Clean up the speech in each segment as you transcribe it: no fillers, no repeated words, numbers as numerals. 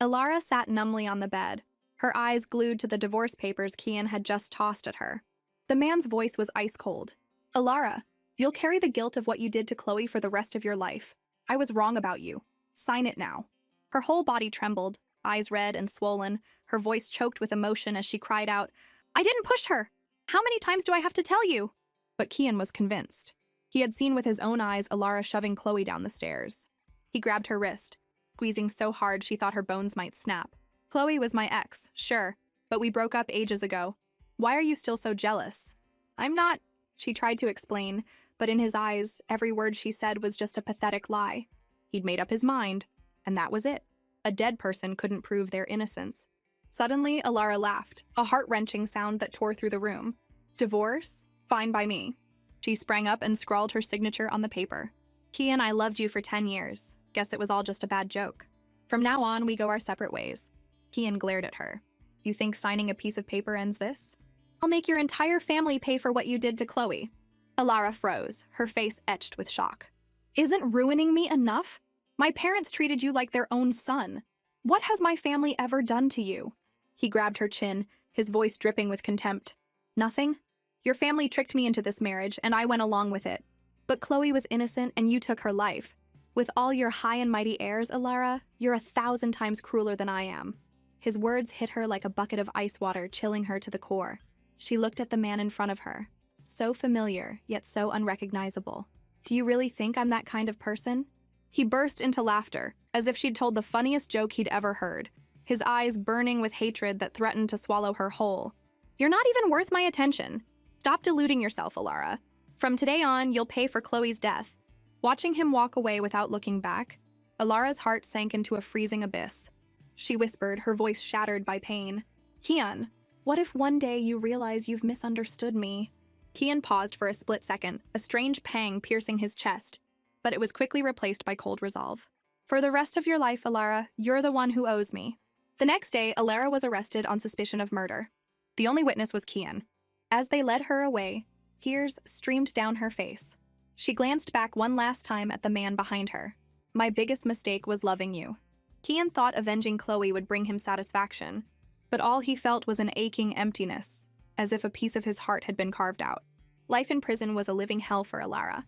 Alara sat numbly on the bed, her eyes glued to the divorce papers Kian had just tossed at her. The man's voice was ice-cold. "Alara, you'll carry the guilt of what you did to Chloe for the rest of your life. I was wrong about you. Sign it now." Her whole body trembled, eyes red and swollen, her voice choked with emotion as she cried out, "I didn't push her! How many times do I have to tell you?" But Kian was convinced. He had seen with his own eyes Alara shoving Chloe down the stairs. He grabbed her wrist, squeezing so hard she thought her bones might snap. "Chloe was my ex, sure, but we broke up ages ago. Why are you still so jealous?" "I'm not," she tried to explain, but in his eyes, every word she said was just a pathetic lie. He'd made up his mind, and that was it. A dead person couldn't prove their innocence. Suddenly, Alara laughed, a heart-wrenching sound that tore through the room. "Divorce? Fine by me." She sprang up and scrawled her signature on the paper. "Kian, I loved you for 10 years. Guess it was all just a bad joke. From now on, we go our separate ways." Kian glared at her. "You think signing a piece of paper ends this? I'll make your entire family pay for what you did to Chloe." Alara froze, her face etched with shock. "Isn't ruining me enough? My parents treated you like their own son. What has my family ever done to you?" He grabbed her chin, his voice dripping with contempt. "Nothing. Your family tricked me into this marriage, and I went along with it. But Chloe was innocent, and you took her life. With all your high and mighty airs, Alara, you're 1,000 times crueler than I am." His words hit her like a bucket of ice water, chilling her to the core. She looked at the man in front of her. So familiar, yet so unrecognizable. "Do you really think I'm that kind of person?" He burst into laughter, as if she'd told the funniest joke he'd ever heard, his eyes burning with hatred that threatened to swallow her whole. "You're not even worth my attention. Stop deluding yourself, Alara. From today on, you'll pay for Chloe's death." Watching him walk away without looking back, Alara's heart sank into a freezing abyss. She whispered, her voice shattered by pain, "Kian, what if one day you realize you've misunderstood me?" Kian paused for a split second, a strange pang piercing his chest, but it was quickly replaced by cold resolve. "For the rest of your life, Alara, you're the one who owes me." The next day, Alara was arrested on suspicion of murder. The only witness was Kian. As they led her away, tears streamed down her face. She glanced back one last time at the man behind her. "My biggest mistake was loving you." Kian thought avenging Chloe would bring him satisfaction, but all he felt was an aching emptiness, as if a piece of his heart had been carved out. Life in prison was a living hell for Alara.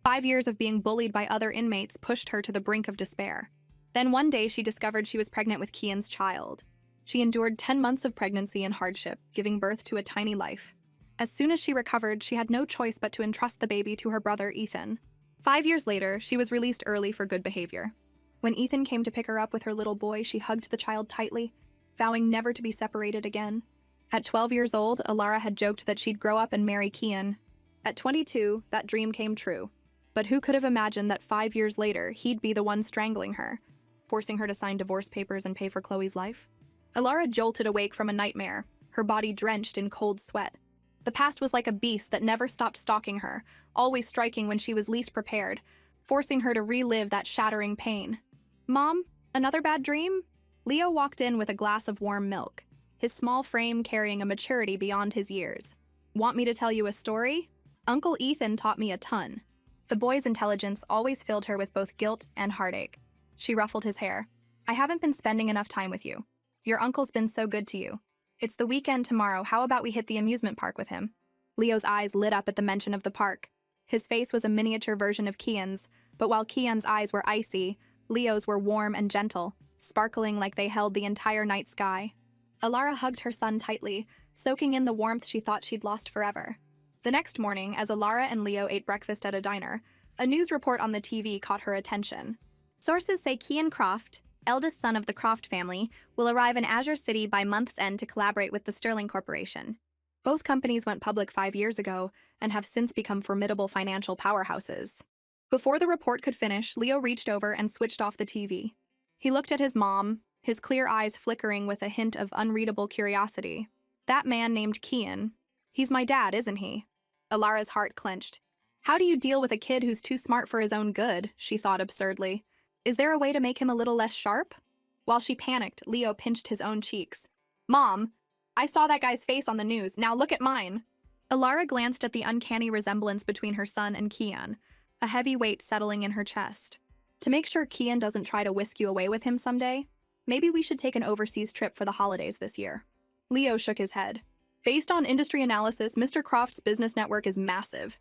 5 years of being bullied by other inmates pushed her to the brink of despair. Then one day she discovered she was pregnant with Kian's child. She endured 10 months of pregnancy and hardship, giving birth to a tiny life. As soon as she recovered, she had no choice but to entrust the baby to her brother Ethan. 5 years later, she was released early for good behavior. When Ethan came to pick her up with her little boy, she hugged the child tightly, vowing never to be separated again. At 12 years old, Alara had joked that she'd grow up and marry Kian. At 22, that dream came true. But who could have imagined that 5 years later, he'd be the one strangling her, forcing her to sign divorce papers and pay for Chloe's life? Alara jolted awake from a nightmare, her body drenched in cold sweat. The past was like a beast that never stopped stalking her, always striking when she was least prepared, forcing her to relive that shattering pain. "Mom, another bad dream?" Leo walked in with a glass of warm milk, his small frame carrying a maturity beyond his years. "Want me to tell you a story? Uncle Ethan taught me a ton." The boy's intelligence always filled her with both guilt and heartache. She ruffled his hair. "I haven't been spending enough time with you. Your uncle's been so good to you. It's the weekend tomorrow, how about we hit the amusement park with him?" Leo's eyes lit up at the mention of the park. His face was a miniature version of Kian's, but while Kian's eyes were icy, Leo's were warm and gentle, sparkling like they held the entire night sky. Alara hugged her son tightly, soaking in the warmth she thought she'd lost forever. The next morning, as Alara and Leo ate breakfast at a diner, a news report on the TV caught her attention. Sources say Kian Croft, eldest son of the Croft family, will arrive in Azure City by month's end to collaborate with the Sterling Corporation. Both companies went public 5 years ago and have since become formidable financial powerhouses. Before the report could finish, Leo reached over and switched off the TV. He looked at his mom, his clear eyes flickering with a hint of unreadable curiosity. "That man named Kian. He's my dad, isn't he?" Alara's heart clenched. How do you deal with a kid who's too smart for his own good? She thought absurdly. Is there a way to make him a little less sharp? While she panicked, Leo pinched his own cheeks. Mom, I saw that guy's face on the news. Now look at mine. Alara glanced at the uncanny resemblance between her son and Kian, a heavy weight settling in her chest. To make sure Kian doesn't try to whisk you away with him someday? Maybe we should take an overseas trip for the holidays this year. Leo shook his head. Based on industry analysis, Mr. Croft's business network is massive.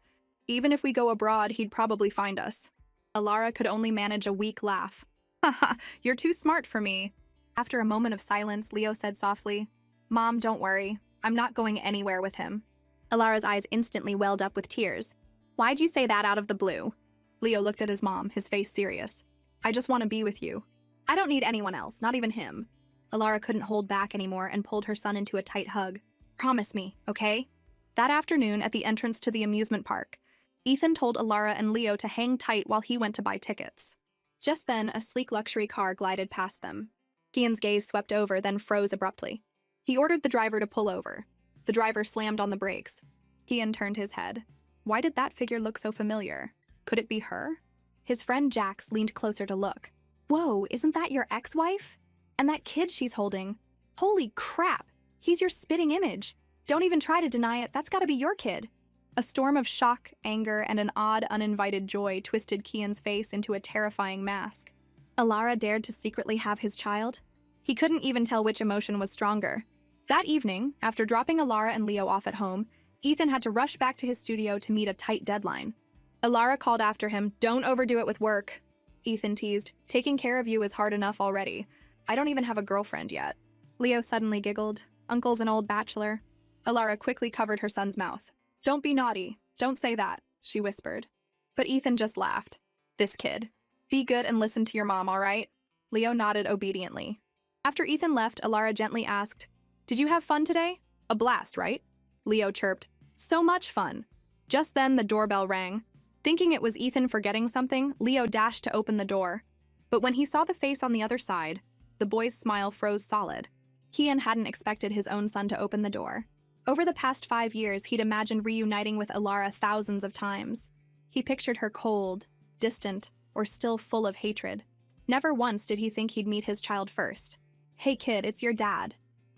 Even if we go abroad, he'd probably find us. Alara could only manage a weak laugh. Haha, you're too smart for me. After a moment of silence, Leo said softly, Mom, don't worry. I'm not going anywhere with him. Alara's eyes instantly welled up with tears. Why'd you say that out of the blue? Leo looked at his mom, his face serious. I just want to be with you. I don't need anyone else, not even him. Alara couldn't hold back anymore and pulled her son into a tight hug. Promise me, okay? That afternoon, at the entrance to the amusement park, Ethan told Alara and Leo to hang tight while he went to buy tickets. Just then, a sleek luxury car glided past them. Kian's gaze swept over, then froze abruptly. He ordered the driver to pull over. The driver slammed on the brakes. Kian turned his head. Why did that figure look so familiar? Could it be her? His friend Jax leaned closer to look. Whoa, isn't that your ex-wife? And that kid she's holding? Holy crap! He's your spitting image. Don't even try to deny it, that's gotta be your kid. A storm of shock, anger, and an odd, uninvited joy twisted Kian's face into a terrifying mask. Alara dared to secretly have his child? He couldn't even tell which emotion was stronger. That evening, after dropping Alara and Leo off at home, Ethan had to rush back to his studio to meet a tight deadline. Alara called after him, Don't overdo it with work. Ethan teased, Taking care of you is hard enough already. I don't even have a girlfriend yet. Leo suddenly giggled. Uncle's an old bachelor. Alara quickly covered her son's mouth. Don't be naughty. Don't say that, she whispered. But Ethan just laughed. This kid. Be good and listen to your mom, all right? Leo nodded obediently. After Ethan left, Alara gently asked, Did you have fun today? A blast, right? Leo chirped, So much fun. Just then, the doorbell rang. Thinking it was Ethan forgetting something, Leo dashed to open the door. But when he saw the face on the other side, the boy's smile froze solid. Kian hadn't expected his own son to open the door. Over the past 5 years, he'd imagined reuniting with Alara thousands of times. He pictured her cold, distant, or still full of hatred. Never once did he think he'd meet his child first. Hey kid, it's your dad.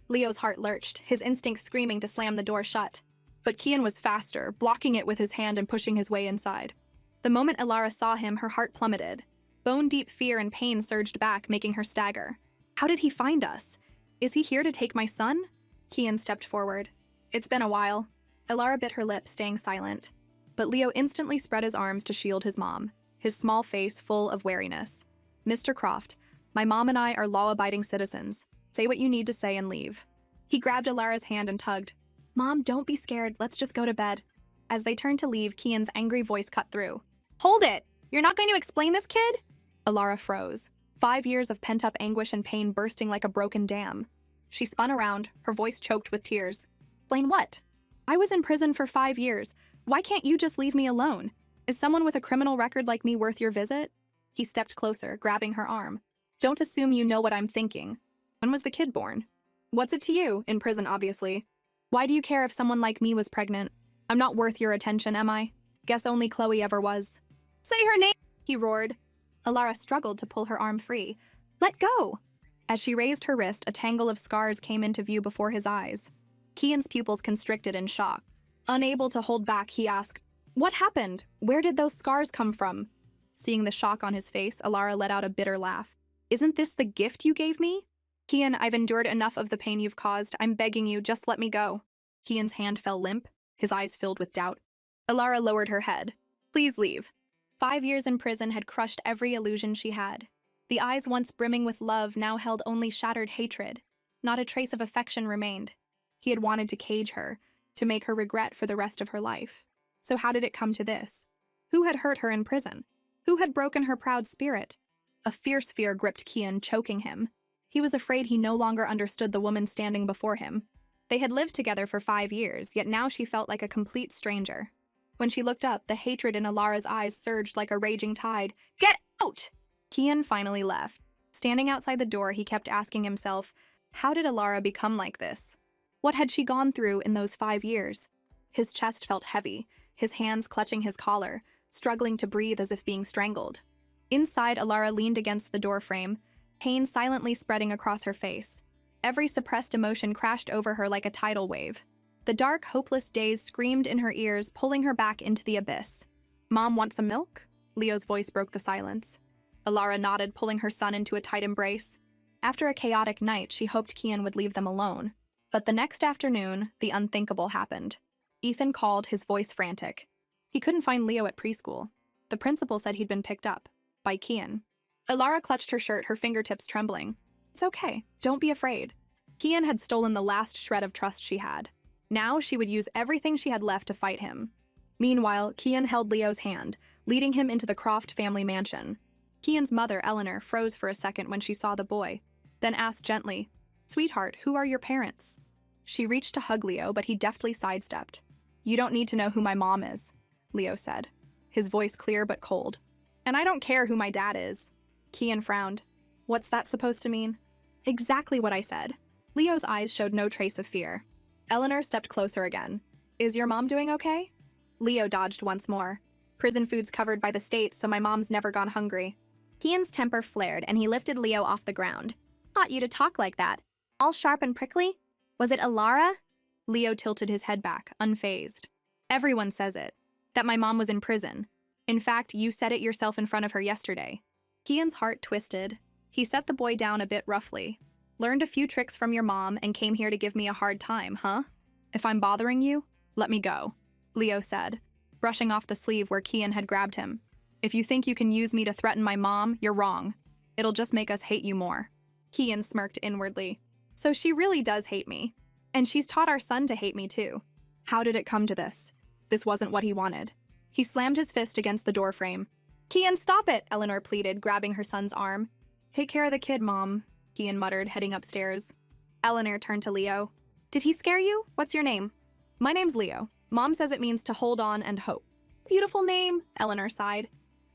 Leo's heart lurched, his instinct screaming to slam the door shut. But Kian was faster, blocking it with his hand and pushing his way inside. The moment Alara saw him, her heart plummeted. Bone-deep fear and pain surged back, making her stagger. How did he find us? Is he here to take my son? Kian stepped forward. It's been a while. Alara bit her lip, staying silent. But Leo instantly spread his arms to shield his mom, his small face full of wariness. Mr. Croft, my mom and I are law-abiding citizens. Say what you need to say and leave. He grabbed Alara's hand and tugged. Mom, don't be scared. Let's just go to bed. As they turned to leave, Kian's angry voice cut through. Hold it! You're not going to explain this, kid? Alara froze. 5 years of pent-up anguish and pain bursting like a broken dam. She spun around, her voice choked with tears. Explain what? I was in prison for 5 years. Why can't you just leave me alone? Is someone with a criminal record like me worth your visit? He stepped closer, grabbing her arm. Don't assume you know what I'm thinking. When was the kid born? What's it to you? In prison, obviously. Why do you care if someone like me was pregnant? I'm not worth your attention, am I? Guess only Chloe ever was. Say her name, he roared. Alara struggled to pull her arm free. Let go! As she raised her wrist, a tangle of scars came into view before his eyes. Kian's pupils constricted in shock. Unable to hold back, he asked, What happened? Where did those scars come from? Seeing the shock on his face, Alara let out a bitter laugh. Isn't this the gift you gave me? Kian, I've endured enough of the pain you've caused. I'm begging you, just let me go. Kian's hand fell limp, his eyes filled with doubt. Alara lowered her head. Please leave. 5 years in prison had crushed every illusion she had. The eyes once brimming with love now held only shattered hatred. Not a trace of affection remained. He had wanted to cage her, to make her regret for the rest of her life. So how did it come to this? Who had hurt her in prison? Who had broken her proud spirit? A fierce fear gripped Kian, choking him. He was afraid he no longer understood the woman standing before him. They had lived together for 5 years, yet now she felt like a complete stranger. When she looked up, the hatred in Alara's eyes surged like a raging tide. Get out! Kian finally left. Standing outside the door, he kept asking himself, how did Alara become like this? What had she gone through in those 5 years? His chest felt heavy, his hands clutching his collar, struggling to breathe as if being strangled. Inside, Alara leaned against the doorframe, pain silently spreading across her face. Every suppressed emotion crashed over her like a tidal wave. The dark, hopeless days screamed in her ears, pulling her back into the abyss. Mom, want some milk? Leo's voice broke the silence. Alara nodded, pulling her son into a tight embrace. After a chaotic night, she hoped Kian would leave them alone. But the next afternoon, the unthinkable happened. Ethan called, his voice frantic. He couldn't find Leo at preschool. The principal said he'd been picked up by Kian. Alara clutched her shirt, her fingertips trembling. It's okay. Don't be afraid. Kian had stolen the last shred of trust she had. Now she would use everything she had left to fight him. Meanwhile, Kian held Leo's hand, leading him into the Croft family mansion. Kian's mother, Eleanor, froze for a second when she saw the boy, then asked gently, "Sweetheart, who are your parents?" She reached to hug Leo, but he deftly sidestepped. "You don't need to know who my mom is," Leo said, his voice clear but cold. "And I don't care who my dad is." Kian frowned. "What's that supposed to mean?" "Exactly what I said." Leo's eyes showed no trace of fear. Eleanor stepped closer again. "Is your mom doing okay?" Leo dodged once more. "Prison food's covered by the state, so my mom's never gone hungry." Kian's temper flared, and he lifted Leo off the ground. "Taught you to talk like that. All sharp and prickly? Was it Alara?" Leo tilted his head back, unfazed. "Everyone says it. That my mom was in prison. In fact, you said it yourself in front of her yesterday." Kian's heart twisted. He set the boy down a bit roughly. "Learned a few tricks from your mom and came here to give me a hard time, huh? If I'm bothering you, let me go," Leo said, brushing off the sleeve where Kian had grabbed him. "If you think you can use me to threaten my mom, you're wrong. It'll just make us hate you more." Kian smirked inwardly. "So she really does hate me. And she's taught our son to hate me too. How did it come to this? This wasn't what he wanted." He slammed his fist against the doorframe. "Kian, stop it," Eleanor pleaded, grabbing her son's arm. "Take care of the kid, Mom," Kian muttered, heading upstairs. Eleanor turned to Leo. "Did he scare you? What's your name?" "My name's Leo. Mom says it means to hold on and hope." "Beautiful name," Eleanor sighed.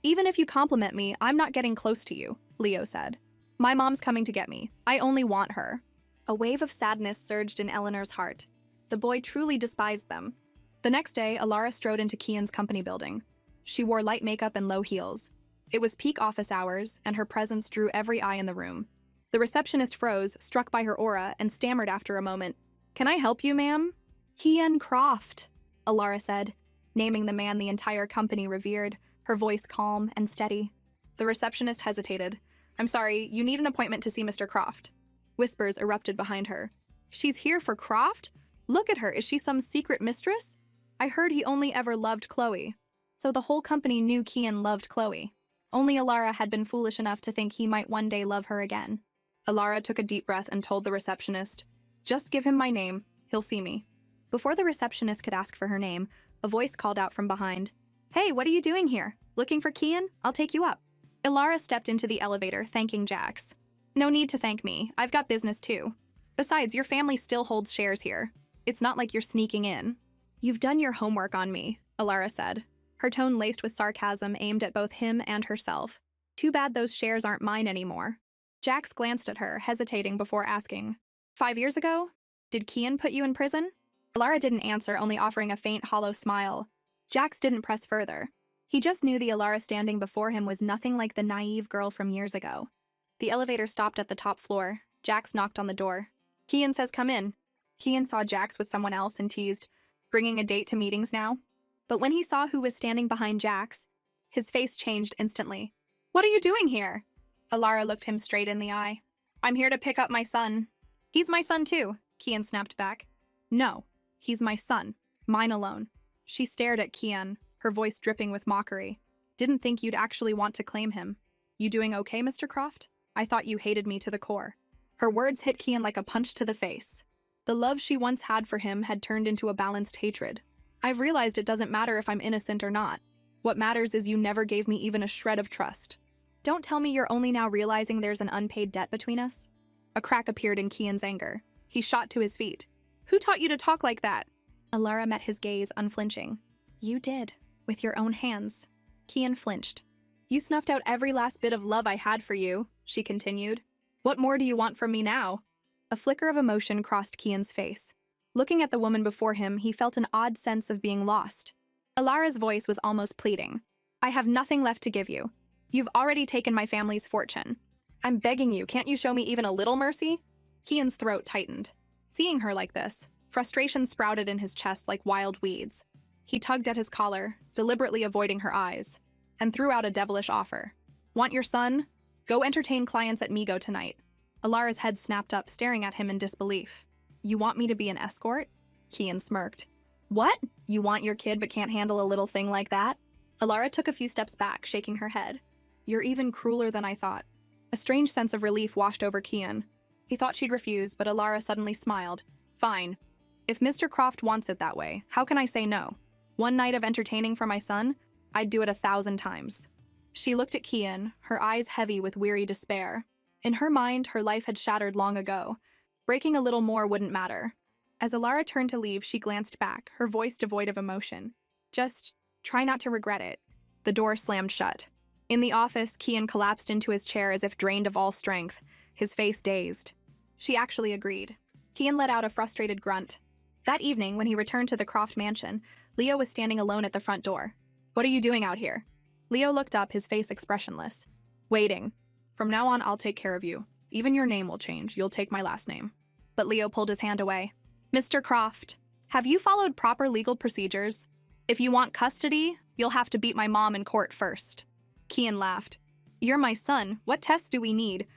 "Even if you compliment me, I'm not getting close to you," Leo said. "My mom's coming to get me. I only want her." A wave of sadness surged in Eleanor's heart. The boy truly despised them. The next day, Alara strode into Kian's company building. She wore light makeup and low heels. It was peak office hours, and her presence drew every eye in the room. The receptionist froze, struck by her aura, and stammered after a moment. "Can I help you, ma'am?" "Kian Croft," Alara said, naming the man the entire company revered, her voice calm and steady. The receptionist hesitated. "I'm sorry, you need an appointment to see Mr. Croft." Whispers erupted behind her. "She's here for Croft? Look at her, is she some secret mistress? I heard he only ever loved Chloe." So the whole company knew Kian loved Chloe. Only Alara had been foolish enough to think he might one day love her again. Alara took a deep breath and told the receptionist, "Just give him my name. He'll see me." Before the receptionist could ask for her name, a voice called out from behind. "Hey, what are you doing here? Looking for Kian? I'll take you up." Alara stepped into the elevator, thanking Jax. "No need to thank me. I've got business too. Besides, your family still holds shares here. It's not like you're sneaking in." "You've done your homework on me," Alara said, her tone laced with sarcasm aimed at both him and herself. "Too bad those shares aren't mine anymore." Jax glanced at her, hesitating before asking, 5 years ago? Did Kian put you in prison?" Alara didn't answer, only offering a faint, hollow smile. Jax didn't press further. He just knew the Alara standing before him was nothing like the naive girl from years ago. The elevator stopped at the top floor. Jax knocked on the door. "Kian says come in." Kian saw Jax with someone else and teased, "Bringing a date to meetings now?" But when he saw who was standing behind Jax, his face changed instantly. "What are you doing here?" Alara looked him straight in the eye. "I'm here to pick up my son." "He's my son too," Kian snapped back. "No, he's my son. Mine alone." She stared at Kian, her voice dripping with mockery. "Didn't think you'd actually want to claim him. You doing okay, Mr. Croft? I thought you hated me to the core." Her words hit Kian like a punch to the face. The love she once had for him had turned into a balanced hatred. "I've realized it doesn't matter if I'm innocent or not. What matters is you never gave me even a shred of trust. Don't tell me you're only now realizing there's an unpaid debt between us." A crack appeared in Kian's anger. He shot to his feet. "Who taught you to talk like that?" Alara met his gaze, unflinching. "You did, with your own hands." Kian flinched. "You snuffed out every last bit of love I had for you," she continued. "What more do you want from me now?" A flicker of emotion crossed Kian's face. Looking at the woman before him, he felt an odd sense of being lost. Alara's voice was almost pleading. "I have nothing left to give you. You've already taken my family's fortune. I'm begging you, can't you show me even a little mercy?" Kian's throat tightened. Seeing her like this, frustration sprouted in his chest like wild weeds. He tugged at his collar, deliberately avoiding her eyes, and threw out a devilish offer. "Want your son? Go entertain clients at Migo tonight. Alara's head snapped up, staring at him in disbelief. You want me to be an escort? Kian smirked. What? You want your kid but can't handle a little thing like that? Alara took a few steps back, shaking her head. You're even crueler than I thought. A strange sense of relief washed over Kian. He thought she'd refuse, but Alara suddenly smiled. Fine. If Mr. Croft wants it that way, how can I say no? One night of entertaining for my son? I'd do it 1,000 times. She looked at Kian, her eyes heavy with weary despair. In her mind, her life had shattered long ago. Breaking a little more wouldn't matter. As Alara turned to leave, she glanced back, her voice devoid of emotion. Just try not to regret it. The door slammed shut. In the office, Kian collapsed into his chair as if drained of all strength, his face dazed. She actually agreed. Kian let out a frustrated grunt. That evening, when he returned to the Croft mansion, Leo was standing alone at the front door. What are you doing out here? Leo looked up, his face expressionless. Waiting. From now on, I'll take care of you. Even your name will change. You'll take my last name. But Leo pulled his hand away. Mr. Croft, have you followed proper legal procedures? If you want custody, you'll have to beat my mom in court first. Kian laughed. You're my son. What tests do we need?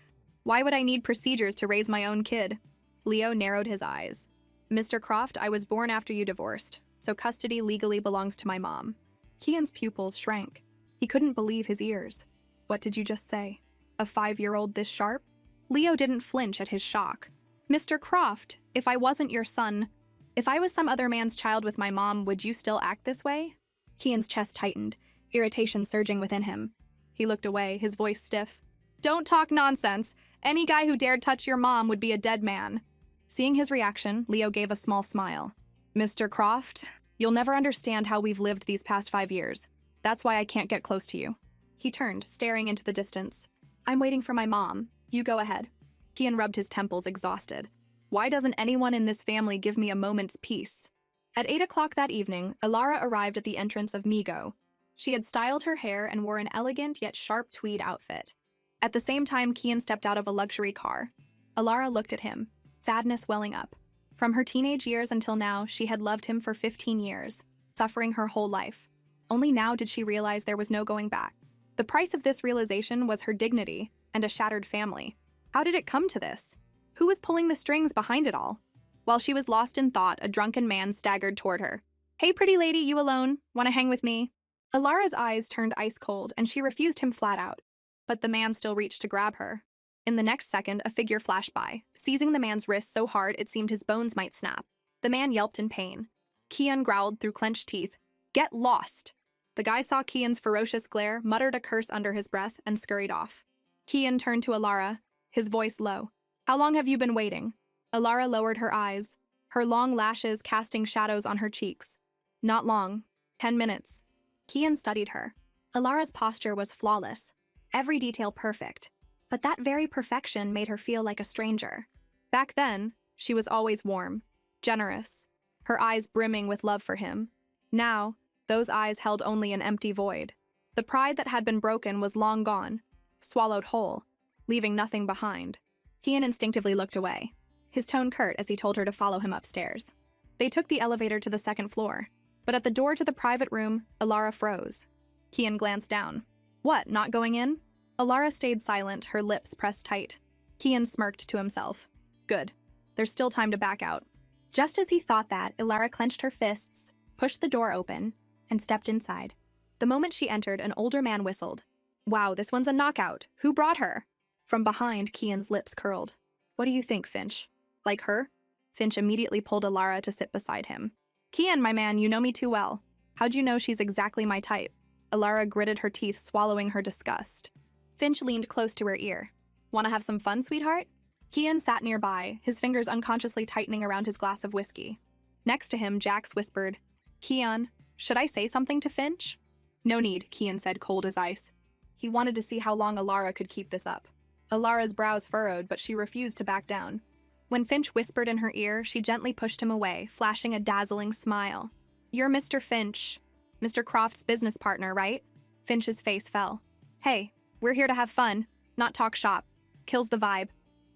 Why would I need procedures to raise my own kid? Leo narrowed his eyes. Mr. Croft, I was born after you divorced, so custody legally belongs to my mom. Kian's pupils shrank. He couldn't believe his ears. What did you just say? A 5-year-old this sharp? Leo didn't flinch at his shock. Mr. Croft, if I wasn't your son, if I was some other man's child with my mom, would you still act this way? Kian's chest tightened, irritation surging within him. He looked away, his voice stiff. Don't talk nonsense. Any guy who dared touch your mom would be a dead man. Seeing his reaction, Leo gave a small smile. Mr. Croft, you'll never understand how we've lived these past 5 years. That's why I can't get close to you. He turned, staring into the distance. I'm waiting for my mom. You go ahead. Kian rubbed his temples, exhausted. Why doesn't anyone in this family give me a moment's peace? At 8 o'clock that evening, Alara arrived at the entrance of Migo. She had styled her hair and wore an elegant yet sharp tweed outfit. At the same time, Kian stepped out of a luxury car. Alara looked at him, sadness welling up. From her teenage years until now, she had loved him for 15 years, suffering her whole life. Only now did she realize there was no going back. The price of this realization was her dignity and a shattered family. How did it come to this? Who was pulling the strings behind it all? While she was lost in thought, a drunken man staggered toward her. Hey, pretty lady, you alone? Want to hang with me? Alara's eyes turned ice cold, and she refused him flat out. But the man still reached to grab her. In the next second, a figure flashed by, seizing the man's wrist so hard it seemed his bones might snap. The man yelped in pain. Kian growled through clenched teeth. Get lost! The guy saw Kian's ferocious glare, muttered a curse under his breath, and scurried off. Kian turned to Alara, his voice low. How long have you been waiting? Alara lowered her eyes, her long lashes casting shadows on her cheeks. Not long. 10 minutes. Kian studied her. Alara's posture was flawless, every detail perfect. But that very perfection made her feel like a stranger. Back then, she was always warm, generous, her eyes brimming with love for him. Now, those eyes held only an empty void. The pride that had been broken was long gone, swallowed whole, leaving nothing behind. Kian instinctively looked away, his tone curt as he told her to follow him upstairs. They took the elevator to the 2nd floor, but at the door to the private room, Alara froze. Kian glanced down. What, not going in? Alara stayed silent, her lips pressed tight. Kian smirked to himself. Good. There's still time to back out. Just as he thought that, Alara clenched her fists, pushed the door open, and stepped inside. The moment she entered, an older man whistled. Wow, this one's a knockout. Who brought her? From behind, Kian's lips curled. What do you think, Finch? Like her? Finch immediately pulled Alara to sit beside him. Kian, my man, you know me too well. How'd you know she's exactly my type? Alara gritted her teeth, swallowing her disgust. Finch leaned close to her ear. Want to have some fun, sweetheart? Kian sat nearby, his fingers unconsciously tightening around his glass of whiskey. Next to him, Jax whispered, Kian, should I say something to Finch? No need, Kian said, cold as ice. He wanted to see how long Alara could keep this up. Alara's brows furrowed, but she refused to back down. When Finch whispered in her ear, she gently pushed him away, flashing a dazzling smile. You're Mr. Finch, Mr. Croft's business partner, right? Finch's face fell. Hey, we're here to have fun, not talk shop. Kills the vibe.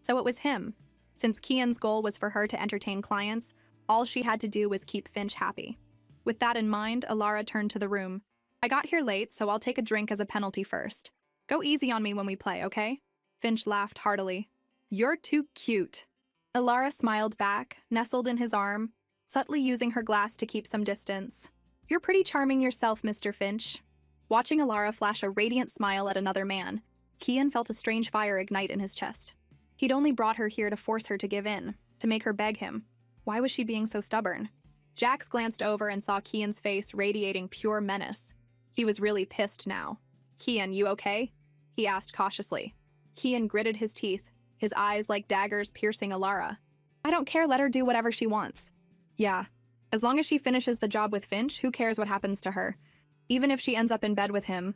So it was him. Since Kian's goal was for her to entertain clients, all she had to do was keep Finch happy. With that in mind, Alara turned to the room. I got here late, so I'll take a drink as a penalty first. Go easy on me when we play, okay? Finch laughed heartily. You're too cute. Alara smiled back, nestled in his arm, subtly using her glass to keep some distance. You're pretty charming yourself, Mr. Finch. Watching Alara flash a radiant smile at another man, Kian felt a strange fire ignite in his chest. He'd only brought her here to force her to give in, to make her beg him. Why was she being so stubborn? Jax glanced over and saw Kian's face radiating pure menace. He was really pissed now. Kian, you okay? He asked cautiously. Kian gritted his teeth, his eyes like daggers piercing Alara. I don't care, let her do whatever she wants. Yeah, as long as she finishes the job with Finch, who cares what happens to her? Even if she ends up in bed with him.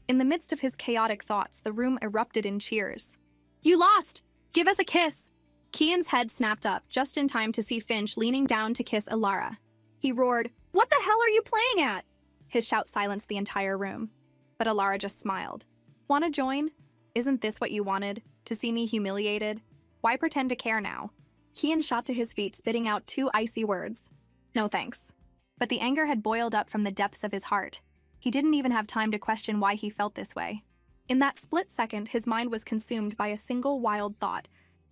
In the midst of his chaotic thoughts, the room erupted in cheers. You lost! Give us a kiss! Kian's head snapped up, just in time to see Finch leaning down to kiss Alara. He roared, What the hell are you playing at? His shout silenced the entire room. But Alara just smiled. Wanna join? Isn't this what you wanted? To see me humiliated? Why pretend to care now? Kian shot to his feet, spitting out 2 icy words. No thanks. But the anger had boiled up from the depths of his heart. He didn't even have time to question why he felt this way. In that split second, his mind was consumed by a single wild thought.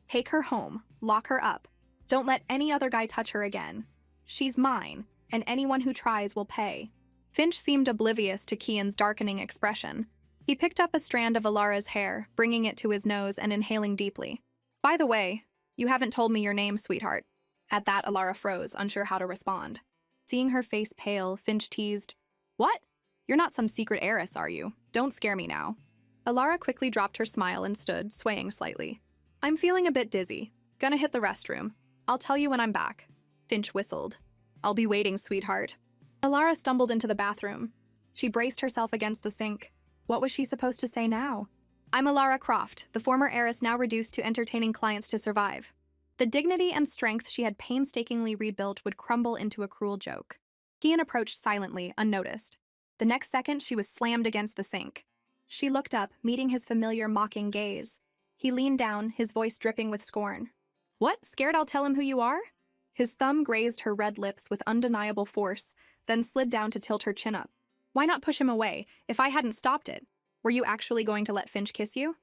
Take her home, lock her up. Don't let any other guy touch her again. She's mine, and anyone who tries will pay. Finch seemed oblivious to Kian's darkening expression. He picked up a strand of Alara's hair, bringing it to his nose and inhaling deeply. By the way, you haven't told me your name, sweetheart. At that, Alara froze, unsure how to respond. Seeing her face pale, Finch teased, What? You're not some secret heiress, are you? Don't scare me now. Alara quickly dropped her smile and stood, swaying slightly. I'm feeling a bit dizzy. Gonna hit the restroom. I'll tell you when I'm back. Finch whistled. I'll be waiting, sweetheart. Alara stumbled into the bathroom. She braced herself against the sink. What was she supposed to say now? I'm Alara Croft, the former heiress now reduced to entertaining clients to survive. The dignity and strength she had painstakingly rebuilt would crumble into a cruel joke. Kian approached silently, unnoticed. The next second, she was slammed against the sink. She looked up, meeting his familiar mocking gaze. He leaned down, his voice dripping with scorn. What? Scared I'll tell him who you are? His thumb grazed her red lips with undeniable force, then slid down to tilt her chin up. Why not push him away, if I hadn't stopped it? Were you actually going to let Finch kiss you?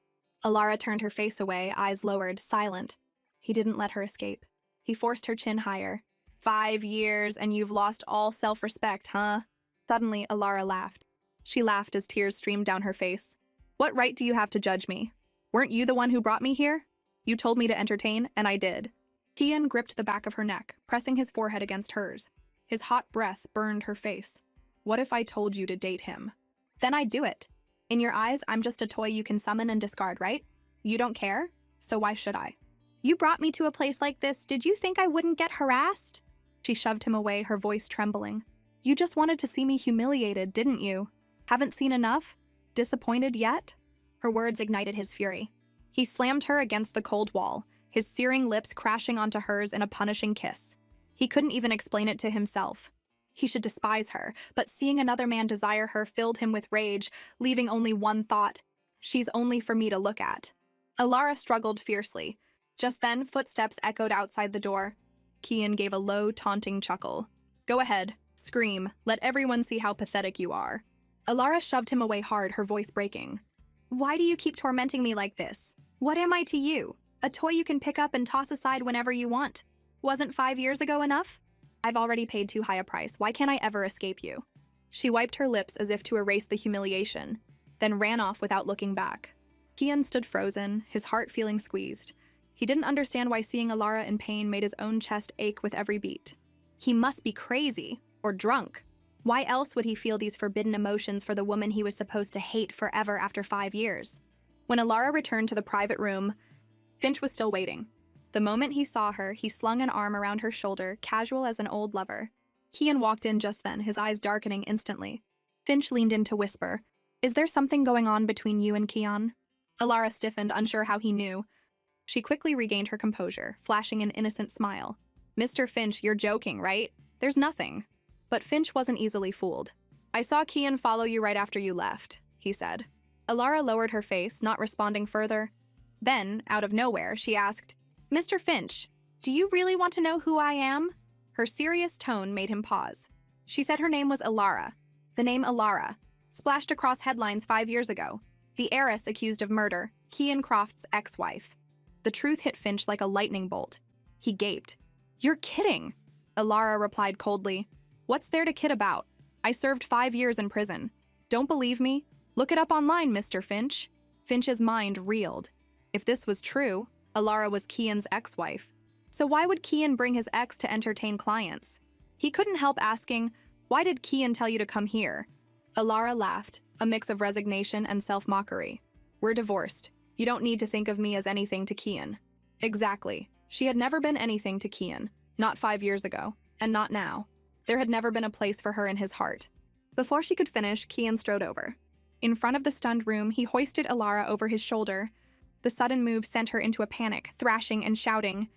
Alara turned her face away, eyes lowered, silent. He didn't let her escape. He forced her chin higher. 5 years, and you've lost all self-respect, huh? Suddenly, Alara laughed. She laughed as tears streamed down her face. What right do you have to judge me? Weren't you the one who brought me here? You told me to entertain, and I did. Kian gripped the back of her neck, pressing his forehead against hers. His hot breath burned her face. What if I told you to date him? Then I'd do it. In your eyes, I'm just a toy you can summon and discard, right? You don't care? So why should I? You brought me to a place like this. Did you think I wouldn't get harassed? She shoved him away, her voice trembling. You just wanted to see me humiliated, didn't you? Haven't seen enough? Disappointed yet? Her words ignited his fury. He slammed her against the cold wall, his searing lips crashing onto hers in a punishing kiss. He couldn't even explain it to himself. He should despise her, but seeing another man desire her filled him with rage, leaving only one thought. She's only for me to look at. Alara struggled fiercely. Just then, footsteps echoed outside the door. Kian gave a low, taunting chuckle. Go ahead. Scream. Let everyone see how pathetic you are. Alara shoved him away hard, her voice breaking. Why do you keep tormenting me like this? What am I to you? A toy you can pick up and toss aside whenever you want. Wasn't 5 years ago enough? I've already paid too high a price. Why can't I ever escape you? She wiped her lips as if to erase the humiliation, then ran off without looking back. Kian stood frozen, his heart feeling squeezed. He didn't understand why seeing Alara in pain made his own chest ache with every beat. He must be crazy, or drunk. Why else would he feel these forbidden emotions for the woman he was supposed to hate forever after 5 years? When Alara returned to the private room, Finch was still waiting. The moment he saw her, he slung an arm around her shoulder, casual as an old lover. Kian walked in just then, his eyes darkening instantly. Finch leaned in to whisper, Is there something going on between you and Kian? Alara stiffened, unsure how he knew. She quickly regained her composure, flashing an innocent smile. Mr. Finch, you're joking, right? There's nothing. But Finch wasn't easily fooled. I saw Kian follow you right after you left, he said. Alara lowered her face, not responding further. Then, out of nowhere, she asked, Mr. Finch, do you really want to know who I am? Her serious tone made him pause. She said her name was Alara. The name Alara, splashed across headlines 5 years ago. The heiress accused of murder, Kian Croft's ex-wife. The truth hit Finch like a lightning bolt. He gaped. "You're kidding!" Alara replied coldly. "What's there to kid about? I served 5 years in prison. Don't believe me? Look it up online, Mr. Finch." Finch's mind reeled. If this was true, Alara was Kian's ex-wife. So why would Kian bring his ex to entertain clients? He couldn't help asking, "Why did Kian tell you to come here?" Alara laughed, a mix of resignation and self-mockery. "We're divorced. You don't need to think of me as anything to Kian." Exactly. She had never been anything to Kian. Not 5 years ago, and not now. There had never been a place for her in his heart. Before she could finish, Kian strode over. In front of the stunned room, he hoisted Alara over his shoulder. The sudden move sent her into a panic, thrashing and shouting,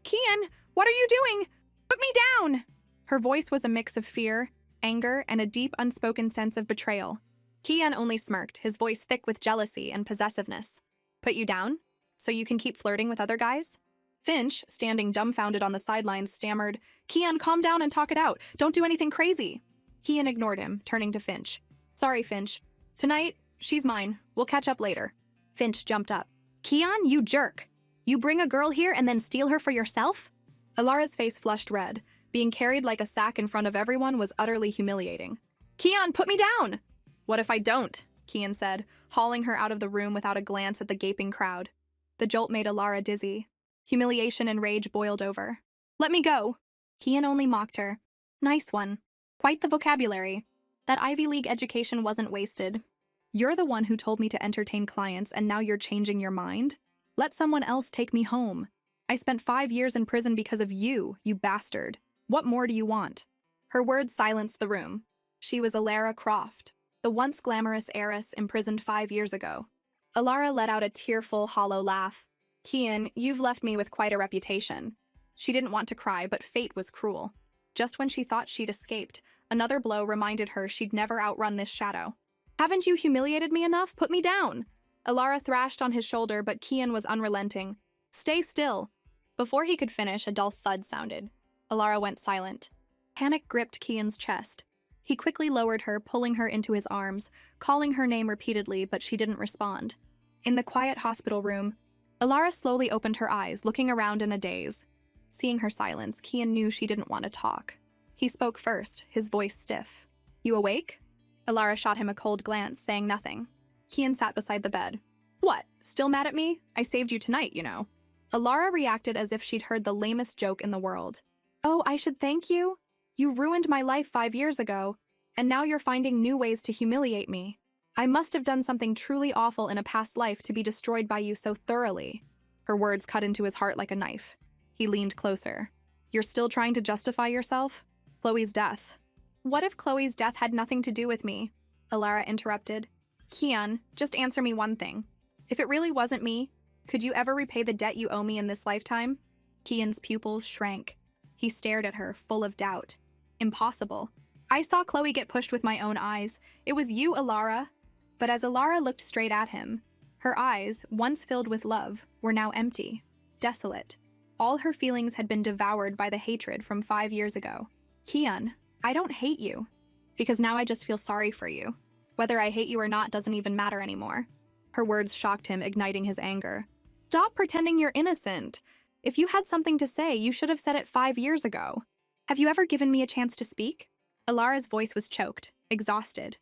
"Kian, what are you doing? Put me down!" Her voice was a mix of fear, anger, and a deep, unspoken sense of betrayal. Kian only smirked, his voice thick with jealousy and possessiveness. "Put you down? So you can keep flirting with other guys?" Finch, standing dumbfounded on the sidelines, stammered, "Kian, calm down and talk it out. Don't do anything crazy." Kian ignored him, turning to Finch. "Sorry, Finch. Tonight, she's mine. We'll catch up later." Finch jumped up. "Kian, you jerk! You bring a girl here and then steal her for yourself?" Alara's face flushed red. Being carried like a sack in front of everyone was utterly humiliating. "Kian, put me down!" "What if I don't?" Kian said, hauling her out of the room without a glance at the gaping crowd. The jolt made Alara dizzy. Humiliation and rage boiled over. "Let me go!" Kian only mocked her. "Nice one. Quite the vocabulary. That Ivy League education wasn't wasted. You're the one who told me to entertain clients and now you're changing your mind? Let someone else take me home. I spent 5 years in prison because of you, you bastard. What more do you want?" Her words silenced the room. She was Alara Croft, the once glamorous heiress imprisoned 5 years ago. Alara let out a tearful, hollow laugh. "Kian, you've left me with quite a reputation." She didn't want to cry, but fate was cruel. Just when she thought she'd escaped, another blow reminded her she'd never outrun this shadow. "Haven't you humiliated me enough? Put me down!" Alara thrashed on his shoulder, but Kian was unrelenting. "Stay still." Before he could finish, a dull thud sounded. Alara went silent. Panic gripped Kian's chest. He quickly lowered her, pulling her into his arms, calling her name repeatedly, but she didn't respond. In the quiet hospital room, Alara slowly opened her eyes, looking around in a daze. Seeing her silence, Kian knew she didn't want to talk. He spoke first, his voice stiff. "You awake?" Alara shot him a cold glance, saying nothing. Kian sat beside the bed. "What, still mad at me? I saved you tonight, you know." Alara reacted as if she'd heard the lamest joke in the world. "Oh, I should thank you? You ruined my life 5 years ago, and now you're finding new ways to humiliate me. I must have done something truly awful in a past life to be destroyed by you so thoroughly." Her words cut into his heart like a knife. He leaned closer. "You're still trying to justify yourself? Chloe's death." "What if Chloe's death had nothing to do with me?" Alara interrupted. "Kian, just answer me one thing. If it really wasn't me, could you ever repay the debt you owe me in this lifetime?" Kian's pupils shrank. He stared at her, full of doubt. "Impossible. I saw Chloe get pushed with my own eyes. It was you, Alara." But as Alara looked straight at him, her eyes, once filled with love, were now empty, desolate. All her feelings had been devoured by the hatred from 5 years ago. "Kian, I don't hate you, because now I just feel sorry for you. Whether I hate you or not doesn't even matter anymore." Her words shocked him, igniting his anger. "Stop pretending you're innocent. If you had something to say, you should have said it 5 years ago. Have you ever given me a chance to speak?" Alara's voice was choked, exhausted.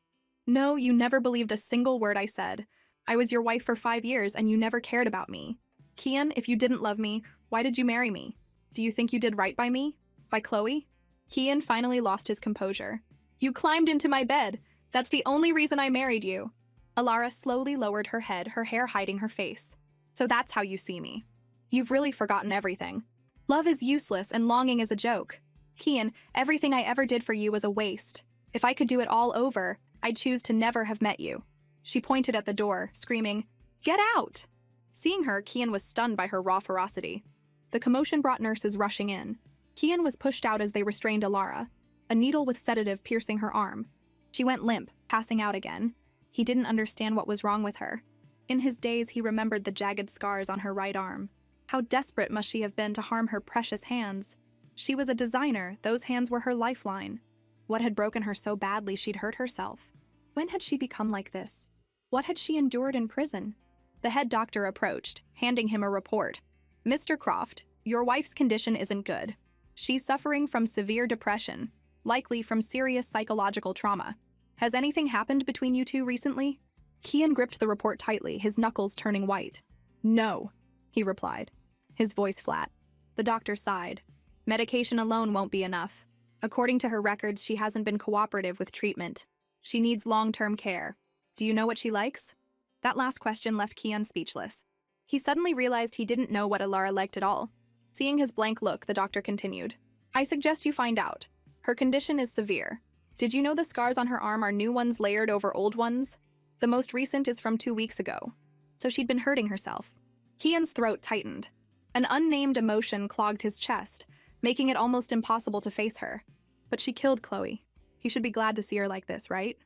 "No, you never believed a single word I said. I was your wife for 5 years and you never cared about me. Kian, if you didn't love me, why did you marry me? Do you think you did right by me? By Chloe?" Kian finally lost his composure. "You climbed into my bed. That's the only reason I married you." Alara slowly lowered her head, her hair hiding her face. "So that's how you see me. You've really forgotten everything. Love is useless and longing is a joke. Kian, everything I ever did for you was a waste. If I could do it all over, I'd choose to never have met you." She pointed at the door, screaming, "Get out!" Seeing her, Kian was stunned by her raw ferocity. The commotion brought nurses rushing in. Kian was pushed out as they restrained Alara, a needle with sedative piercing her arm. She went limp, passing out again. He didn't understand what was wrong with her. In his daze, he remembered the jagged scars on her right arm. How desperate must she have been to harm her precious hands? She was a designer, those hands were her lifeline. What had broken her so badly she'd hurt herself? When had she become like this? What had she endured in prison? The head doctor approached, handing him a report. Mr. Croft, your wife's condition isn't good. She's suffering from severe depression, likely from serious psychological trauma. Has anything happened between you two recently? Kian gripped the report tightly, his knuckles turning white. No, he replied, his voice flat. The doctor sighed. Medication alone won't be enough. According to her records, she hasn't been cooperative with treatment. She needs long-term care. Do you know what she likes? That last question left Kian speechless. He suddenly realized he didn't know what Alara liked at all. Seeing his blank look, the doctor continued. I suggest you find out. Her condition is severe. Did you know the scars on her arm are new ones layered over old ones? The most recent is from 2 weeks ago. So she'd been hurting herself. Kian's throat tightened. An unnamed emotion clogged his chest, making it almost impossible to face her. But she killed Chloe. He should be glad to see her like this, right?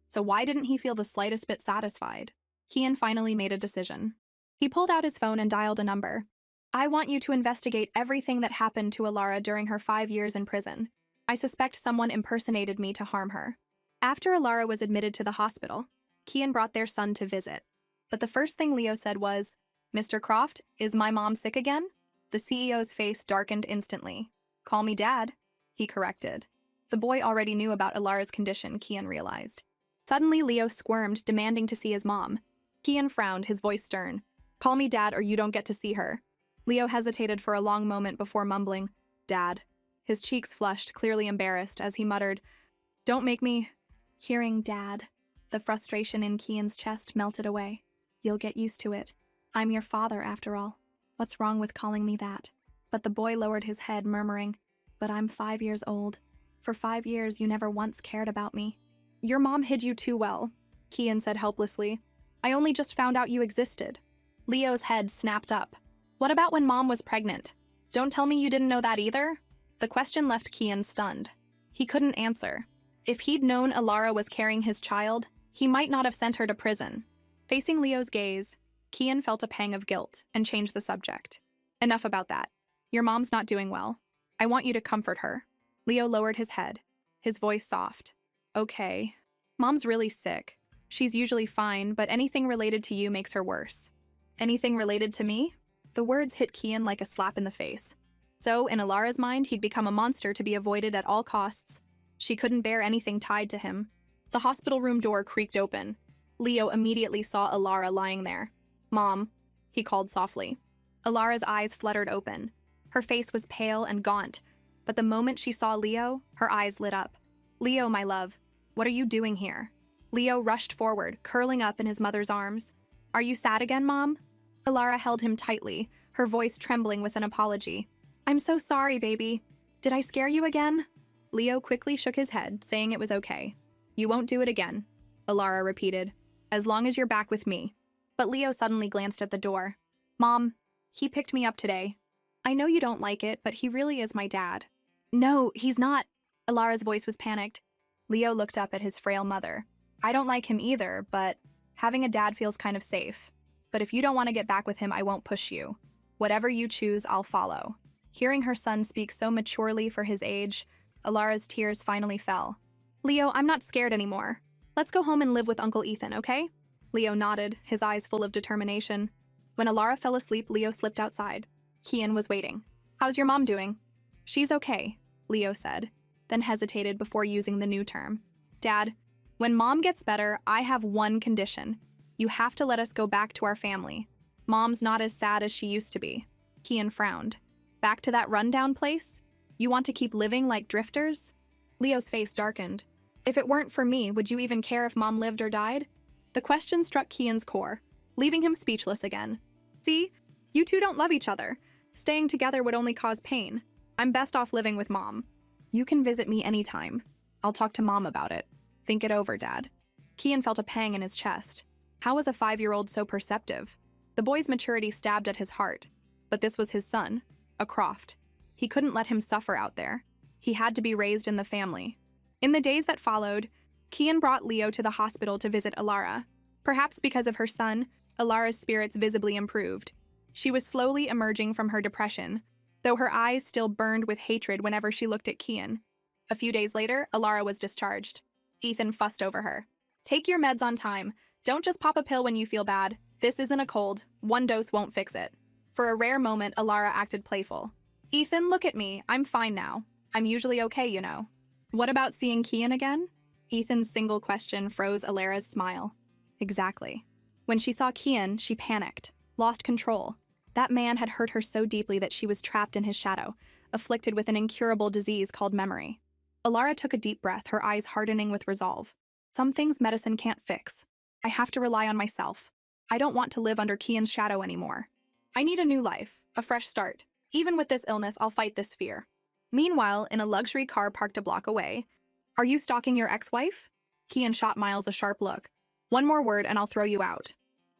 So why didn't he feel the slightest bit satisfied? Kian finally made a decision. He pulled out his phone and dialed a number. I want you to investigate everything that happened to Alara during her 5 years in prison. I suspect someone impersonated me to harm her. After Alara was admitted to the hospital, Kian brought their son to visit. But the first thing Leo said was, Mr. Croft, is my mom sick again? The CEO's face darkened instantly. Call me Dad, he corrected. The boy already knew about Alara's condition, Kian realized. Suddenly, Leo squirmed, demanding to see his mom. Kian frowned, his voice stern. Call me Dad or you don't get to see her. Leo hesitated for a long moment before mumbling, Dad. His cheeks flushed, clearly embarrassed, as he muttered, Don't make me... Hearing Dad, the frustration in Kian's chest melted away. You'll get used to it. I'm your father, after all. What's wrong with calling me that? But the boy lowered his head, murmuring, But I'm 5 years old. For 5 years, you never once cared about me. Your mom hid you too well, Kian said helplessly. I only just found out you existed. Leo's head snapped up. What about when Mom was pregnant? Don't tell me you didn't know that either? The question left Kian stunned. He couldn't answer. If he'd known Alara was carrying his child, he might not have sent her to prison. Facing Leo's gaze, Kian felt a pang of guilt and changed the subject. Enough about that. Your mom's not doing well. I want you to comfort her. Leo lowered his head, his voice soft. Okay. Mom's really sick. She's usually fine, but anything related to you makes her worse. Anything related to me? The words hit Kian like a slap in the face. So, in Alara's mind, he'd become a monster to be avoided at all costs. She couldn't bear anything tied to him. The hospital room door creaked open. Leo immediately saw Alara lying there. Mom, he called softly. Alara's eyes fluttered open. Her face was pale and gaunt, but the moment she saw Leo, her eyes lit up. Leo, my love, what are you doing here? Leo rushed forward, curling up in his mother's arms. Are you sad again, Mom? Alara held him tightly, her voice trembling with an apology. I'm so sorry, baby. Did I scare you again? Leo quickly shook his head, saying it was okay. You won't do it again, Alara repeated, as long as you're back with me. But Leo suddenly glanced at the door. Mom, he picked me up today. I know you don't like it, but he really is my dad. No, he's not. Alara's voice was panicked. Leo looked up at his frail mother. I don't like him either, but having a dad feels kind of safe. But if you don't want to get back with him, I won't push you. Whatever you choose, I'll follow. Hearing her son speak so maturely for his age, Alara's tears finally fell. Leo, I'm not scared anymore. Let's go home and live with Uncle Ethan, okay? Leo nodded, his eyes full of determination. When Alara fell asleep, Leo slipped outside. Kian was waiting. How's your mom doing? She's okay, Leo said, then hesitated before using the new term. Dad, when Mom gets better, I have one condition. You have to let us go back to our family. Mom's not as sad as she used to be. Kian frowned. Back to that rundown place? You want to keep living like drifters? Leo's face darkened. If it weren't for me, would you even care if Mom lived or died? The question struck Kian's core, leaving him speechless again. See? You two don't love each other. Staying together would only cause pain. I'm best off living with Mom. You can visit me anytime. I'll talk to Mom about it. Think it over, Dad. Kian felt a pang in his chest. How was a 5-year-old so perceptive? The boy's maturity stabbed at his heart. But this was his son, a Croft. He couldn't let him suffer out there. He had to be raised in the family. In the days that followed, Kian brought Leo to the hospital to visit Alara. Perhaps because of her son, Alara's spirits visibly improved. She was slowly emerging from her depression, though her eyes still burned with hatred whenever she looked at Kian. A few days later, Alara was discharged. Ethan fussed over her. Take your meds on time. Don't just pop a pill when you feel bad. This isn't a cold. One dose won't fix it. For a rare moment, Alara acted playful. Ethan, look at me. I'm fine now. I'm usually okay, you know. What about seeing Kian again? Ethan's single question froze Alara's smile. Exactly. When she saw Kian, she panicked, lost control. That man had hurt her so deeply that she was trapped in his shadow, afflicted with an incurable disease called memory. Alara took a deep breath, her eyes hardening with resolve. Some things medicine can't fix. I have to rely on myself. I don't want to live under Kian's shadow anymore. I need a new life, a fresh start. Even with this illness, I'll fight this fear. Meanwhile, in a luxury car parked a block away, are you stalking your ex-wife? Kian shot Miles a sharp look. One more word and I'll throw you out.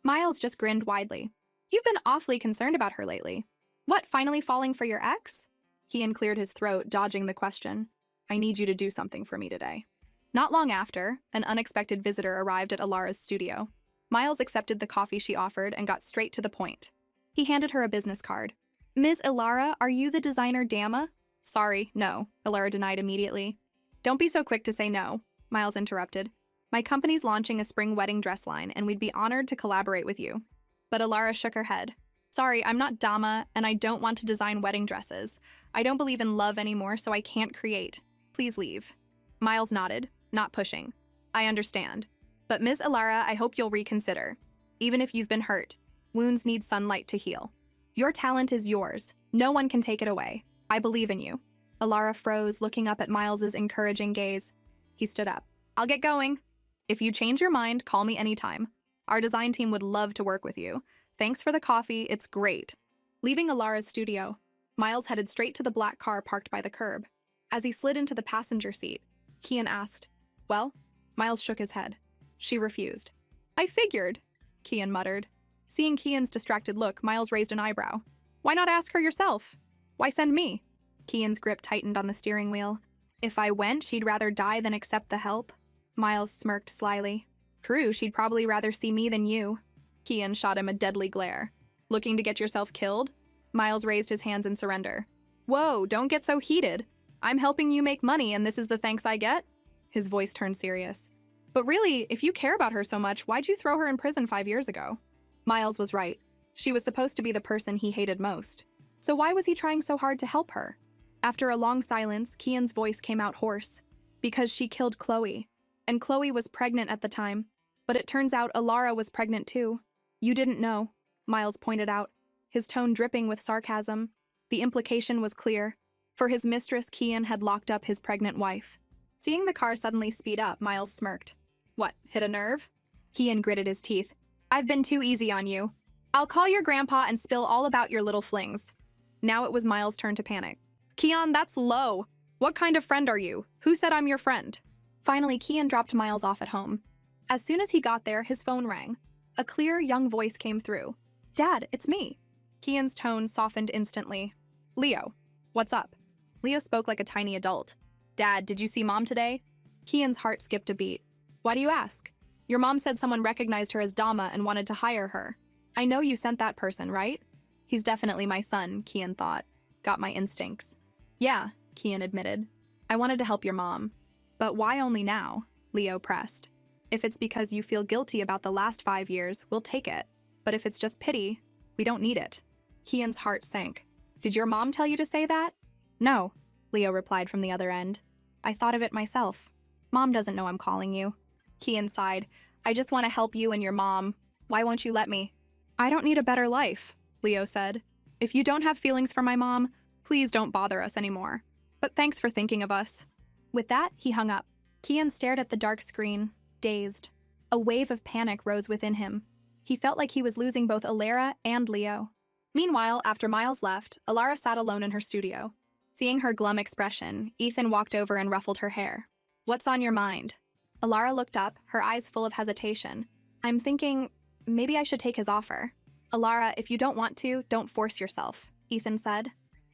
Miles just grinned widely. You've been awfully concerned about her lately. What, finally falling for your ex? Kian cleared his throat, dodging the question. I need you to do something for me today. Not long after, an unexpected visitor arrived at Alara's studio. Miles accepted the coffee she offered and got straight to the point. He handed her a business card. Ms. Alara, are you the designer Dama? Sorry, no, Alara denied immediately. Don't be so quick to say no, Miles interrupted. My company's launching a spring wedding dress line, and we'd be honored to collaborate with you. But Alara shook her head. Sorry, I'm not Dama, and I don't want to design wedding dresses. I don't believe in love anymore, so I can't create. Please leave. Miles nodded, not pushing. I understand. But Ms. Alara, I hope you'll reconsider. Even if you've been hurt, wounds need sunlight to heal. Your talent is yours. No one can take it away. I believe in you. Alara froze, looking up at Miles's encouraging gaze. He stood up. I'll get going. If you change your mind, call me anytime. Our design team would love to work with you. Thanks for the coffee, it's great. Leaving Alara's studio, Miles headed straight to the black car parked by the curb. As he slid into the passenger seat, Kian asked, Well? Miles shook his head. She refused. I figured, Kian muttered. Seeing Kian's distracted look, Miles raised an eyebrow. Why not ask her yourself? Why send me? Kian's grip tightened on the steering wheel. If I went, she'd rather die than accept the help. Miles smirked slyly. True, she'd probably rather see me than you. Kian shot him a deadly glare. Looking to get yourself killed? Miles raised his hands in surrender. Whoa, don't get so heated. I'm helping you make money and this is the thanks I get? His voice turned serious. But really, if you care about her so much, why'd you throw her in prison 5 years ago? Miles was right. She was supposed to be the person he hated most. So why was he trying so hard to help her? After a long silence, Kian's voice came out hoarse. Because she killed Chloe. And Chloe was pregnant at the time. But it turns out Alara was pregnant too. You didn't know, Miles pointed out, his tone dripping with sarcasm. The implication was clear. For his mistress, Kian had locked up his pregnant wife. Seeing the car suddenly speed up, Miles smirked. What, hit a nerve? Kian gritted his teeth. I've been too easy on you. I'll call your grandpa and spill all about your little flings. Now it was Miles' turn to panic. Kian, that's low. What kind of friend are you? Who said I'm your friend? Finally, Kian dropped Miles off at home. As soon as he got there, his phone rang. A clear, young voice came through. Dad, it's me. Kian's tone softened instantly. Leo, what's up? Leo spoke like a tiny adult. Dad, did you see Mom today? Kian's heart skipped a beat. Why do you ask? Your mom said someone recognized her as Dama and wanted to hire her. I know you sent that person, right? He's definitely my son, Kian thought. Got my instincts. Yeah, Kian admitted. I wanted to help your mom. But why only now? Leo pressed. If it's because you feel guilty about the last 5 years, we'll take it. But if it's just pity, we don't need it. Kian's heart sank. Did your mom tell you to say that? No, Leo replied from the other end. I thought of it myself. Mom doesn't know I'm calling you. Kian sighed. I just want to help you and your mom. Why won't you let me? I don't need a better life, Leo said. If you don't have feelings for my mom, please don't bother us anymore. But thanks for thinking of us. With that, he hung up. Kian stared at the dark screen, dazed. A wave of panic rose within him. He felt like he was losing both Alara and Leo. Meanwhile, after Miles left, Alara sat alone in her studio. Seeing her glum expression, Ethan walked over and ruffled her hair. What's on your mind? Alara looked up, her eyes full of hesitation. I'm thinking, maybe I should take his offer. Alara, if you don't want to, don't force yourself, Ethan said.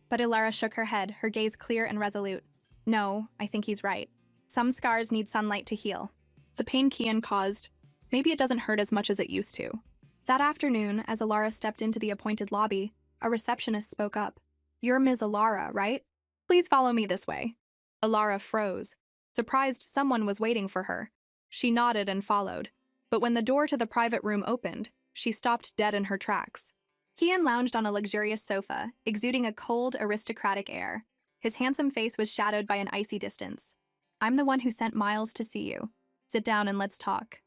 But Alara shook her head, her gaze clear and resolute. No, I think he's right. Some scars need sunlight to heal. The pain Kian caused, maybe it doesn't hurt as much as it used to. That afternoon, as Alara stepped into the appointed lobby, a receptionist spoke up. You're Ms. Alara, right? Please follow me this way. Alara froze, surprised someone was waiting for her. She nodded and followed. But when the door to the private room opened, she stopped dead in her tracks. Kian lounged on a luxurious sofa, exuding a cold, aristocratic air. His handsome face was shadowed by an icy distance. I'm the one who sent Miles to see you. Sit down and let's talk.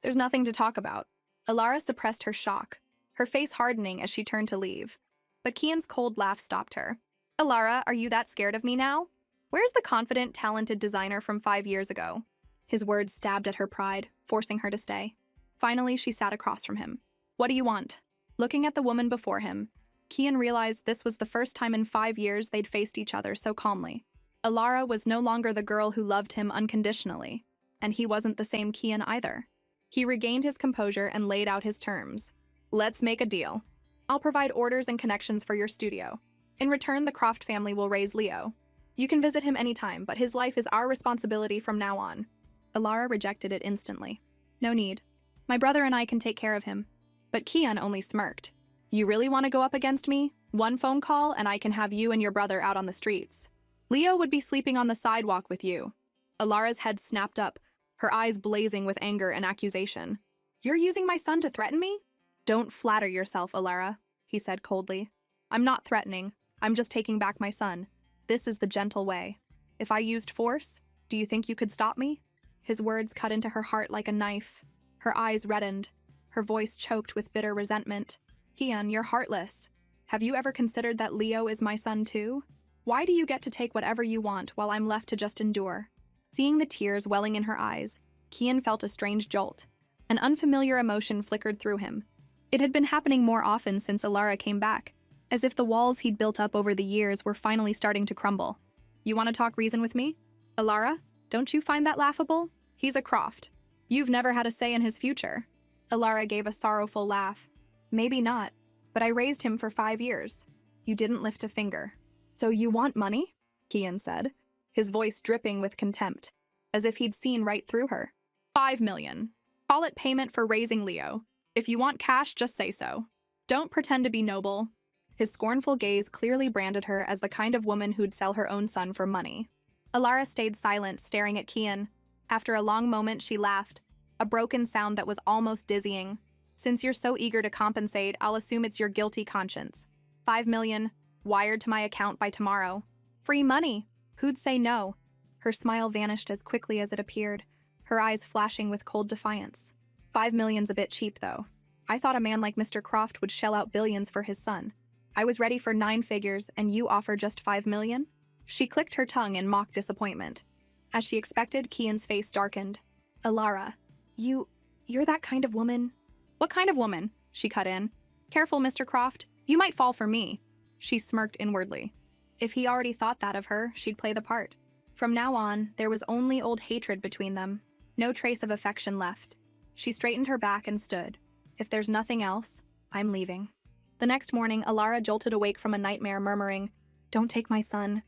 There's nothing to talk about. Alara suppressed her shock, her face hardening as she turned to leave. But Kian's cold laugh stopped her. Alara, are you that scared of me now? Where's the confident, talented designer from 5 years ago? His words stabbed at her pride, forcing her to stay. Finally, she sat across from him. What do you want? Looking at the woman before him, Kian realized this was the first time in 5 years they'd faced each other so calmly. Alara was no longer the girl who loved him unconditionally, and he wasn't the same Kian either. He regained his composure and laid out his terms. Let's make a deal. I'll provide orders and connections for your studio. In return, the Croft family will raise Leo. You can visit him anytime, but his life is our responsibility from now on. Alara rejected it instantly. No need. My brother and I can take care of him. But Kian only smirked. You really want to go up against me? One phone call and I can have you and your brother out on the streets. Leo would be sleeping on the sidewalk with you. Alara's head snapped up, her eyes blazing with anger and accusation. You're using my son to threaten me? Don't flatter yourself, Alara, he said coldly. I'm not threatening. I'm just taking back my son. This is the gentle way. If I used force, do you think you could stop me? His words cut into her heart like a knife. Her eyes reddened, her voice choked with bitter resentment. Kian, you're heartless. Have you ever considered that Leo is my son too? Why do you get to take whatever you want while I'm left to just endure? Seeing the tears welling in her eyes, Kian felt a strange jolt. An unfamiliar emotion flickered through him. It had been happening more often since Alara came back, as if the walls he'd built up over the years were finally starting to crumble. You want to talk reason with me? Alara, don't you find that laughable? He's a Croft. You've never had a say in his future. Alara gave a sorrowful laugh. Maybe not, but I raised him for 5 years. You didn't lift a finger. So you want money? Kian said, his voice dripping with contempt, as if he'd seen right through her. 5 million. Call it payment for raising Leo. If you want cash, just say so. Don't pretend to be noble. His scornful gaze clearly branded her as the kind of woman who'd sell her own son for money. Alara stayed silent, staring at Kian. After a long moment, she laughed, a broken sound that was almost dizzying. Since you're so eager to compensate, I'll assume it's your guilty conscience. 5 million, wired to my account by tomorrow. Free money. Who'd say no? Her smile vanished as quickly as it appeared, her eyes flashing with cold defiance. 5 million's a bit cheap, though. I thought a man like Mr. Croft would shell out billions for his son. I was ready for 9 figures, and you offer just 5 million? She clicked her tongue in mock disappointment. As she expected, Kian's face darkened. Alara, you're that kind of woman? What kind of woman? She cut in. Careful, Mr. Croft. You might fall for me. She smirked inwardly. If he already thought that of her, she'd play the part. From now on, there was only old hatred between them. No trace of affection left. She straightened her back and stood. If there's nothing else, I'm leaving. The next morning, Alara jolted awake from a nightmare, murmuring, Don't take my son.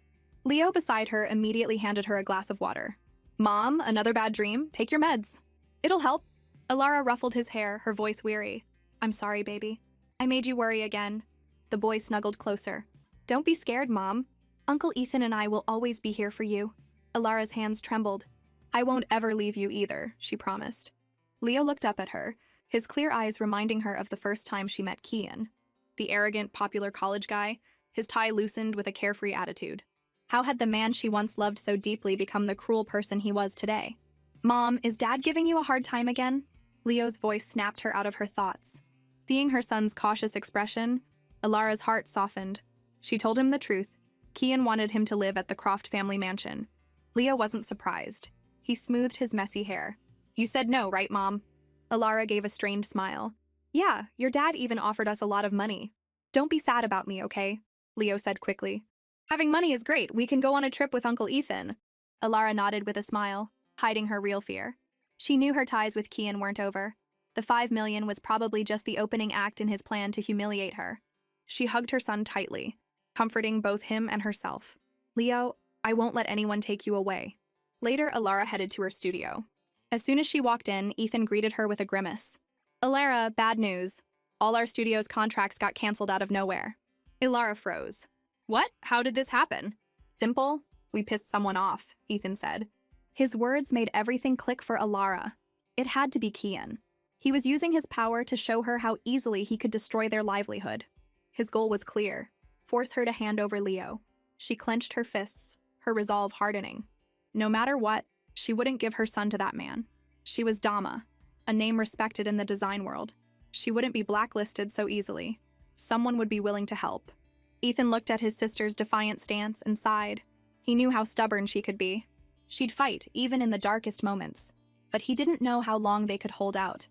Leo beside her immediately handed her a glass of water. Mom, another bad dream? Take your meds. It'll help. Alara ruffled his hair, her voice weary. I'm sorry, baby. I made you worry again. The boy snuggled closer. Don't be scared, Mom. Uncle Ethan and I will always be here for you. Alara's hands trembled. I won't ever leave you either, she promised. Leo looked up at her, his clear eyes reminding her of the first time she met Kian. The arrogant, popular college guy, his tie loosened with a carefree attitude. How had the man she once loved so deeply become the cruel person he was today? Mom, is Dad giving you a hard time again? Leo's voice snapped her out of her thoughts. Seeing her son's cautious expression, Alara's heart softened. She told him the truth. Kian wanted him to live at the Croft family mansion. Leo wasn't surprised. He smoothed his messy hair. You said no, right, Mom? Alara gave a strained smile. Yeah, your dad even offered us a lot of money. Don't be sad about me, okay? Leo said quickly. Having money is great. We can go on a trip with Uncle Ethan. Alara nodded with a smile, hiding her real fear. She knew her ties with Kian weren't over. The 5 million was probably just the opening act in his plan to humiliate her. She hugged her son tightly, comforting both him and herself. Leo, I won't let anyone take you away. Later, Alara headed to her studio. As soon as she walked in, Ethan greeted her with a grimace. Alara, bad news. All our studio's contracts got canceled out of nowhere. Alara froze. What? How did this happen? Simple. We pissed someone off, Ethan said. His words made everything click for Alara. It had to be Kian. He was using his power to show her how easily he could destroy their livelihood. His goal was clear: force her to hand over Leo. She clenched her fists, her resolve hardening. No matter what, she wouldn't give her son to that man. She was Dama, a name respected in the design world. She wouldn't be blacklisted so easily. Someone would be willing to help. Ethan looked at his sister's defiant stance and sighed. He knew how stubborn she could be. She'd fight, even in the darkest moments. But he didn't know how long they could hold out.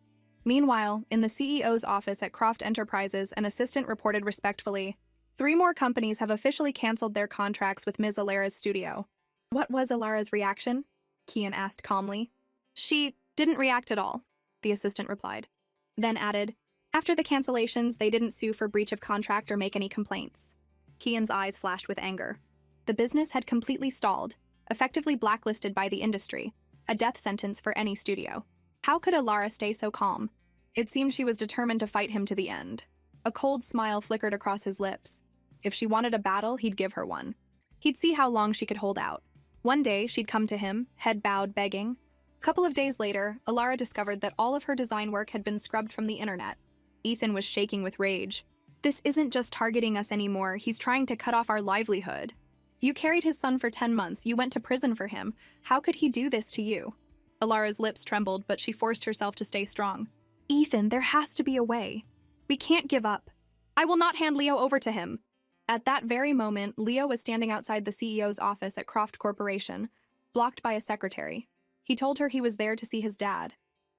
Meanwhile, in the CEO's office at Croft Enterprises, an assistant reported respectfully, 3 more companies have officially canceled their contracts with Ms. Alara's studio. What was Alara's reaction? Kian asked calmly. She didn't react at all, the assistant replied. Then added, after the cancellations, they didn't sue for breach of contract or make any complaints. Kian's eyes flashed with anger. The business had completely stalled, effectively blacklisted by the industry, a death sentence for any studio. How could Alara stay so calm? It seemed she was determined to fight him to the end. A cold smile flickered across his lips. If she wanted a battle, he'd give her one. He'd see how long she could hold out. One day, she'd come to him, head bowed, begging. A couple of days later, Alara discovered that all of her design work had been scrubbed from the internet. Ethan was shaking with rage. This isn't just targeting us anymore, he's trying to cut off our livelihood. You carried his son for 10 months, you went to prison for him. How could he do this to you? Alara's lips trembled, but she forced herself to stay strong. Ethan, there has to be a way. We can't give up. I will not hand Leo over to him. At that very moment, Leo was standing outside the CEO's office at Croft Corporation, blocked by a secretary. He told her he was there to see his dad.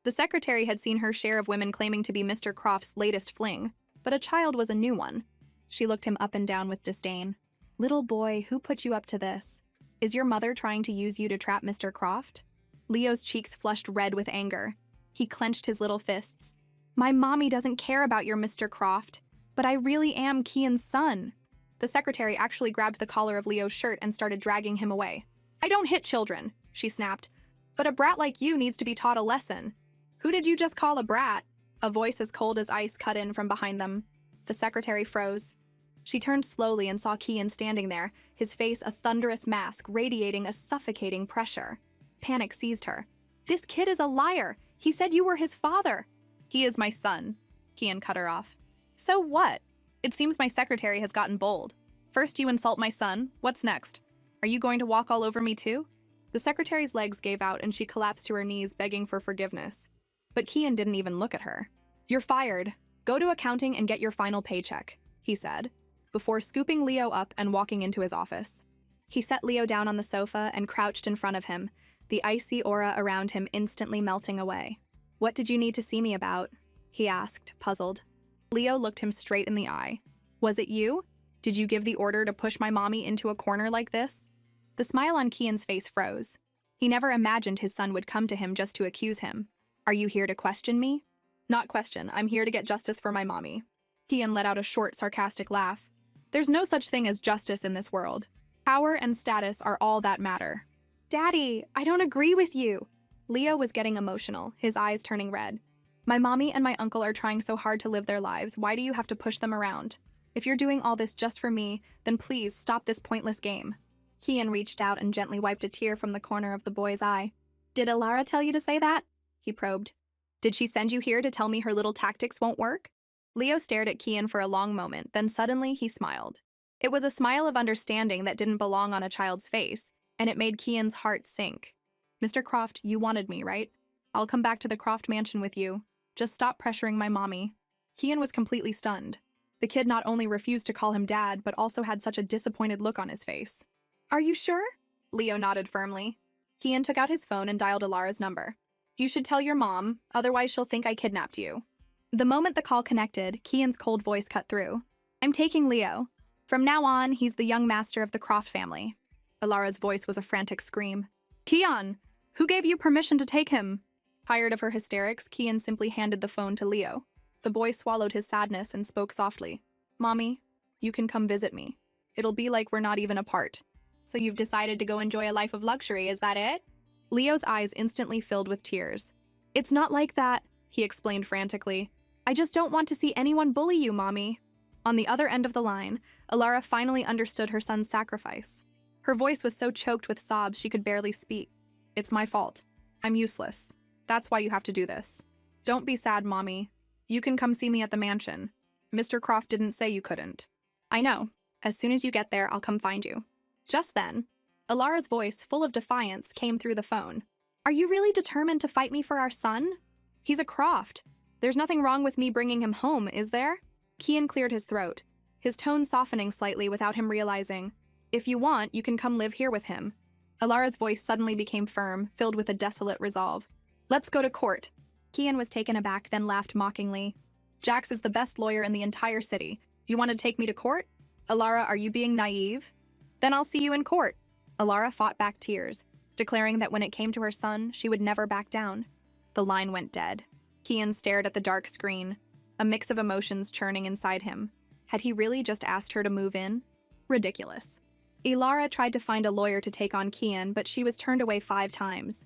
The secretary had seen her share of women claiming to be Mr. Croft's latest fling, but a child was a new one. She looked him up and down with disdain. Little boy, who put you up to this? Is your mother trying to use you to trap Mr. Croft? Leo's cheeks flushed red with anger. He clenched his little fists. My mommy doesn't care about your Mr. Croft, but I really am Kian's son. The secretary actually grabbed the collar of Leo's shirt and started dragging him away. I don't hit children, she snapped. But a brat like you needs to be taught a lesson. Who did you just call a brat? A voice as cold as ice cut in from behind them. The secretary froze. She turned slowly and saw Kian standing there, his face a thunderous mask radiating a suffocating pressure. Panic seized her. This kid is a liar. He said you were his father. He is my son, Kian cut her off. So what? It seems my secretary has gotten bold. First you insult my son. What's next? Are you going to walk all over me too? The secretary's legs gave out and she collapsed to her knees, begging for forgiveness. But Kian didn't even look at her. You're fired. Go to accounting and get your final paycheck, he said, before scooping Leo up and walking into his office. He set Leo down on the sofa and crouched in front of him, the icy aura around him instantly melting away. What did you need to see me about? He asked, puzzled. Leo looked him straight in the eye. Was it you? Did you give the order to push my mommy into a corner like this? The smile on Kian's face froze. He never imagined his son would come to him just to accuse him. Are you here to question me? Not question. I'm here to get justice for my mommy. Kian let out a short, sarcastic laugh. There's no such thing as justice in this world. Power and status are all that matter. Daddy, I don't agree with you. Leo was getting emotional, his eyes turning red. My mommy and my uncle are trying so hard to live their lives. Why do you have to push them around? If you're doing all this just for me, then please stop this pointless game. Kian reached out and gently wiped a tear from the corner of the boy's eye. Did Alara tell you to say that? He probed. Did she send you here to tell me her little tactics won't work? Leo stared at Kian for a long moment, then suddenly he smiled. It was a smile of understanding that didn't belong on a child's face, and it made Kian's heart sink. Mr. Croft, you wanted me, right? I'll come back to the Croft mansion with you. Just stop pressuring my mommy. Kian was completely stunned. The kid not only refused to call him dad, but also had such a disappointed look on his face. Are you sure? Leo nodded firmly. Kian took out his phone and dialed Alara's number. You should tell your mom, otherwise she'll think I kidnapped you. The moment the call connected, Kian's cold voice cut through. I'm taking Leo. From now on, he's the young master of the Croft family. Alara's voice was a frantic scream. Kian, who gave you permission to take him? Tired of her hysterics, Kian simply handed the phone to Leo. The boy swallowed his sadness and spoke softly. Mommy, you can come visit me. It'll be like we're not even apart. So you've decided to go enjoy a life of luxury, is that it? Leo's eyes instantly filled with tears. It's not like that, he explained frantically. I just don't want to see anyone bully you, Mommy. On the other end of the line, Alara finally understood her son's sacrifice. Her voice was so choked with sobs she could barely speak. It's my fault. I'm useless. That's why you have to do this. Don't be sad, Mommy. You can come see me at the mansion. Mr. Croft didn't say you couldn't. I know. As soon as you get there, I'll come find you. Just then, Alara's voice, full of defiance, came through the phone. Are you really determined to fight me for our son? He's a Croft. There's nothing wrong with me bringing him home, is there? Kian cleared his throat, his tone softening slightly without him realizing. If you want, you can come live here with him. Alara's voice suddenly became firm, filled with a desolate resolve. Let's go to court. Kian was taken aback, then laughed mockingly. Jax is the best lawyer in the entire city. You want to take me to court? Alara, are you being naive? Then I'll see you in court. Alara fought back tears, declaring that when it came to her son, she would never back down. The line went dead. Kian stared at the dark screen, a mix of emotions churning inside him. Had he really just asked her to move in? Ridiculous. Alara tried to find a lawyer to take on Kian, but she was turned away 5 times.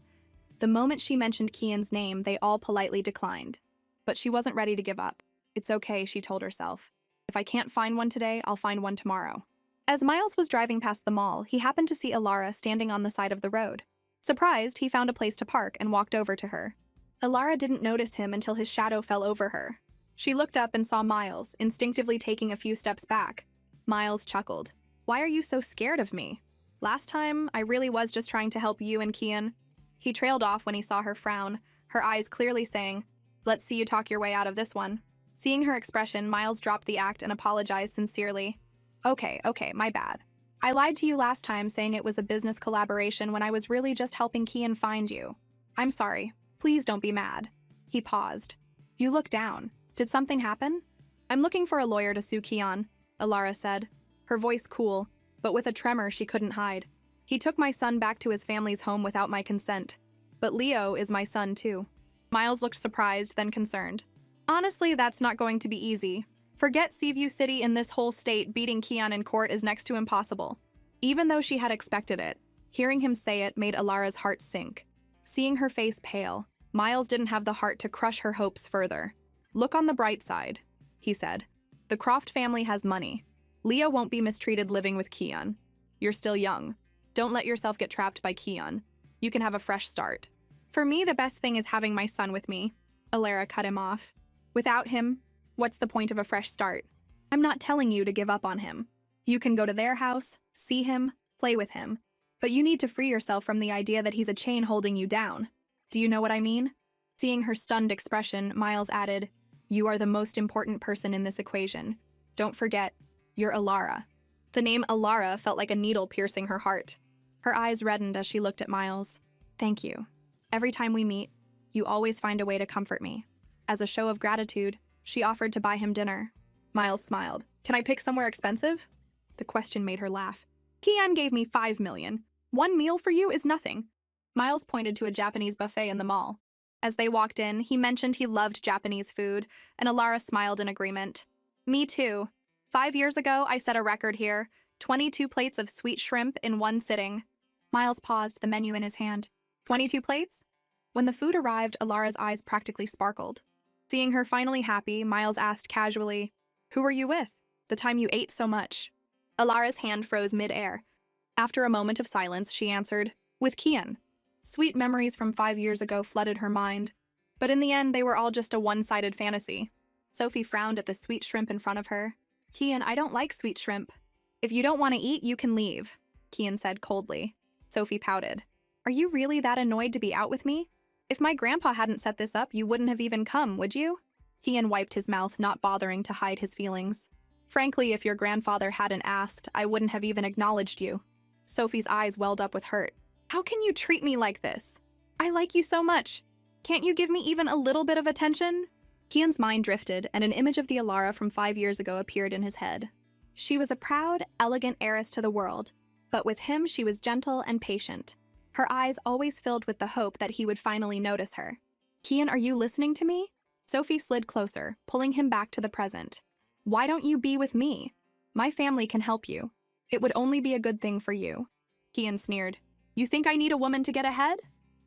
The moment she mentioned Kian's name, they all politely declined. But she wasn't ready to give up. It's okay, she told herself. If I can't find one today, I'll find one tomorrow. As Miles was driving past the mall, he happened to see Alara standing on the side of the road. Surprised, he found a place to park and walked over to her. Alara didn't notice him until his shadow fell over her. She looked up and saw Miles, instinctively taking a few steps back. Miles chuckled. Why are you so scared of me? Last time, I really was just trying to help you and Kian. He trailed off when he saw her frown, her eyes clearly saying, let's see you talk your way out of this one. Seeing her expression, Miles dropped the act and apologized sincerely. Okay, my bad. I lied to you last time saying it was a business collaboration when I was really just helping Kian find you. I'm sorry. Please don't be mad. He paused. You look down. Did something happen? I'm looking for a lawyer to sue Kian, Alara said, her voice cool, but with a tremor she couldn't hide. He took my son back to his family's home without my consent. But Leo is my son too. Miles looked surprised, then concerned. Honestly, that's not going to be easy. Forget Seaview City in this whole state, beating Kian in court is next to impossible. Even though she had expected it, hearing him say it made Alara's heart sink. Seeing her face pale, Miles didn't have the heart to crush her hopes further. Look on the bright side, he said. The Croft family has money. Leo won't be mistreated living with Kian. You're still young. Don't let yourself get trapped by Kian. You can have a fresh start. For me, the best thing is having my son with me. Alara cut him off. Without him, what's the point of a fresh start? I'm not telling you to give up on him. You can go to their house, see him, play with him. But you need to free yourself from the idea that he's a chain holding you down. Do you know what I mean? Seeing her stunned expression, Miles added, You are the most important person in this equation. Don't forget, you're Alara. The name Alara felt like a needle piercing her heart. Her eyes reddened as she looked at Miles. Thank you. Every time we meet, you always find a way to comfort me. As a show of gratitude, she offered to buy him dinner. Miles smiled. Can I pick somewhere expensive? The question made her laugh. Kian gave me 5 million. 1 meal for you is nothing. Miles pointed to a Japanese buffet in the mall. As they walked in, he mentioned he loved Japanese food, and Alara smiled in agreement. Me too. 5 years ago, I set a record here. 22 plates of sweet shrimp in one sitting. Miles paused, the menu in his hand. 22 plates? When the food arrived, Alara's eyes practically sparkled. Seeing her finally happy, Miles asked casually, Who were you with? The time you ate so much? Alara's hand froze mid-air. After a moment of silence, she answered, With Kian. Sweet memories from 5 years ago flooded her mind. But in the end, they were all just a one-sided fantasy. Sophie frowned at the sweet shrimp in front of her. Kian, I don't like sweet shrimp. If you don't want to eat, you can leave, Kian said coldly. Sophie pouted. Are you really that annoyed to be out with me? If my grandpa hadn't set this up, you wouldn't have even come, would you? Kian wiped his mouth, not bothering to hide his feelings. Frankly, if your grandfather hadn't asked, I wouldn't have even acknowledged you. Sophie's eyes welled up with hurt. How can you treat me like this? I like you so much. Can't you give me even a little bit of attention? Kian's mind drifted, and an image of the Alara from 5 years ago appeared in his head. She was a proud, elegant heiress to the world, but with him she was gentle and patient. Her eyes always filled with the hope that he would finally notice her. Kian, are you listening to me? Sophie slid closer, pulling him back to the present. Why don't you be with me? My family can help you. It would only be a good thing for you. Kian sneered. You think I need a woman to get ahead?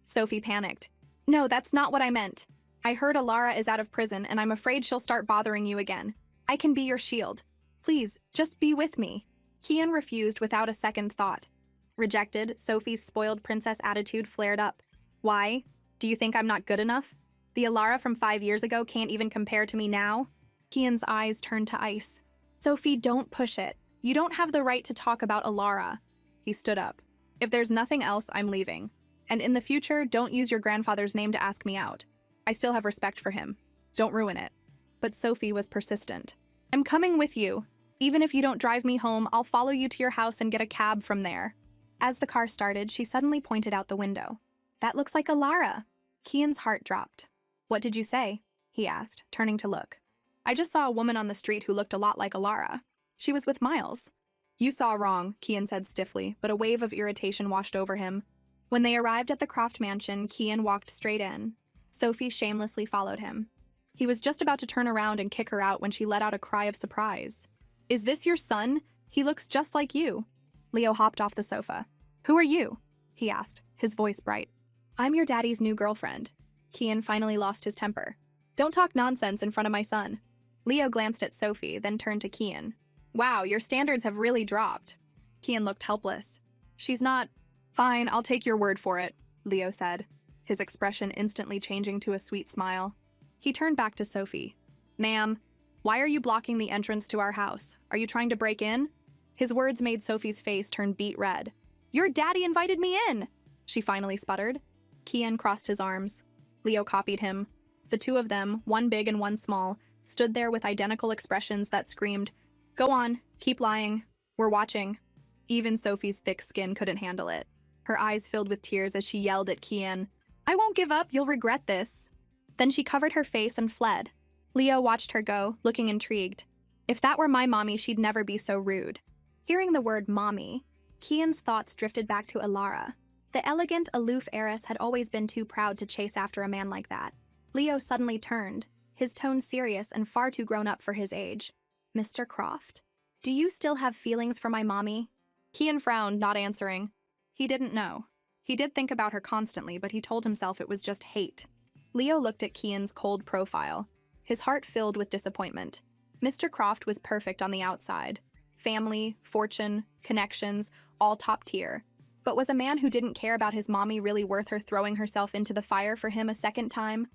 Sophie panicked. No, that's not what I meant. I heard Alara is out of prison and I'm afraid she'll start bothering you again. I can be your shield. Please, just be with me. Kian refused without a second thought. Rejected, Sophie's spoiled princess attitude flared up. Why? Do you think I'm not good enough? The Alara from 5 years ago can't even compare to me now? Kian's eyes turned to ice. Sophie, don't push it. You don't have the right to talk about Alara. He stood up. If there's nothing else, I'm leaving. And in the future, don't use your grandfather's name to ask me out. I still have respect for him. Don't ruin it. But Sophie was persistent. I'm coming with you. Even if you don't drive me home, I'll follow you to your house and get a cab from there. As the car started, she suddenly pointed out the window. That looks like Alara. Kian's heart dropped. What did you say? He asked, turning to look. I just saw a woman on the street who looked a lot like Alara. She was with Miles. You saw wrong, Kian said stiffly, but a wave of irritation washed over him. When they arrived at the Croft mansion, Kian walked straight in. Sophie shamelessly followed him. He was just about to turn around and kick her out when she let out a cry of surprise. Is this your son? He looks just like you. Leo hopped off the sofa. Who are you? He asked, his voice bright. I'm your daddy's new girlfriend. Kian finally lost his temper. Don't talk nonsense in front of my son. Leo glanced at Sophie, then turned to Kian. Wow, your standards have really dropped. Kian looked helpless. She's not... Fine, I'll take your word for it, Leo said, his expression instantly changing to a sweet smile. He turned back to Sophie. Ma'am, why are you blocking the entrance to our house? Are you trying to break in? His words made Sophie's face turn beet red. Your daddy invited me in, she finally sputtered. Kian crossed his arms. Leo copied him. The two of them, one big and one small, stood there with identical expressions that screamed, Go on, keep lying. We're watching. Even Sophie's thick skin couldn't handle it. Her eyes filled with tears as she yelled at Kian, I won't give up, you'll regret this. Then she covered her face and fled. Leo watched her go, looking intrigued. If that were my mommy, she'd never be so rude. Hearing the word mommy, Kian's thoughts drifted back to Alara. The elegant, aloof heiress had always been too proud to chase after a man like that. Leo suddenly turned, his tone serious and far too grown up for his age. Mr. Croft, do you still have feelings for my mommy? Kian frowned, not answering. He didn't know. He did think about her constantly, but he told himself it was just hate. Leo looked at Kian's cold profile, his heart filled with disappointment. Mr. Croft was perfect on the outside. Family, fortune, connections, all top tier. But was a man who didn't care about his mommy really worth her throwing herself into the fire for him a second time?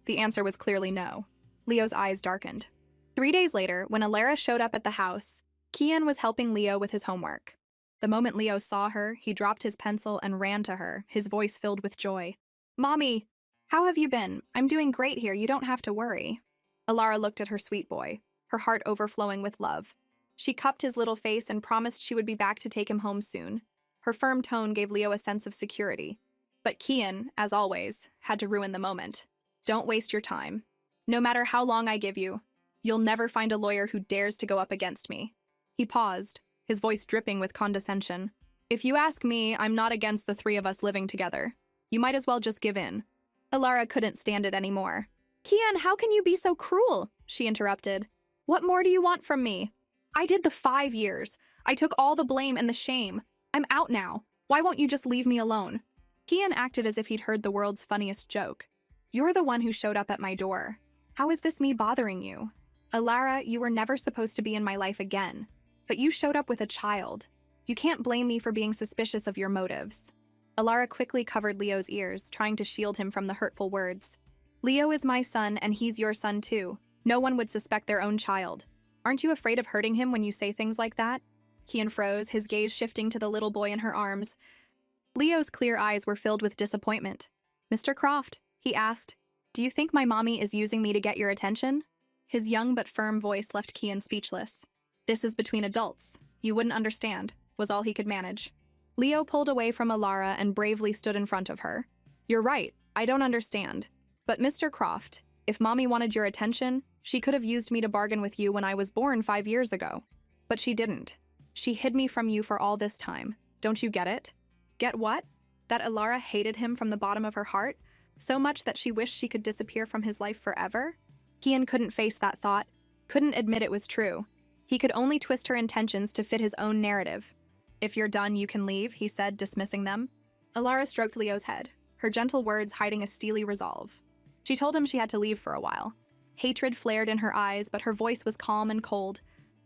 The answer was clearly no. Leo's eyes darkened. 3 days later, when Alara showed up at the house, Kian was helping Leo with his homework. The moment Leo saw her, he dropped his pencil and ran to her, his voice filled with joy. Mommy, how have you been? I'm doing great here, you don't have to worry. Alara looked at her sweet boy, her heart overflowing with love. She cupped his little face and promised she would be back to take him home soon. Her firm tone gave Leo a sense of security. But Kian, as always, had to ruin the moment. Don't waste your time. No matter how long I give you, you'll never find a lawyer who dares to go up against me. He paused, his voice dripping with condescension. If you ask me, I'm not against the three of us living together. You might as well just give in. Alara couldn't stand it anymore. Kian, how can you be so cruel? She interrupted. What more do you want from me? I did the 5 years. I took all the blame and the shame. I'm out now. Why won't you just leave me alone? Kian acted as if he'd heard the world's funniest joke. You're the one who showed up at my door. How is this me bothering you? Alara, you were never supposed to be in my life again. But you showed up with a child. You can't blame me for being suspicious of your motives. Alara quickly covered Leo's ears, trying to shield him from the hurtful words. Leo is my son, and he's your son too. No one would suspect their own child. Aren't you afraid of hurting him when you say things like that? Kian froze, his gaze shifting to the little boy in her arms. Leo's clear eyes were filled with disappointment. Mr. Croft, he asked, do you think my mommy is using me to get your attention? His young but firm voice left Kian speechless. This is between adults. You wouldn't understand, was all he could manage. Leo pulled away from Alara and bravely stood in front of her. You're right, I don't understand. But Mr. Croft, if mommy wanted your attention, she could have used me to bargain with you when I was born 5 years ago. But she didn't. She hid me from you for all this time. Don't you get it? Get what? That Alara hated him from the bottom of her heart, so much that she wished she could disappear from his life forever? Kian couldn't face that thought, couldn't admit it was true. He could only twist her intentions to fit his own narrative. If you're done, you can leave, he said, dismissing them. Alara stroked Leo's head, her gentle words hiding a steely resolve. She told him she had to leave for a while. Hatred flared in her eyes, but her voice was calm and cold.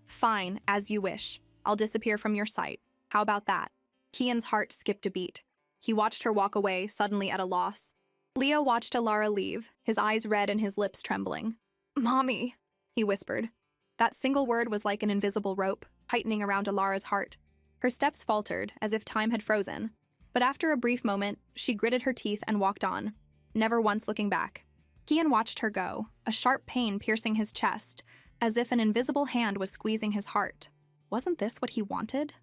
Fine, as you wish. I'll disappear from your sight. How about that? Kian's heart skipped a beat. He watched her walk away, suddenly at a loss. Leo watched Alara leave, his eyes red and his lips trembling. Mommy! he whispered. That single word was like an invisible rope, tightening around Alara's heart. Her steps faltered, as if time had frozen. But after a brief moment, she gritted her teeth and walked on, never once looking back. Kian watched her go, a sharp pain piercing his chest, as if an invisible hand was squeezing his heart. Wasn't this what he wanted?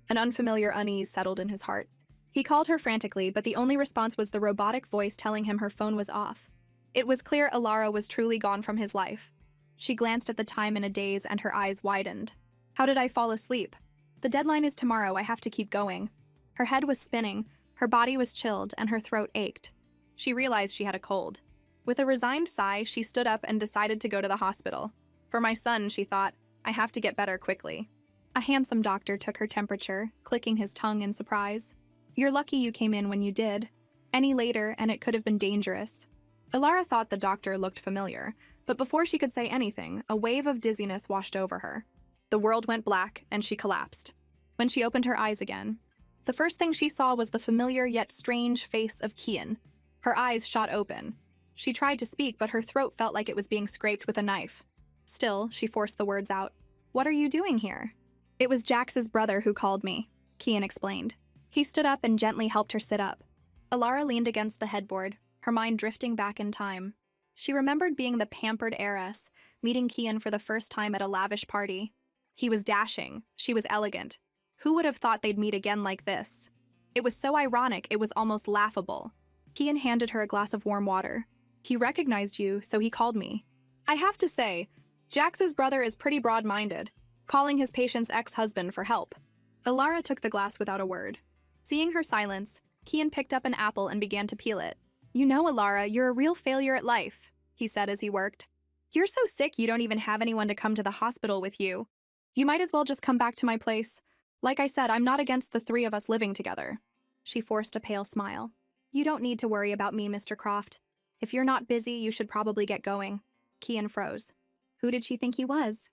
An unfamiliar unease settled in his heart. He called her frantically, but the only response was the robotic voice telling him her phone was off. It was clear Alara was truly gone from his life. She glanced at the time in a daze and her eyes widened. How did I fall asleep? The deadline is tomorrow, I have to keep going. Her head was spinning, her body was chilled, and her throat ached. She realized she had a cold. With a resigned sigh, she stood up and decided to go to the hospital. For my son, she thought, I have to get better quickly. A handsome doctor took her temperature, clicking his tongue in surprise. You're lucky you came in when you did. Any later, and it could have been dangerous. Alara thought the doctor looked familiar, but before she could say anything, a wave of dizziness washed over her. The world went black, and she collapsed. When she opened her eyes again, the first thing she saw was the familiar yet strange face of Kian. Her eyes shot open. She tried to speak, but her throat felt like it was being scraped with a knife. Still, she forced the words out. What are you doing here? It was Jax's brother who called me, Kian explained. He stood up and gently helped her sit up. Alara leaned against the headboard, her mind drifting back in time. She remembered being the pampered heiress, meeting Kian for the first time at a lavish party. He was dashing. She was elegant. Who would have thought they'd meet again like this? It was so ironic, it was almost laughable. Kian handed her a glass of warm water. He recognized you, so he called me. I have to say, Jax's brother is pretty broad-minded, calling his patient's ex-husband for help. Alara took the glass without a word. Seeing her silence, Kian picked up an apple and began to peel it. You know, Alara, you're a real failure at life, he said as he worked. You're so sick you don't even have anyone to come to the hospital with you. You might as well just come back to my place. Like I said, I'm not against the three of us living together. She forced a pale smile. You don't need to worry about me, Mr. Croft. If you're not busy, you should probably get going. Kian froze. Who did she think he was?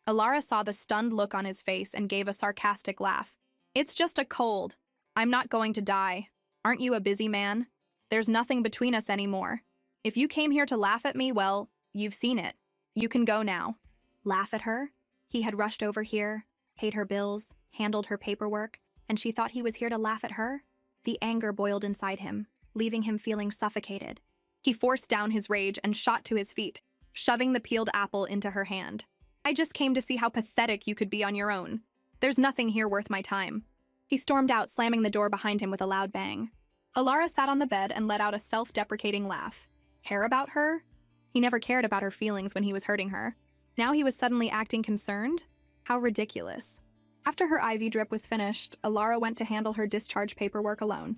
Alara saw the stunned look on his face and gave a sarcastic laugh. It's just a cold. I'm not going to die. Aren't you a busy man? There's nothing between us anymore. If you came here to laugh at me, well, you've seen it. You can go now. Laugh at her? He had rushed over here, paid her bills, handled her paperwork, and she thought he was here to laugh at her? The anger boiled inside him, leaving him feeling suffocated. He forced down his rage and shot to his feet, shoving the peeled apple into her hand. I just came to see how pathetic you could be on your own. There's nothing here worth my time. He stormed out, slamming the door behind him with a loud bang. Alara sat on the bed and let out a self-deprecating laugh. Care about her? He never cared about her feelings when he was hurting her. Now he was suddenly acting concerned? How ridiculous. After her IV drip was finished, Alara went to handle her discharge paperwork alone.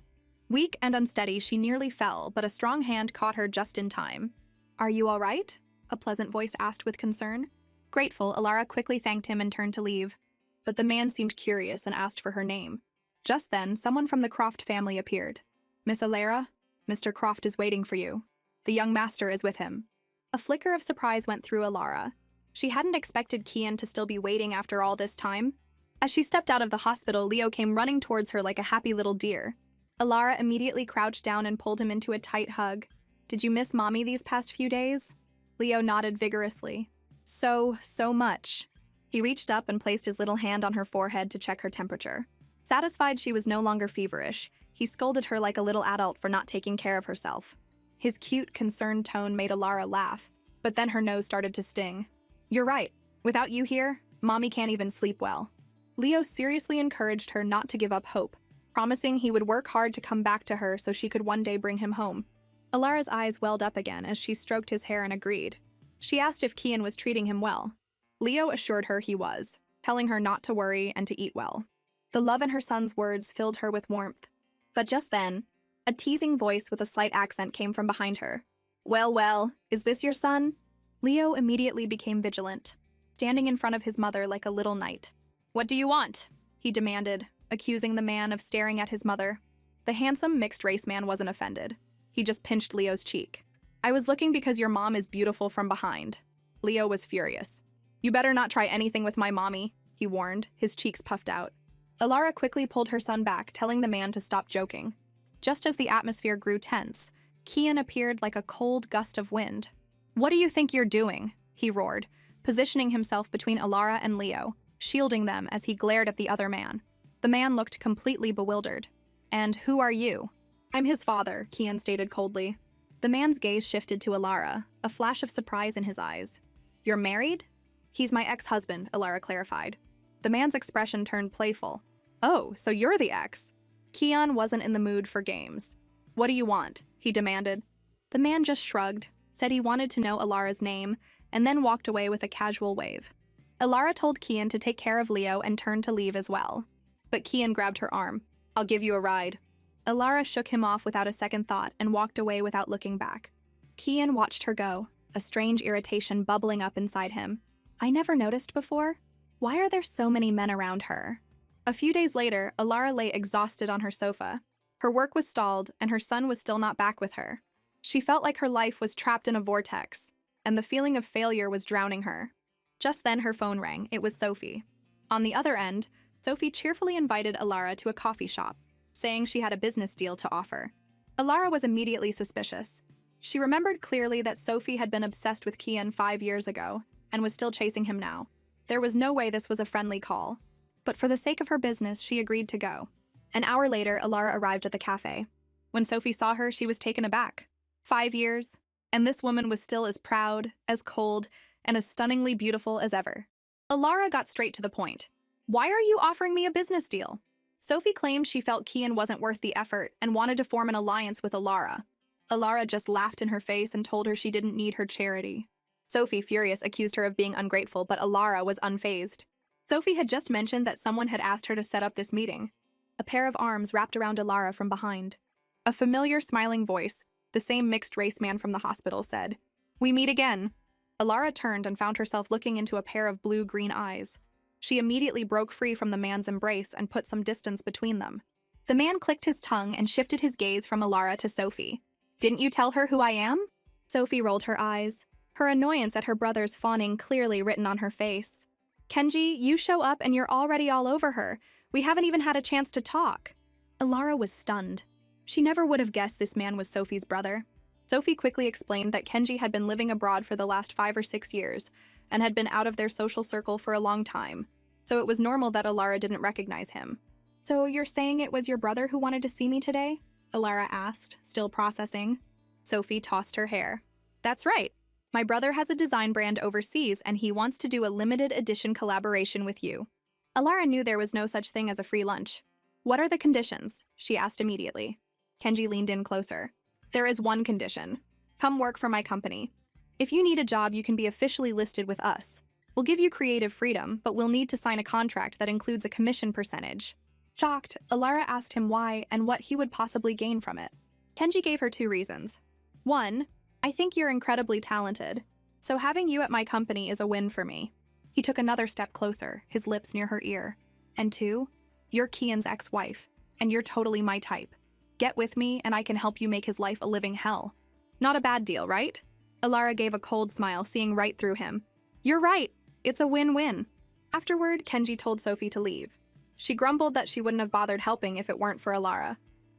Weak and unsteady, she nearly fell, but a strong hand caught her just in time. Are you all right? A pleasant voice asked with concern. Grateful, Alara quickly thanked him and turned to leave. But the man seemed curious and asked for her name. Just then, someone from the Croft family appeared. Miss Alara, Mr. Croft is waiting for you. The young master is with him. A flicker of surprise went through Alara. She hadn't expected Kian to still be waiting after all this time. As she stepped out of the hospital, Leo came running towards her like a happy little deer. Alara immediately crouched down and pulled him into a tight hug. Did you miss Mommy these past few days? Leo nodded vigorously. So much. He reached up and placed his little hand on her forehead to check her temperature. Satisfied she was no longer feverish, he scolded her like a little adult for not taking care of herself. His cute, concerned tone made Alara laugh, but then her nose started to sting. You're right. Without you here, Mommy can't even sleep well. Leo seriously encouraged her not to give up hope, promising he would work hard to come back to her so she could one day bring him home. Alara's eyes welled up again as she stroked his hair and agreed. She asked if Kian was treating him well. Leo assured her he was, telling her not to worry and to eat well. The love in her son's words filled her with warmth. But just then, a teasing voice with a slight accent came from behind her. Well, is this your son? Leo immediately became vigilant, standing in front of his mother like a little knight. What do you want? He demanded, accusing the man of staring at his mother. The handsome mixed-race man wasn't offended. He just pinched Leo's cheek. I was looking because your mom is beautiful from behind. Leo was furious. You better not try anything with my mommy, he warned, his cheeks puffed out. Alara quickly pulled her son back, telling the man to stop joking. Just as the atmosphere grew tense, Kian appeared like a cold gust of wind. What do you think you're doing? He roared, positioning himself between Alara and Leo, shielding them as he glared at the other man. The man looked completely bewildered. "And who are you?" "I'm his father," Kian stated coldly. The man's gaze shifted to Alara, a flash of surprise in his eyes. "You're married?" "He's my ex-husband," Alara clarified. The man's expression turned playful. "Oh, so you're the ex?" Kian wasn't in the mood for games. "What do you want?" he demanded. The man just shrugged, said he wanted to know Alara's name, and then walked away with a casual wave. Alara told Kian to take care of Leo and turned to leave as well. But Kian grabbed her arm. "I'll give you a ride." Alara shook him off without a second thought and walked away without looking back. Kian watched her go, a strange irritation bubbling up inside him. "I never noticed before. Why are there so many men around her?" A few days later, Alara lay exhausted on her sofa. Her work was stalled, and her son was still not back with her. She felt like her life was trapped in a vortex, and the feeling of failure was drowning her. Just then her phone rang. It was Sophie. On the other end, Sophie cheerfully invited Alara to a coffee shop, saying she had a business deal to offer. Alara was immediately suspicious. She remembered clearly that Sophie had been obsessed with Kian 5 years ago, and was still chasing him now. There was no way this was a friendly call. But for the sake of her business, she agreed to go. An hour later, Alara arrived at the cafe. When Sophie saw her, she was taken aback. 5 years, and this woman was still as proud, as cold, and as stunningly beautiful as ever. Alara got straight to the point. "Why are you offering me a business deal?" Sophie claimed she felt Kian wasn't worth the effort and wanted to form an alliance with Alara. Alara just laughed in her face and told her she didn't need her charity. Sophie, furious, accused her of being ungrateful, but Alara was unfazed. Sophie had just mentioned that someone had asked her to set up this meeting. A pair of arms wrapped around Alara from behind. A familiar, smiling voice, the same mixed-race man from the hospital, said, "We meet again." Alara turned and found herself looking into a pair of blue-green eyes. She immediately broke free from the man's embrace and put some distance between them. The man clicked his tongue and shifted his gaze from Alara to Sophie. "Didn't you tell her who I am?" Sophie rolled her eyes, her annoyance at her brother's fawning clearly written on her face. "Kenji, you show up and you're already all over her. We haven't even had a chance to talk." Alara was stunned. She never would have guessed this man was Sophie's brother. Sophie quickly explained that Kenji had been living abroad for the last 5 or 6 years and had been out of their social circle for a long time, so it was normal that Alara didn't recognize him. "So you're saying it was your brother who wanted to see me today?" Alara asked, still processing. Sophie tossed her hair. "That's right. My brother has a design brand overseas and he wants to do a limited edition collaboration with you." Alara knew there was no such thing as a free lunch. "What are the conditions?" she asked immediately. Kenji leaned in closer. "There is one condition. Come work for my company. If you need a job, you can be officially listed with us. We'll give you creative freedom, but we'll need to sign a contract that includes a commission percentage." Shocked, Alara asked him why and what he would possibly gain from it. Kenji gave her 2 reasons. 1, "I think you're incredibly talented, so having you at my company is a win for me." He took another step closer, his lips near her ear. "And 2, you're Kian's ex-wife, and you're totally my type. Get with me, and I can help you make his life a living hell." Not a bad deal, right? Alara gave a cold smile, seeing right through him. "You're right. It's a win-win." Afterward, Kenji told Sophie to leave. She grumbled that she wouldn't have bothered helping if it weren't for Alara.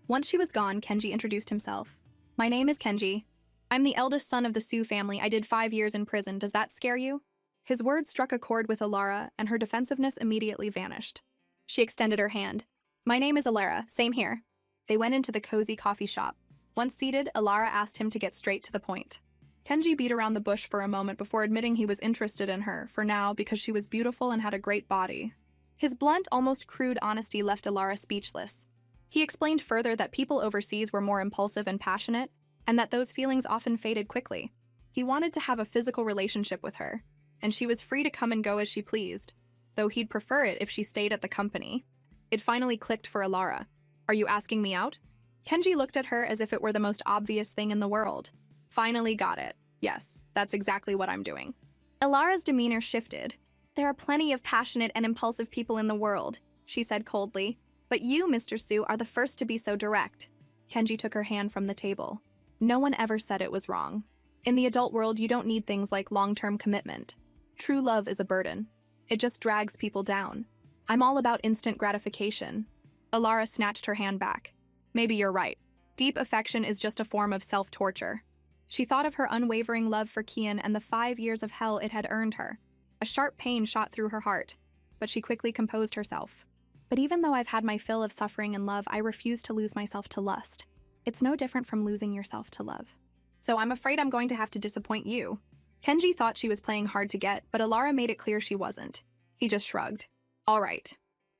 Once she was gone, Kenji introduced himself. "My name is Kenji. I'm the eldest son of the Su family. I did 5 years in prison. Does that scare you?" His words struck a chord with Alara, and her defensiveness immediately vanished. She extended her hand. "My name is Alara. Same here." They went into the cozy coffee shop. Once seated, Alara asked him to get straight to the point. Kenji beat around the bush for a moment before admitting he was interested in her, for now, because she was beautiful and had a great body. His blunt, almost crude honesty left Alara speechless. He explained further that people overseas were more impulsive and passionate, and that those feelings often faded quickly. He wanted to have a physical relationship with her, and she was free to come and go as she pleased, though he'd prefer it if she stayed at the company. It finally clicked for Alara. "Are you asking me out?" Kenji looked at her as if it were the most obvious thing in the world. "Finally got it. Yes, that's exactly what I'm doing." Alara's demeanor shifted. "There are plenty of passionate and impulsive people in the world," she said coldly. "But you, Mr. Su, are the first to be so direct." Kenji took her hand from the table. "No one ever said it was wrong. In the adult world, you don't need things like long-term commitment. True love is a burden. It just drags people down. I'm all about instant gratification." Alara snatched her hand back. "Maybe you're right. Deep affection is just a form of self-torture." She thought of her unwavering love for Kian and the 5 years of hell it had earned her. A sharp pain shot through her heart, but she quickly composed herself. But even though I've had my fill of suffering and love, I refuse to lose myself to lust. It's no different from losing yourself to love. So I'm afraid I'm going to have to disappoint you. Kenji thought she was playing hard to get, but Alara made it clear she wasn't. He just shrugged. All right.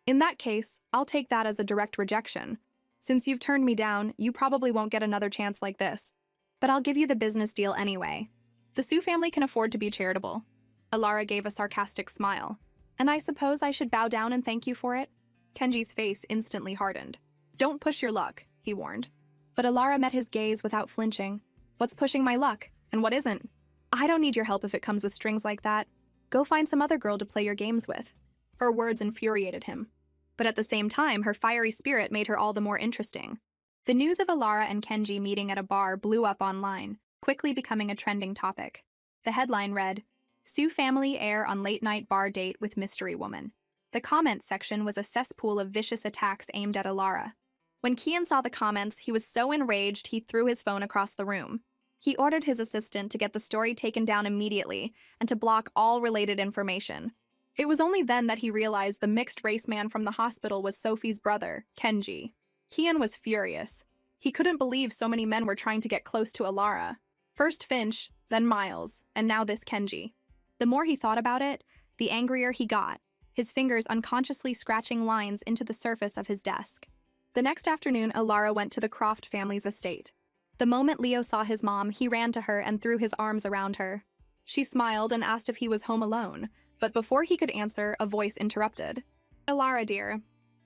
In that case, I'll take that as a direct rejection. Since you've turned me down, you probably won't get another chance like this. But I'll give you the business deal anyway. The Su family can afford to be charitable. Alara gave a sarcastic smile. And I suppose I should bow down and thank you for it? Kenji's face instantly hardened. Don't push your luck, he warned. But Alara met his gaze without flinching. What's pushing my luck, and what isn't? I don't need your help if it comes with strings like that. Go find some other girl to play your games with. Her words infuriated him. But at the same time, her fiery spirit made her all the more interesting. The news of Alara and Kenji meeting at a bar blew up online, quickly becoming a trending topic. The headline read, Su family heir on late-night bar date with mystery woman. The comments section was a cesspool of vicious attacks aimed at Alara. When Kian saw the comments, he was so enraged he threw his phone across the room. He ordered his assistant to get the story taken down immediately and to block all related information. It was only then that he realized the mixed-race man from the hospital was Sophie's brother, Kenji. Kian was furious. He couldn't believe so many men were trying to get close to Alara. First Finch, then Miles, and now this Kenji. The more he thought about it, the angrier he got, his fingers unconsciously scratching lines into the surface of his desk. The next afternoon, Alara went to the Croft family's estate. The moment Leo saw his mom, he ran to her and threw his arms around her. She smiled and asked if he was home alone, but before he could answer, a voice interrupted. Alara, dear.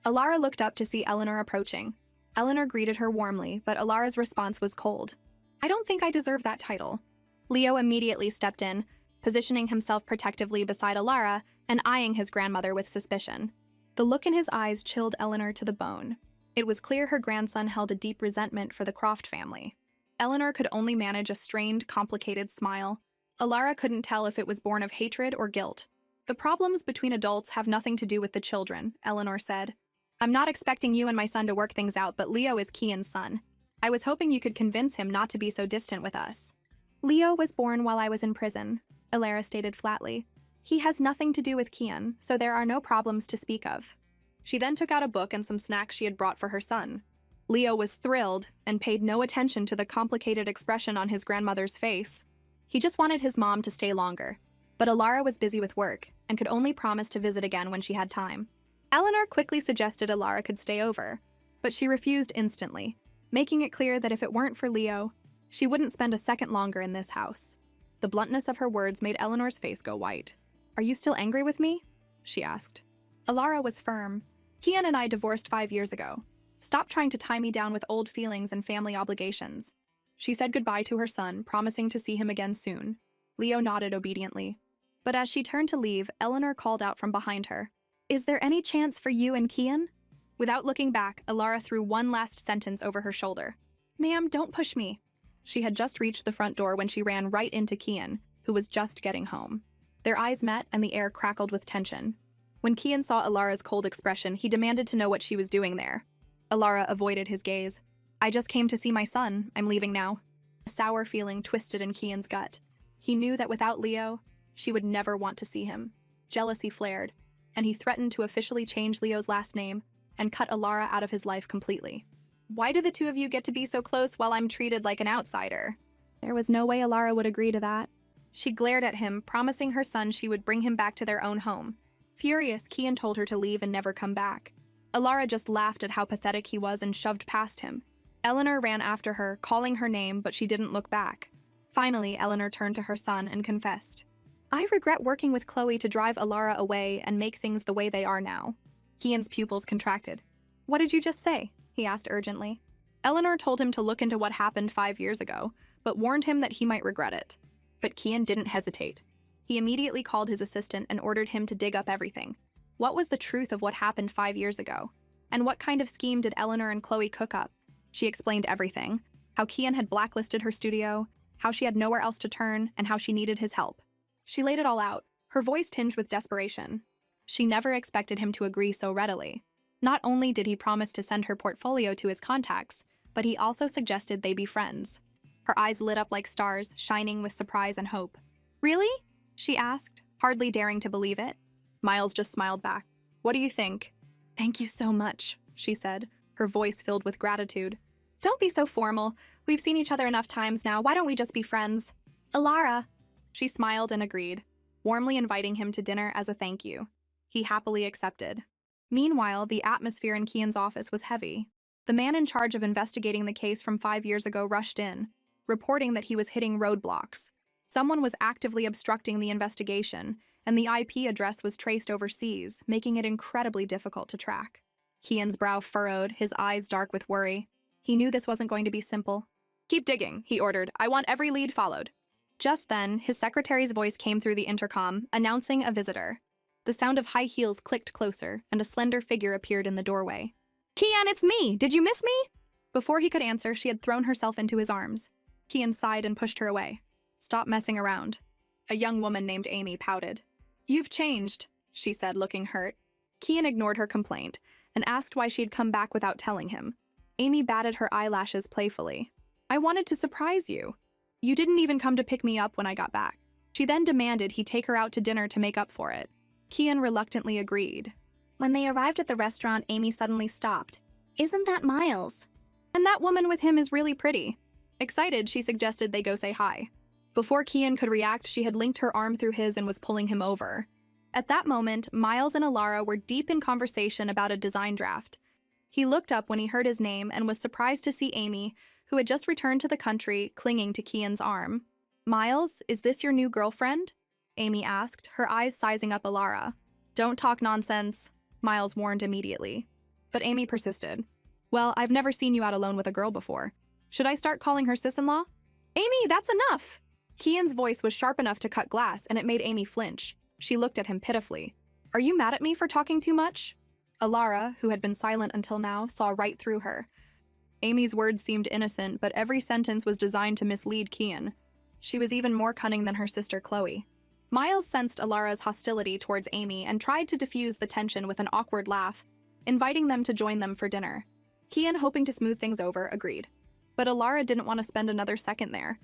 Alara looked up to see Eleanor approaching. Eleanor greeted her warmly, but Alara's response was cold. I don't think I deserve that title. Leo immediately stepped in, positioning himself protectively beside Alara and eyeing his grandmother with suspicion. The look in his eyes chilled Eleanor to the bone. It was clear her grandson held a deep resentment for the Croft family. Eleanor could only manage a strained, complicated smile. Alara couldn't tell if it was born of hatred or guilt. The problems between adults have nothing to do with the children, Eleanor said. I'm not expecting you and my son to work things out, but Leo is Kian's son. I was hoping you could convince him not to be so distant with us. Leo was born while I was in prison, Alara stated flatly. He has nothing to do with Kian, so there are no problems to speak of. She then took out a book and some snacks she had brought for her son. Leo was thrilled and paid no attention to the complicated expression on his grandmother's face. He just wanted his mom to stay longer. But Alara was busy with work and could only promise to visit again when she had time. Eleanor quickly suggested Alara could stay over, but she refused instantly, making it clear that if it weren't for Leo, she wouldn't spend a second longer in this house. The bluntness of her words made Eleanor's face go white. Are you still angry with me? She asked. Alara was firm. Kian and I divorced 5 years ago. Stop trying to tie me down with old feelings and family obligations. She said goodbye to her son, promising to see him again soon. Leo nodded obediently. But as she turned to leave, Eleanor called out from behind her. Is there any chance for you and Kian? Without looking back, Alara threw one last sentence over her shoulder. Ma'am, don't push me. She had just reached the front door when she ran right into Kian, who was just getting home. Their eyes met and the air crackled with tension. When Kian saw Alara's cold expression, he demanded to know what she was doing there. Alara avoided his gaze. I just came to see my son. I'm leaving now. A sour feeling twisted in Kian's gut. He knew that without Leo, she would never want to see him. Jealousy flared, and he threatened to officially change Leo's last name and cut Alara out of his life completely. Why do the two of you get to be so close while I'm treated like an outsider? There was no way Alara would agree to that. She glared at him, promising her son she would bring him back to their own home. Furious, Kian told her to leave and never come back. Alara just laughed at how pathetic he was and shoved past him. Eleanor ran after her, calling her name, but she didn't look back. Finally, Eleanor turned to her son and confessed. I regret working with Chloe to drive Alara away and make things the way they are now. Kian's pupils contracted. What did you just say? He asked urgently. Eleanor told him to look into what happened 5 years ago, but warned him that he might regret it. But Kian didn't hesitate. He immediately called his assistant and ordered him to dig up everything. What was the truth of what happened 5 years ago? And what kind of scheme did Eleanor and Chloe cook up? She explained everything. How Kian had blacklisted her studio, how she had nowhere else to turn, and how she needed his help. She laid it all out, her voice tinged with desperation. She never expected him to agree so readily. Not only did he promise to send her portfolio to his contacts, but he also suggested they be friends. Her eyes lit up like stars, shining with surprise and hope. Really? She asked, hardly daring to believe it. Miles just smiled back. What do you think? Thank you so much, she said, her voice filled with gratitude. Don't be so formal. We've seen each other enough times now. Why don't we just be friends? Alara. She smiled and agreed, warmly inviting him to dinner as a thank you. He happily accepted. Meanwhile, the atmosphere in Kian's office was heavy. The man in charge of investigating the case from 5 years ago rushed in, reporting that he was hitting roadblocks. Someone was actively obstructing the investigation, and the IP address was traced overseas, making it incredibly difficult to track. Kian's brow furrowed, his eyes dark with worry. He knew this wasn't going to be simple. Keep digging, he ordered. I want every lead followed. Just then, his secretary's voice came through the intercom, announcing a visitor. The sound of high heels clicked closer, and a slender figure appeared in the doorway. Kian, it's me! Did you miss me? Before he could answer, she had thrown herself into his arms. Kian sighed and pushed her away. Stop messing around. A young woman named Amy pouted. You've changed, she said, looking hurt. Kian ignored her complaint and asked why she had come back without telling him. Amy batted her eyelashes playfully. I wanted to surprise you. You didn't even come to pick me up when I got back. She then demanded he take her out to dinner to make up for it. Kian reluctantly agreed. When they arrived at the restaurant, Amy suddenly stopped. Isn't that Miles? And that woman with him is really pretty. Excited, she suggested they go say hi. Before Kian could react, she had linked her arm through his and was pulling him over. At that moment, Miles and Alara were deep in conversation about a design draft. He looked up when he heard his name and was surprised to see Amy, who had just returned to the country, clinging to Kian's arm. Miles, is this your new girlfriend? Amy asked, her eyes sizing up Alara. Don't talk nonsense, Miles warned immediately. But Amy persisted. Well, I've never seen you out alone with a girl before. Should I start calling her sis-in-law? Amy, that's enough! Kian's voice was sharp enough to cut glass, and it made Amy flinch. She looked at him pitifully. Are you mad at me for talking too much? Alara, who had been silent until now, saw right through her. Amy's words seemed innocent, but every sentence was designed to mislead Kian. She was even more cunning than her sister Chloe. Miles sensed Alara's hostility towards Amy and tried to diffuse the tension with an awkward laugh, inviting them to join them for dinner. Kian, hoping to smooth things over, agreed. But Alara didn't want to spend another second there.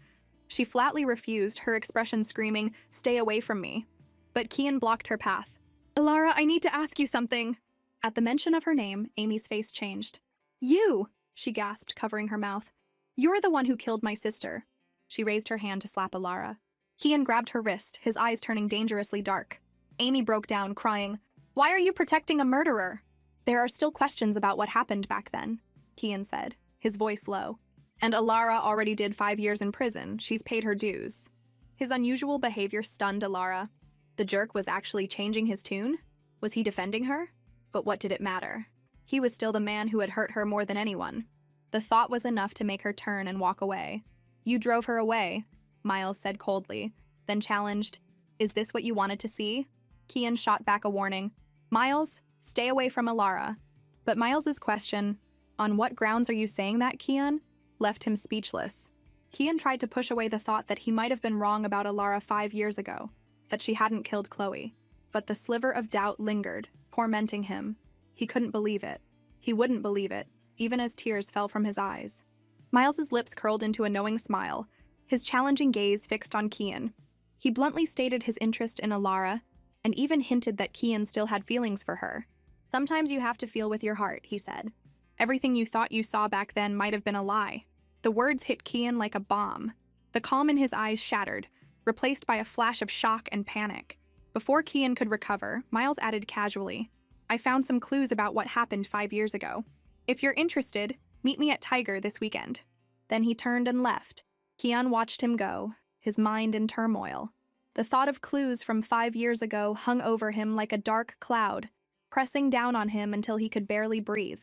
She flatly refused, her expression screaming, "Stay away from me." But Kian blocked her path. Alara, I need to ask you something. At the mention of her name, Amy's face changed. You, she gasped, covering her mouth. You're the one who killed my sister. She raised her hand to slap Alara. Kian grabbed her wrist, his eyes turning dangerously dark. Amy broke down, crying, Why are you protecting a murderer? There are still questions about what happened back then, Kian said, his voice low. And Alara already did 5 years in prison. She's paid her dues. His unusual behavior stunned Alara. The jerk was actually changing his tune? Was he defending her? But what did it matter? He was still the man who had hurt her more than anyone. The thought was enough to make her turn and walk away. You drove her away, Miles said coldly, then challenged, Is this what you wanted to see? Kian shot back a warning. Miles, stay away from Alara. But Miles's question, On what grounds are you saying that, Kian? Left him speechless. Kian tried to push away the thought that he might have been wrong about Alara 5 years ago, that she hadn't killed Chloe. But the sliver of doubt lingered, tormenting him. He couldn't believe it. He wouldn't believe it, even as tears fell from his eyes. Miles's lips curled into a knowing smile, his challenging gaze fixed on Kian. He bluntly stated his interest in Alara, and even hinted that Kian still had feelings for her. Sometimes you have to feel with your heart, he said. Everything you thought you saw back then might have been a lie. The words hit Kian like a bomb. The calm in his eyes shattered, replaced by a flash of shock and panic. Before Kian could recover, Miles added casually, I found some clues about what happened 5 years ago. If you're interested, meet me at Tiger this weekend. Then he turned and left. Kian watched him go, his mind in turmoil. The thought of clues from 5 years ago hung over him like a dark cloud, pressing down on him until he could barely breathe.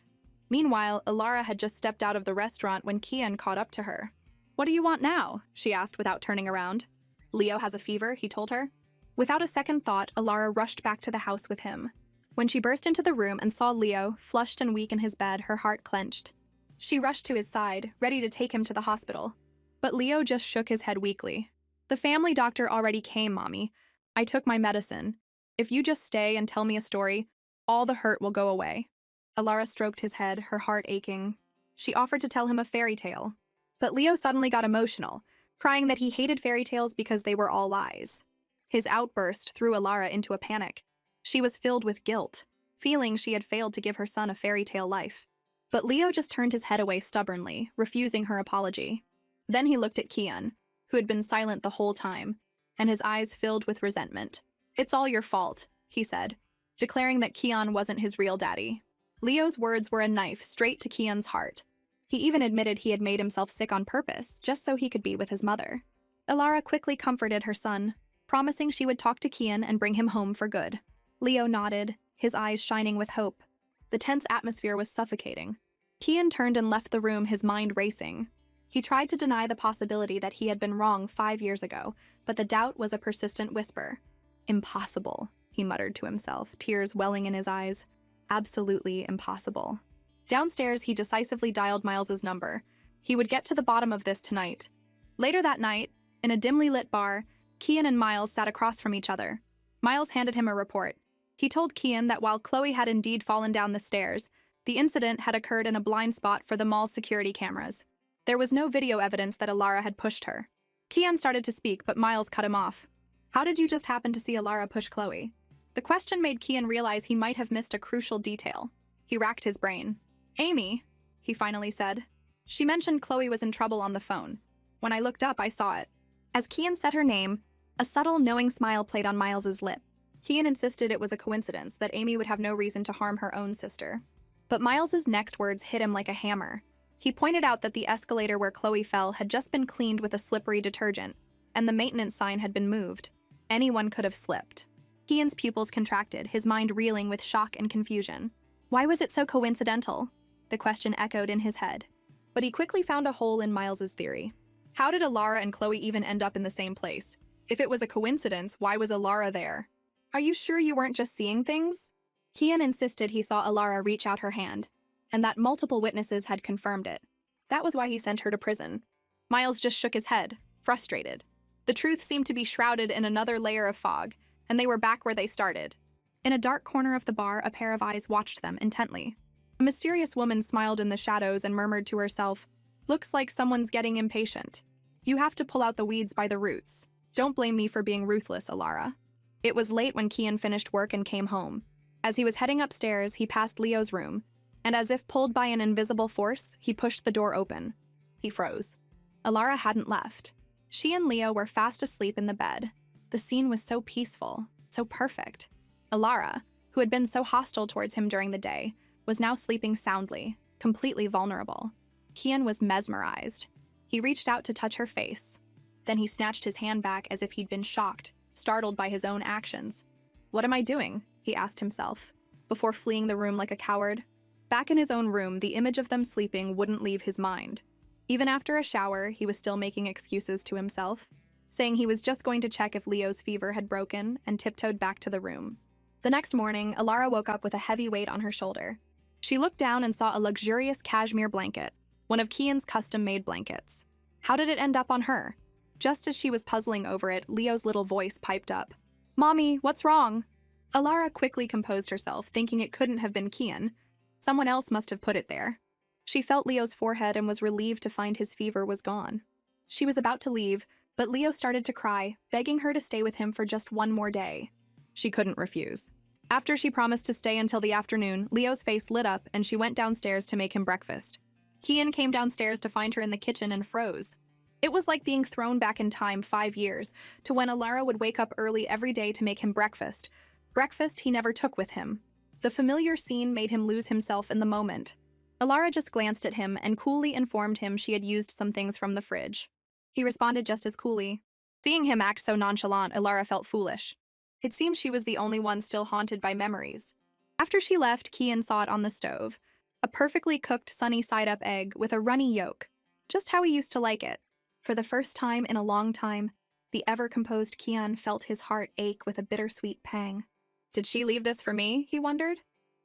Meanwhile, Alara had just stepped out of the restaurant when Kian caught up to her. What do you want now? She asked without turning around. Leo has a fever, he told her. Without a second thought, Alara rushed back to the house with him. When she burst into the room and saw Leo, flushed and weak in his bed, her heart clenched. She rushed to his side, ready to take him to the hospital. But Leo just shook his head weakly. The family doctor already came, Mommy. I took my medicine. If you just stay and tell me a story, all the hurt will go away. Alara stroked his head, her heart aching. She offered to tell him a fairy tale. But Leo suddenly got emotional, crying that he hated fairy tales because they were all lies. His outburst threw Alara into a panic. She was filled with guilt, feeling she had failed to give her son a fairy tale life. But Leo just turned his head away stubbornly, refusing her apology. Then he looked at Kian, who had been silent the whole time, and his eyes filled with resentment. "It's all your fault," he said, declaring that Kian wasn't his real daddy. Leo's words were a knife straight to Kian's heart. He even admitted he had made himself sick on purpose, just so he could be with his mother. Alara quickly comforted her son, promising she would talk to Kian and bring him home for good. Leo nodded, his eyes shining with hope. The tense atmosphere was suffocating. Kian turned and left the room, his mind racing. He tried to deny the possibility that he had been wrong 5 years ago, but the doubt was a persistent whisper. "Impossible," he muttered to himself, tears welling in his eyes. Absolutely impossible. Downstairs, he decisively dialed Miles's number. He would get to the bottom of this tonight. Later that night, in a dimly lit bar, Kian and Miles sat across from each other. Miles handed him a report. He told Kian that while Chloe had indeed fallen down the stairs, the incident had occurred in a blind spot for the mall's security cameras. There was no video evidence that Alara had pushed her. Kian started to speak, but Miles cut him off. "How did you just happen to see Alara push Chloe?" The question made Kian realize he might have missed a crucial detail. He racked his brain. "Amy," he finally said. "She mentioned Chloe was in trouble on the phone. When I looked up, I saw it." As Kian said her name, a subtle, knowing smile played on Miles's lip. Kian insisted it was a coincidence, that Amy would have no reason to harm her own sister. But Miles's next words hit him like a hammer. He pointed out that the escalator where Chloe fell had just been cleaned with a slippery detergent, and the maintenance sign had been moved. Anyone could have slipped. Kian's pupils contracted, his mind reeling with shock and confusion. Why was it so coincidental? The question echoed in his head. But he quickly found a hole in Miles's theory. How did Alara and Chloe even end up in the same place? If it was a coincidence, why was Alara there? "Are you sure you weren't just seeing things?" Kian insisted he saw Alara reach out her hand, and that multiple witnesses had confirmed it. That was why he sent her to prison. Miles just shook his head, frustrated. The truth seemed to be shrouded in another layer of fog, and they were back where they started. In a dark corner of the bar, a pair of eyes watched them intently. A mysterious woman smiled in the shadows and murmured to herself, "Looks like someone's getting impatient. You have to pull out the weeds by the roots. Don't blame me for being ruthless, Alara." It was late when Kian finished work and came home. As he was heading upstairs, he passed Leo's room, and as if pulled by an invisible force, he pushed the door open. He froze. Alara hadn't left. She and Leo were fast asleep in the bed. The scene was so peaceful, so perfect. Alara, who had been so hostile towards him during the day, was now sleeping soundly, completely vulnerable. Kian was mesmerized. He reached out to touch her face. Then he snatched his hand back as if he'd been shocked, startled by his own actions. "What am I doing?" he asked himself, before fleeing the room like a coward. Back in his own room, the image of them sleeping wouldn't leave his mind. Even after a shower, he was still making excuses to himself, saying he was just going to check if Leo's fever had broken, and tiptoed back to the room. The next morning, Alara woke up with a heavy weight on her shoulder. She looked down and saw a luxurious cashmere blanket, one of Kian's custom-made blankets. How did it end up on her? Just as she was puzzling over it, Leo's little voice piped up. "Mommy, what's wrong?" Alara quickly composed herself, thinking it couldn't have been Kian. Someone else must have put it there. She felt Leo's forehead and was relieved to find his fever was gone. She was about to leave, but Leo started to cry, begging her to stay with him for just one more day. She couldn't refuse. After she promised to stay until the afternoon, Leo's face lit up and she went downstairs to make him breakfast. Kian came downstairs to find her in the kitchen and froze. It was like being thrown back in time 5 years, to when Alara would wake up early every day to make him breakfast. Breakfast he never took with him. The familiar scene made him lose himself in the moment. Alara just glanced at him and coolly informed him she had used some things from the fridge. He responded just as coolly. Seeing him act so nonchalant, Alara felt foolish. It seemed she was the only one still haunted by memories. After she left, Kian saw it on the stove. A perfectly cooked sunny side-up egg with a runny yolk. Just how he used to like it. For the first time in a long time, the ever-composed Kian felt his heart ache with a bittersweet pang. Did she leave this for me? He wondered.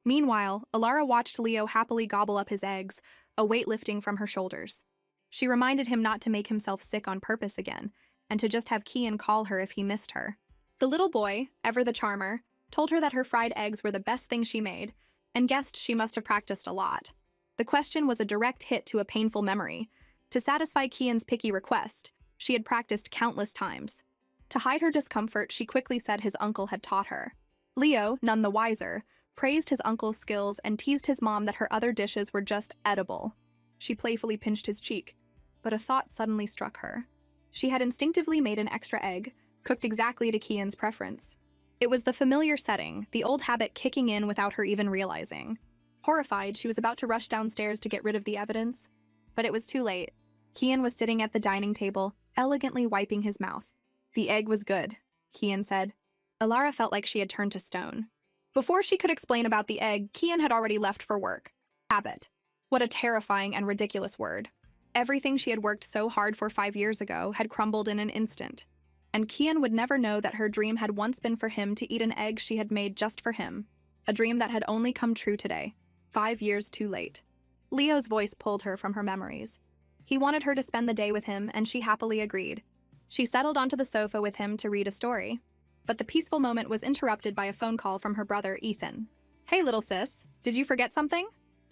Meanwhile, Alara watched Leo happily gobble up his eggs, a weight lifting from her shoulders. She reminded him not to make himself sick on purpose again, and to just have Kian call her if he missed her. The little boy, ever the charmer, told her that her fried eggs were the best thing she made, and guessed she must have practiced a lot. The question was a direct hit to a painful memory. To satisfy Kian's picky request, she had practiced countless times. To hide her discomfort, she quickly said his uncle had taught her. Leo, none the wiser, praised his uncle's skills and teased his mom that her other dishes were just edible. She playfully pinched his cheek, but a thought suddenly struck her. She had instinctively made an extra egg, cooked exactly to Kian's preference. It was the familiar setting, the old habit kicking in without her even realizing. Horrified, she was about to rush downstairs to get rid of the evidence, but it was too late. Kian was sitting at the dining table, elegantly wiping his mouth. "The egg was good," Kian said. Alara felt like she had turned to stone. Before she could explain about the egg, Kian had already left for work. Habit. What a terrifying and ridiculous word. Everything she had worked so hard for 5 years ago had crumbled in an instant. And Kian would never know that her dream had once been for him to eat an egg she had made just for him. A dream that had only come true today, 5 years too late. Leo's voice pulled her from her memories. He wanted her to spend the day with him, and she happily agreed. She settled onto the sofa with him to read a story. But the peaceful moment was interrupted by a phone call from her brother, Ethan. "Hey, little sis, did you forget something?"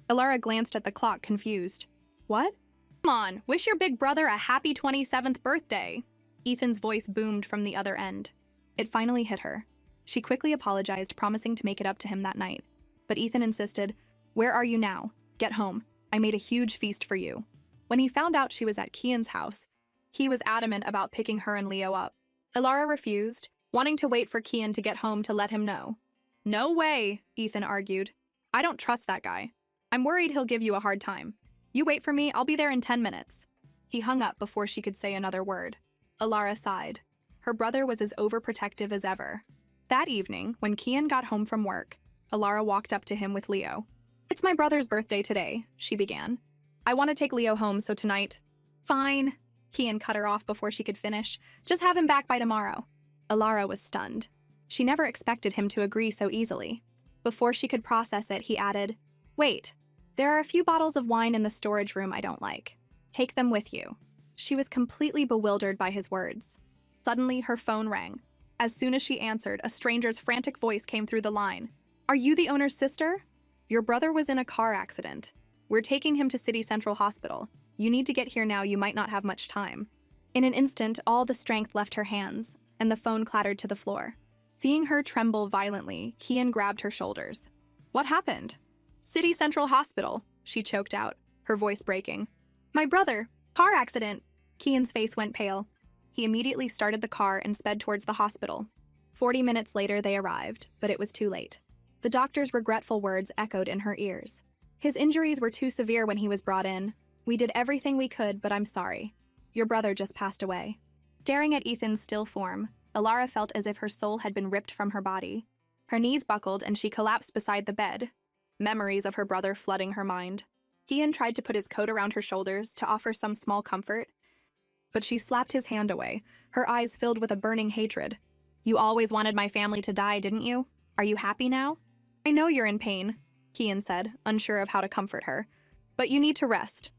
Alara glanced at the clock, confused. "What?" "Come on, wish your big brother a happy 27th birthday." Ethan's voice boomed from the other end. It finally hit her. She quickly apologized, promising to make it up to him that night. But Ethan insisted, "Where are you now? Get home. I made a huge feast for you." When he found out she was at Kian's house, he was adamant about picking her and Leo up. Alara refused, wanting to wait for Kian to get home to let him know. "No way," Ethan argued. "I don't trust that guy. I'm worried he'll give you a hard time. You wait for me, I'll be there in 10 minutes. He hung up before she could say another word. Alara sighed. Her brother was as overprotective as ever. That evening, when Kian got home from work, Alara walked up to him with Leo. "It's my brother's birthday today," she began. "I want to take Leo home, so tonight—" "Fine," Kian cut her off before she could finish. "Just have him back by tomorrow." Alara was stunned. She never expected him to agree so easily. Before she could process it, he added, "Wait, there are a few bottles of wine in the storage room I don't like. Take them with you." She was completely bewildered by his words. Suddenly, her phone rang. As soon as she answered, a stranger's frantic voice came through the line. "Are you the owner's sister? Your brother was in a car accident. We're taking him to City Central Hospital. You need to get here now, you might not have much time." In an instant, all the strength left her hands, and the phone clattered to the floor. Seeing her tremble violently, Kian grabbed her shoulders. "What happened?" "City Central Hospital," she choked out, her voice breaking. "My brother, car accident." Kian's face went pale. He immediately started the car and sped towards the hospital. 40 minutes later, they arrived, but it was too late. The doctor's regretful words echoed in her ears. "His injuries were too severe when he was brought in. We did everything we could, but I'm sorry. Your brother just passed away." Staring at Ethan's still form, Alara felt as if her soul had been ripped from her body. Her knees buckled and she collapsed beside the bed, memories of her brother flooding her mind. Kian tried to put his coat around her shoulders to offer some small comfort, but she slapped his hand away, her eyes filled with a burning hatred. "You always wanted my family to die, didn't you? Are you happy now?" "I know you're in pain," Kian said, unsure of how to comfort her, "but you need to rest."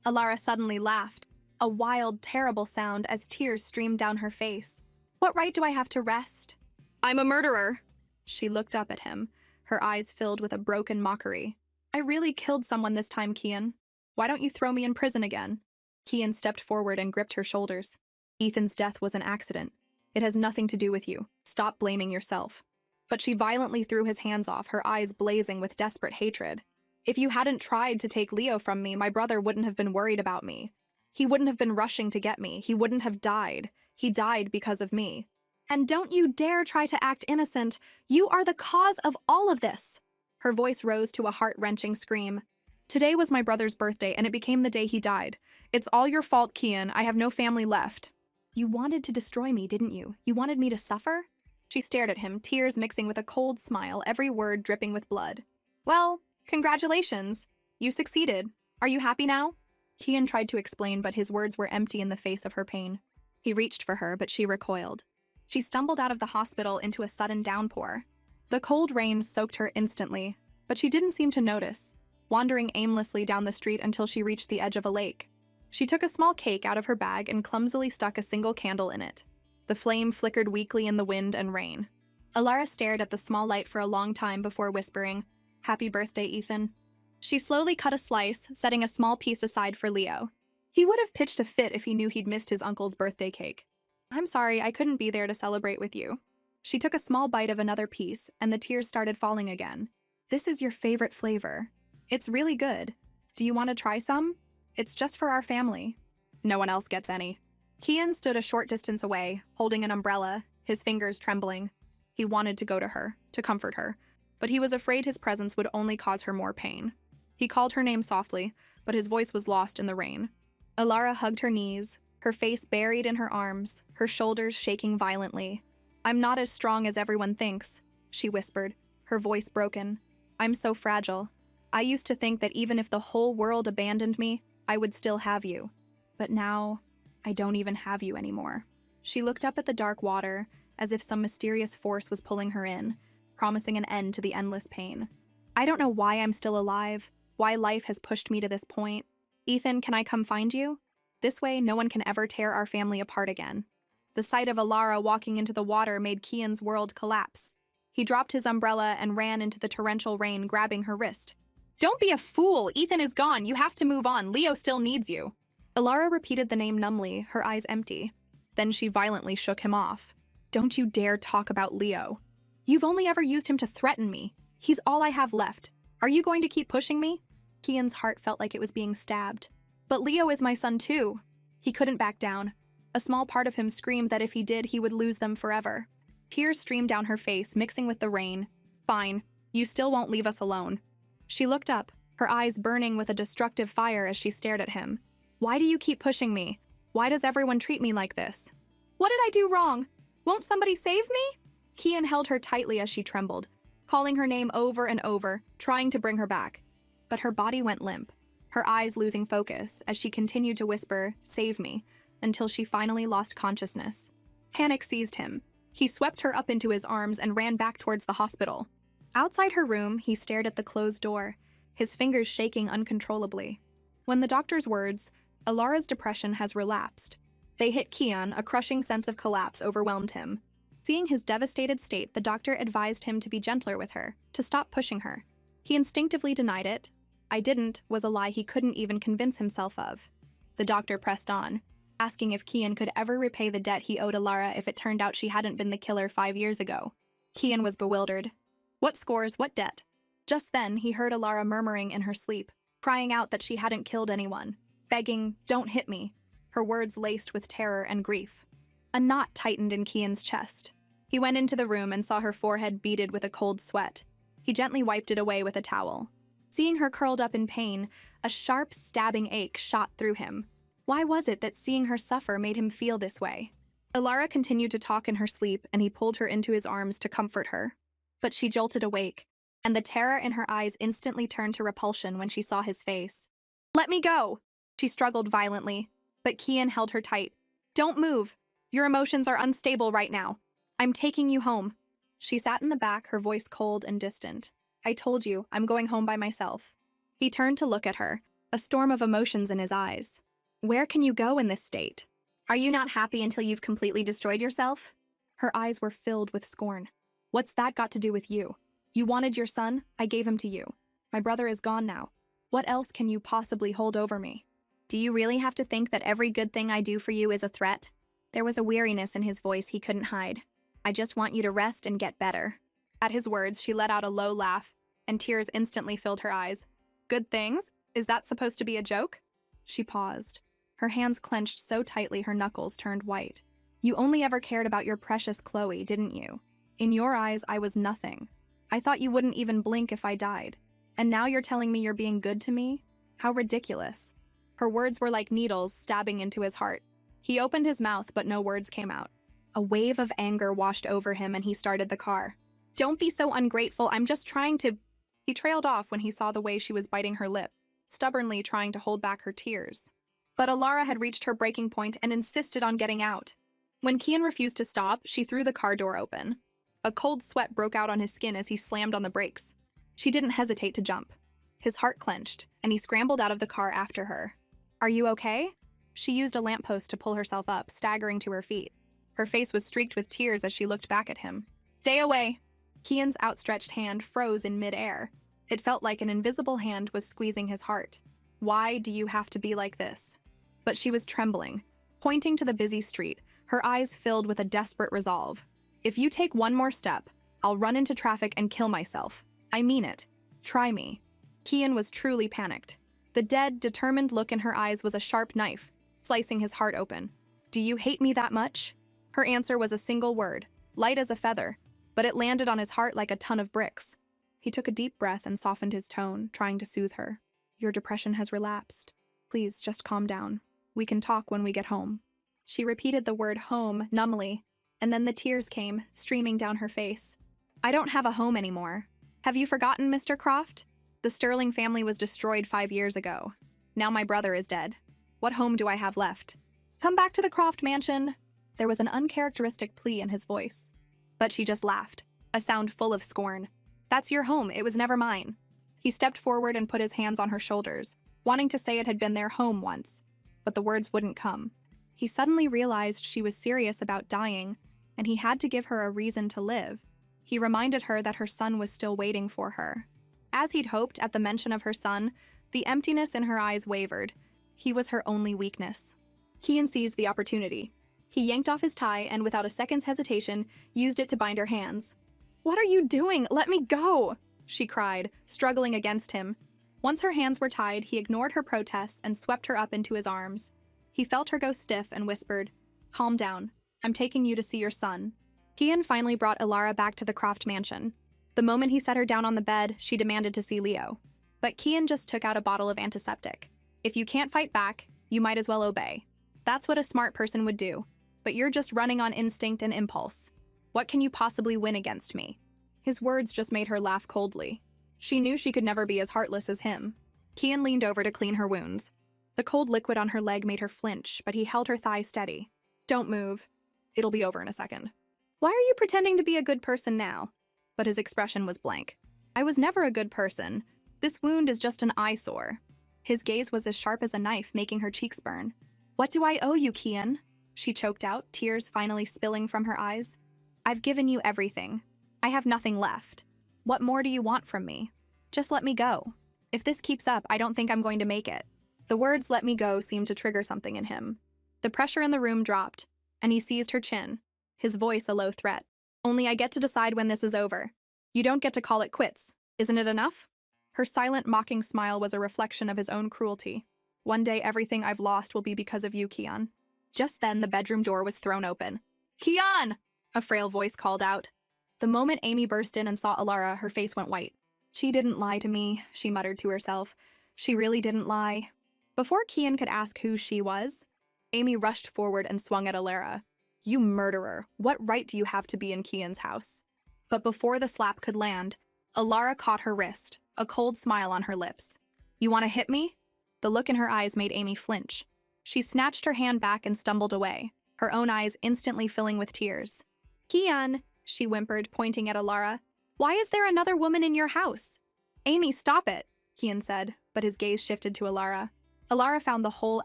Alara suddenly laughed, a wild, terrible sound as tears streamed down her face. "What right do I have to rest?" "I'm a murderer." She looked up at him, her eyes filled with a broken mockery. "I really killed someone this time, Kian. Why don't you throw me in prison again?" Kian stepped forward and gripped her shoulders. "Ethan's death was an accident. It has nothing to do with you. Stop blaming yourself." But she violently threw his hands off, her eyes blazing with desperate hatred. "If you hadn't tried to take Leo from me, my brother wouldn't have been worried about me. He wouldn't have been rushing to get me. He wouldn't have died. He died because of me. And don't you dare try to act innocent. You are the cause of all of this." Her voice rose to a heart-wrenching scream. "Today was my brother's birthday, and it became the day he died. It's all your fault, Kian. I have no family left." "You wanted to destroy me, didn't you? You wanted me to suffer?" She stared at him, tears mixing with a cold smile, every word dripping with blood. "Well, congratulations. You succeeded. Are you happy now?" Kian tried to explain, but his words were empty in the face of her pain. He reached for her, but she recoiled. She stumbled out of the hospital into a sudden downpour. The cold rain soaked her instantly, but she didn't seem to notice, wandering aimlessly down the street until she reached the edge of a lake. She took a small cake out of her bag and clumsily stuck a single candle in it. The flame flickered weakly in the wind and rain. Alara stared at the small light for a long time before whispering, "Happy birthday, Ethan." She slowly cut a slice, setting a small piece aside for Leo. He would have pitched a fit if he knew he'd missed his uncle's birthday cake. I'm sorry, I couldn't be there to celebrate with you. She took a small bite of another piece, and the tears started falling again. This is your favorite flavor. It's really good. Do you want to try some? It's just for our family. No one else gets any. Kian stood a short distance away, holding an umbrella, his fingers trembling. He wanted to go to her, to comfort her, but he was afraid his presence would only cause her more pain. He called her name softly, but his voice was lost in the rain. Alara hugged her knees, her face buried in her arms, her shoulders shaking violently. I'm not as strong as everyone thinks, she whispered, her voice broken. I'm so fragile. I used to think that even if the whole world abandoned me, I would still have you. But now, I don't even have you anymore. She looked up at the dark water, as if some mysterious force was pulling her in, promising an end to the endless pain. I don't know why I'm still alive, why life has pushed me to this point. Ethan, can I come find you? This way, no one can ever tear our family apart again. The sight of Alara walking into the water made Kian's world collapse. He dropped his umbrella and ran into the torrential rain, grabbing her wrist. Don't be a fool! Ethan is gone. You have to move on. Leo still needs you. Alara repeated the name numbly, her eyes empty. Then she violently shook him off. Don't you dare talk about Leo. You've only ever used him to threaten me. He's all I have left. Are you going to keep pushing me? Kian's heart felt like it was being stabbed. But Leo is my son too. He couldn't back down. A small part of him screamed that if he did, he would lose them forever. Tears streamed down her face, mixing with the rain. Fine, you still won't leave us alone. She looked up, her eyes burning with a destructive fire as she stared at him. Why do you keep pushing me? Why does everyone treat me like this? What did I do wrong? Won't somebody save me? Kian held her tightly as she trembled, calling her name over and over, trying to bring her back. But her body went limp, her eyes losing focus as she continued to whisper, "Save me," until she finally lost consciousness. Panic seized him. He swept her up into his arms and ran back towards the hospital. Outside her room, he stared at the closed door, his fingers shaking uncontrollably. When the doctor's words, "Alara's depression has relapsed," they hit Kian, a crushing sense of collapse overwhelmed him. Seeing his devastated state, the doctor advised him to be gentler with her, to stop pushing her. He instinctively denied it. "I didn't" was a lie he couldn't even convince himself of. The doctor pressed on, asking if Kian could ever repay the debt he owed Alara if it turned out she hadn't been the killer 5 years ago. Kian was bewildered. What scores, what debt? Just then, he heard Alara murmuring in her sleep, crying out that she hadn't killed anyone, begging, "Don't hit me," her words laced with terror and grief. A knot tightened in Kian's chest. He went into the room and saw her forehead beaded with a cold sweat. He gently wiped it away with a towel. Seeing her curled up in pain, a sharp, stabbing ache shot through him. Why was it that seeing her suffer made him feel this way? Alara continued to talk in her sleep, and he pulled her into his arms to comfort her. But she jolted awake, and the terror in her eyes instantly turned to repulsion when she saw his face. "Let me go!" She struggled violently, but Kian held her tight. "Don't move. Your emotions are unstable right now. I'm taking you home." She sat in the back, her voice cold and distant. "I told you, I'm going home by myself." He turned to look at her, a storm of emotions in his eyes. "Where can you go in this state? Are you not happy until you've completely destroyed yourself?" Her eyes were filled with scorn. "What's that got to do with you? You wanted your son, I gave him to you. My brother is gone now. What else can you possibly hold over me? Do you really have to think that every good thing I do for you is a threat?" There was a weariness in his voice he couldn't hide. "I just want you to rest and get better." At his words, she let out a low laugh, and tears instantly filled her eyes. "Good things? Is that supposed to be a joke?" She paused. Her hands clenched so tightly her knuckles turned white. "You only ever cared about your precious Chloe, didn't you? In your eyes, I was nothing. I thought you wouldn't even blink if I died. And now you're telling me you're being good to me? How ridiculous." Her words were like needles stabbing into his heart. He opened his mouth, but no words came out. A wave of anger washed over him and he started the car. "Don't be so ungrateful, I'm just trying to—" He trailed off when he saw the way she was biting her lip, stubbornly trying to hold back her tears. But Alara had reached her breaking point and insisted on getting out. When Kian refused to stop, she threw the car door open. A cold sweat broke out on his skin as he slammed on the brakes. She didn't hesitate to jump. His heart clenched, and he scrambled out of the car after her. "Are you okay?" She used a lamppost to pull herself up, staggering to her feet. Her face was streaked with tears as she looked back at him. "Stay away!" Kian's outstretched hand froze in mid-air. It felt like an invisible hand was squeezing his heart. "Why do you have to be like this?" But she was trembling, pointing to the busy street, her eyes filled with a desperate resolve. "If you take one more step, I'll run into traffic and kill myself. I mean it. Try me." Kian was truly panicked. The dead, determined look in her eyes was a sharp knife, slicing his heart open. "Do you hate me that much?" Her answer was a single word, light as a feather, but it landed on his heart like a ton of bricks. He took a deep breath and softened his tone, trying to soothe her. "Your depression has relapsed. Please, just calm down. We can talk when we get home." She repeated the word home numbly, and then the tears came, streaming down her face. "I don't have a home anymore. Have you forgotten, Mr. Croft? The Sterling family was destroyed 5 years ago. Now my brother is dead. What home do I have left? Come back to the Croft mansion." There was an uncharacteristic plea in his voice. But she just laughed, a sound full of scorn. "That's your home, it was never mine." He stepped forward and put his hands on her shoulders, wanting to say it had been their home once, but the words wouldn't come. He suddenly realized she was serious about dying, and he had to give her a reason to live. He reminded her that her son was still waiting for her. As he'd hoped at the mention of her son, the emptiness in her eyes wavered. He was her only weakness. Kian seized the opportunity. He yanked off his tie and, without a second's hesitation, used it to bind her hands. "What are you doing? Let me go!" she cried, struggling against him. Once her hands were tied, he ignored her protests and swept her up into his arms. He felt her go stiff and whispered, "Calm down. I'm taking you to see your son." Kian finally brought Alara back to the Croft mansion. The moment he set her down on the bed, she demanded to see Leo. But Kian just took out a bottle of antiseptic. "If you can't fight back, you might as well obey. That's what a smart person would do. But you're just running on instinct and impulse. What can you possibly win against me?" His words just made her laugh coldly. She knew she could never be as heartless as him. Kian leaned over to clean her wounds. The cold liquid on her leg made her flinch, but he held her thigh steady. "Don't move. It'll be over in a second." "Why are you pretending to be a good person now?" But his expression was blank. "I was never a good person. This wound is just an eyesore." His gaze was as sharp as a knife, making her cheeks burn. "What do I owe you, Kian?" she choked out, tears finally spilling from her eyes. "I've given you everything. I have nothing left. What more do you want from me? Just let me go. If this keeps up, I don't think I'm going to make it." The words "let me go" seemed to trigger something in him. The pressure in the room dropped, and he seized her chin, his voice a low threat. "Only I get to decide when this is over. You don't get to call it quits. Isn't it enough?" Her silent, mocking smile was a reflection of his own cruelty. "One day everything I've lost will be because of you, Kian." Just then, the bedroom door was thrown open. "Kian!" a frail voice called out. The moment Amy burst in and saw Alara, her face went white. "She didn't lie to me," she muttered to herself. "She really didn't lie." Before Kian could ask who she was, Amy rushed forward and swung at Alara. "You murderer! What right do you have to be in Kian's house?" But before the slap could land, Alara caught her wrist, a cold smile on her lips. "You want to hit me?" The look in her eyes made Amy flinch. She snatched her hand back and stumbled away, her own eyes instantly filling with tears. "Kian," she whimpered, pointing at Alara. "Why is there another woman in your house?" "Amy, stop it," Kian said, but his gaze shifted to Alara. Alara found the whole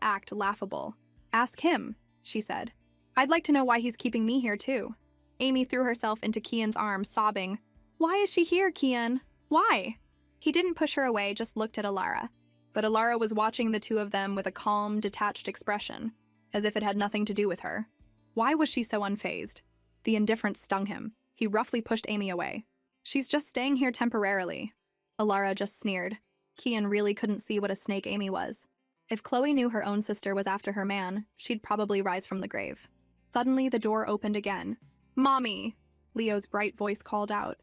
act laughable. "Ask him," she said. "I'd like to know why he's keeping me here, too." Amy threw herself into Kian's arms, sobbing. "Why is she here, Kian? Why?" He didn't push her away, just looked at Alara. But Alara was watching the two of them with a calm, detached expression, as if it had nothing to do with her. Why was she so unfazed? The indifference stung him. He roughly pushed Amy away. "She's just staying here temporarily." Alara just sneered. Kian really couldn't see what a snake Amy was. If Chloe knew her own sister was after her man, she'd probably rise from the grave. Suddenly, the door opened again. "Mommy!" Leo's bright voice called out.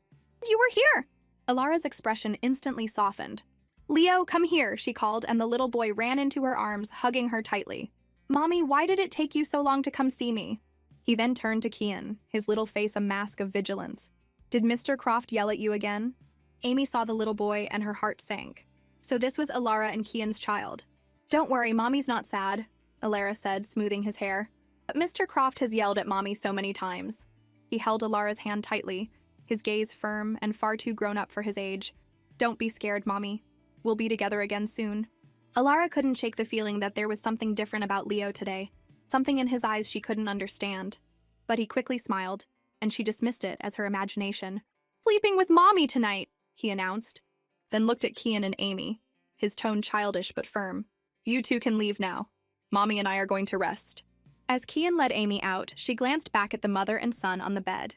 "You were here!" Alara's expression instantly softened. "Leo, come here," she called, and the little boy ran into her arms, hugging her tightly. "Mommy, why did it take you so long to come see me?" He then turned to Kian, his little face a mask of vigilance. "Did Mr. Croft yell at you again?" Amy saw the little boy and her heart sank. So this was Alara and Kian's child. "Don't worry, Mommy's not sad," Alara said, smoothing his hair. "But Mr. Croft has yelled at Mommy so many times." He held Alara's hand tightly, his gaze firm and far too grown up for his age. "Don't be scared, Mommy. We'll be together again soon." Alara couldn't shake the feeling that there was something different about Leo today, something in his eyes she couldn't understand. But he quickly smiled, and she dismissed it as her imagination. "Sleeping with Mommy tonight," he announced, then looked at Kian and Amy, his tone childish but firm. "You two can leave now. Mommy and I are going to rest." As Kian led Amy out, she glanced back at the mother and son on the bed.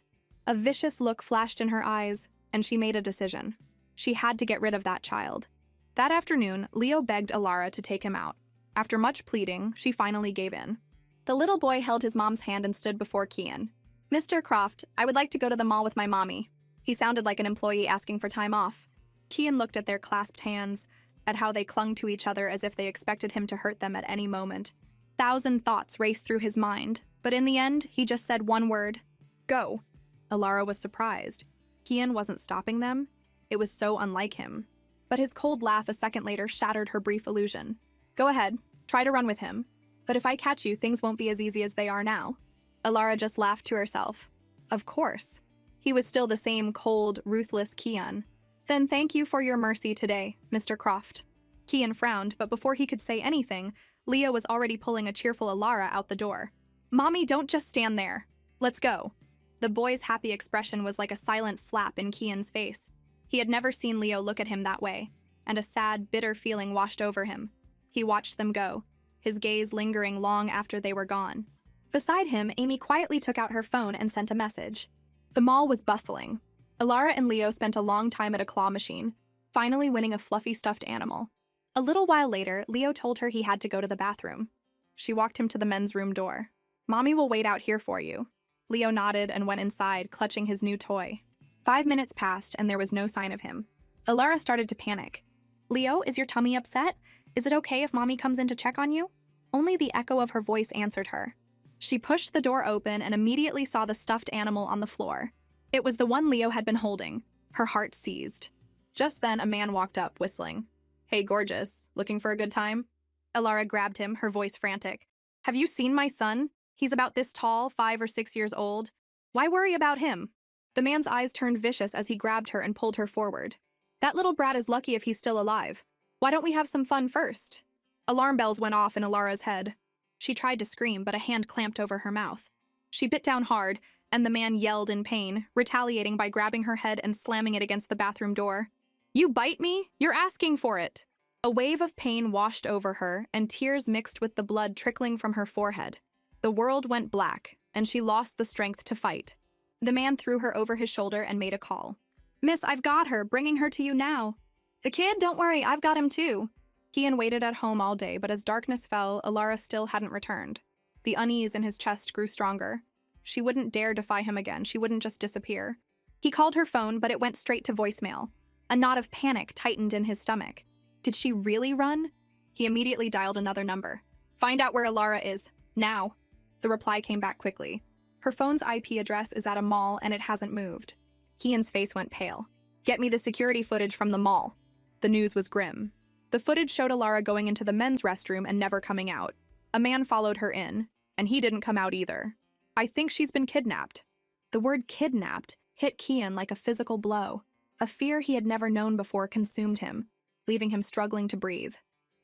A vicious look flashed in her eyes, and she made a decision. She had to get rid of that child. That afternoon, Leo begged Alara to take him out. After much pleading, she finally gave in. The little boy held his mom's hand and stood before Kian. "Mr. Croft, I would like to go to the mall with my mommy." He sounded like an employee asking for time off. Kian looked at their clasped hands, at how they clung to each other as if they expected him to hurt them at any moment. 1,000 thoughts raced through his mind, but in the end, he just said one word: "Go." Alara was surprised. Kian wasn't stopping them. It was so unlike him. But his cold laugh a second later shattered her brief illusion. "Go ahead, try to run with him. But if I catch you, things won't be as easy as they are now." Alara just laughed to herself. Of course. He was still the same cold, ruthless Kian. "Then thank you for your mercy today, Mr. Croft." Kian frowned, but before he could say anything, Leo was already pulling a cheerful Alara out the door. "Mommy, don't just stand there. Let's go." The boy's happy expression was like a silent slap in Kian's face. He had never seen Leo look at him that way, and a sad, bitter feeling washed over him. He watched them go, his gaze lingering long after they were gone. Beside him, Amy quietly took out her phone and sent a message. The mall was bustling. Alara and Leo spent a long time at a claw machine, finally winning a fluffy stuffed animal. A little while later, Leo told her he had to go to the bathroom. She walked him to the men's room door. "Mommy will wait out here for you." Leo nodded and went inside, clutching his new toy. 5 minutes passed, and there was no sign of him. Alara started to panic. "Leo, is your tummy upset? Is it okay if Mommy comes in to check on you?" Only the echo of her voice answered her. She pushed the door open and immediately saw the stuffed animal on the floor. It was the one Leo had been holding. Her heart seized. Just then, a man walked up, whistling. "Hey, gorgeous. Looking for a good time?" Alara grabbed him, her voice frantic. "Have you seen my son? He's about this tall, 5 or 6 years old. Why worry about him?" The man's eyes turned vicious as he grabbed her and pulled her forward. "That little brat is lucky if he's still alive. Why don't we have some fun first?" Alarm bells went off in Alara's head. She tried to scream, but a hand clamped over her mouth. She bit down hard, and the man yelled in pain, retaliating by grabbing her head and slamming it against the bathroom door. "You bite me? You're asking for it!" A wave of pain washed over her, and tears mixed with the blood trickling from her forehead. The world went black, and she lost the strength to fight. The man threw her over his shoulder and made a call. "Miss, I've got her, bringing her to you now." "The kid? Don't worry, I've got him too." Kian waited at home all day, but as darkness fell, Alara still hadn't returned. The unease in his chest grew stronger. She wouldn't dare defy him again. She wouldn't just disappear. He called her phone, but it went straight to voicemail. A knot of panic tightened in his stomach. Did she really run? He immediately dialed another number. "Find out where Alara is. Now." The reply came back quickly. "Her phone's IP address is at a mall and it hasn't moved." Kian's face went pale. "Get me the security footage from the mall." The news was grim. The footage showed Alara going into the men's restroom and never coming out. A man followed her in, and he didn't come out either. "I think she's been kidnapped." The word kidnapped hit Kian like a physical blow. A fear he had never known before consumed him, leaving him struggling to breathe.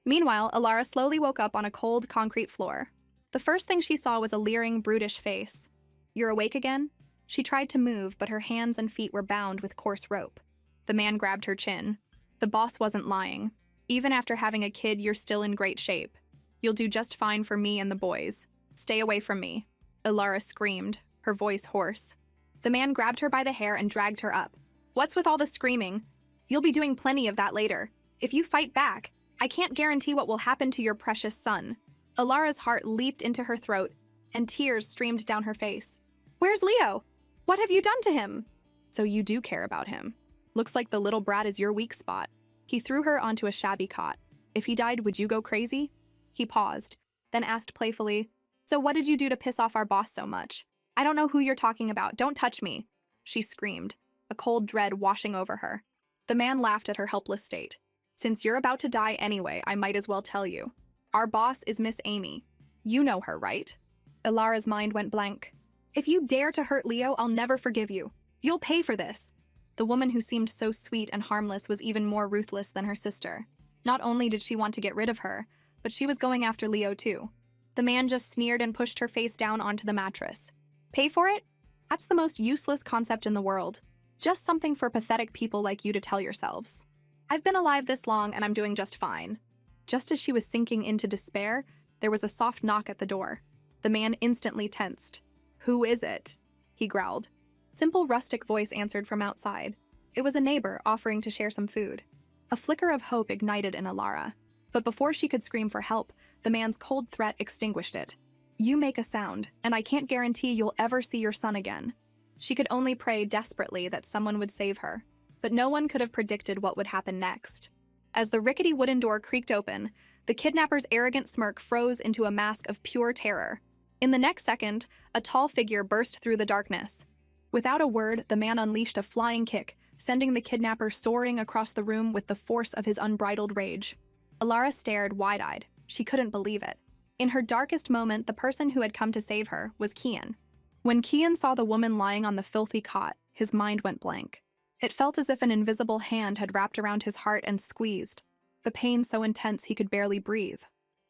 Meanwhile, Alara slowly woke up on a cold, concrete floor. The first thing she saw was a leering, brutish face. "You're awake again?" She tried to move, but her hands and feet were bound with coarse rope. The man grabbed her chin. The boss wasn't lying. "Even after having a kid, you're still in great shape. You'll do just fine for me and the boys. Stay away from me." Alara screamed, her voice hoarse. The man grabbed her by the hair and dragged her up. "What's with all the screaming? You'll be doing plenty of that later. If you fight back, I can't guarantee what will happen to your precious son." Alara's heart leaped into her throat, and tears streamed down her face. "Where's Leo? What have you done to him?" "So you do care about him. Looks like the little brat is your weak spot." He threw her onto a shabby cot. "If he died, would you go crazy?" He paused, then asked playfully, "So what did you do to piss off our boss so much?" "I don't know who you're talking about. Don't touch me," she screamed, a cold dread washing over her. The man laughed at her helpless state. "Since you're about to die anyway, I might as well tell you. Our boss is Miss Amy. You know her, right?" Alara's mind went blank. "If you dare to hurt Leo, I'll never forgive you. You'll pay for this." The woman who seemed so sweet and harmless was even more ruthless than her sister. Not only did she want to get rid of her, but she was going after Leo too. The man just sneered and pushed her face down onto the mattress. "Pay for it? That's the most useless concept in the world. Just something for pathetic people like you to tell yourselves. I've been alive this long and I'm doing just fine." Just as she was sinking into despair, there was a soft knock at the door. The man instantly tensed. "Who is it?" he growled. Simple rustic voice answered from outside. It was a neighbor offering to share some food. A flicker of hope ignited in Alara. But before she could scream for help, the man's cold threat extinguished it. "You make a sound, and I can't guarantee you'll ever see your son again." She could only pray desperately that someone would save her. But no one could have predicted what would happen next. As the rickety wooden door creaked open, the kidnapper's arrogant smirk froze into a mask of pure terror. In the next second, a tall figure burst through the darkness. Without a word, the man unleashed a flying kick, sending the kidnapper soaring across the room with the force of his unbridled rage. Alara stared wide-eyed. She couldn't believe it. In her darkest moment, the person who had come to save her was Kian. When Kian saw the woman lying on the filthy cot, his mind went blank. It felt as if an invisible hand had wrapped around his heart and squeezed, the pain so intense he could barely breathe.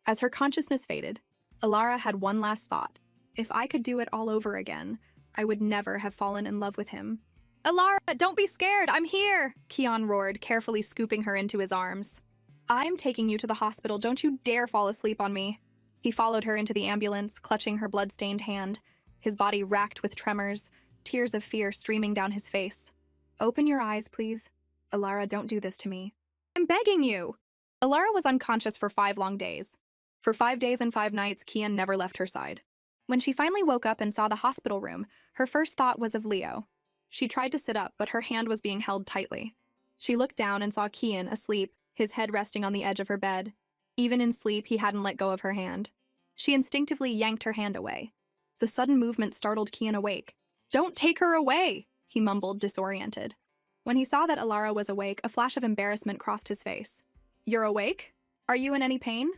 As her consciousness faded, Alara had one last thought. If I could do it all over again, I would never have fallen in love with him. "Alara, don't be scared, I'm here!" Kian roared, carefully scooping her into his arms. "I'm taking you to the hospital, don't you dare fall asleep on me." He followed her into the ambulance, clutching her blood-stained hand, his body racked with tremors, tears of fear streaming down his face. "Open your eyes, please. Alara, don't do this to me. I'm begging you!" Alara was unconscious for 5 long days. For 5 days and 5 nights, Kian never left her side. When she finally woke up and saw the hospital room, her first thought was of Leo. She tried to sit up, but her hand was being held tightly. She looked down and saw Kian asleep, his head resting on the edge of her bed. Even in sleep, he hadn't let go of her hand. She instinctively yanked her hand away. The sudden movement startled Kian awake. "Don't take her away!" he mumbled, disoriented. When he saw that Alara was awake, a flash of embarrassment crossed his face. "You're awake? Are you in any pain?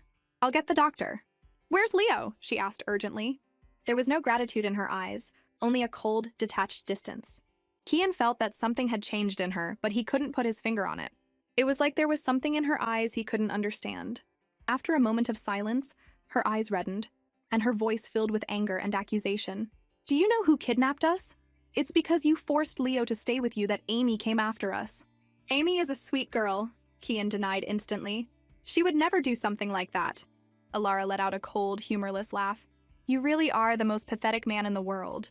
I'll get the doctor." "Where's Leo?" she asked urgently. There was no gratitude in her eyes, only a cold, detached distance. Kian felt that something had changed in her, but he couldn't put his finger on it. It was like there was something in her eyes he couldn't understand. After a moment of silence, her eyes reddened, and her voice filled with anger and accusation. "Do you know who kidnapped us? It's because you forced Leo to stay with you that Amy came after us." "Amy is a sweet girl," Kian denied instantly. "She would never do something like that." Alara let out a cold, humorless laugh. "You really are the most pathetic man in the world.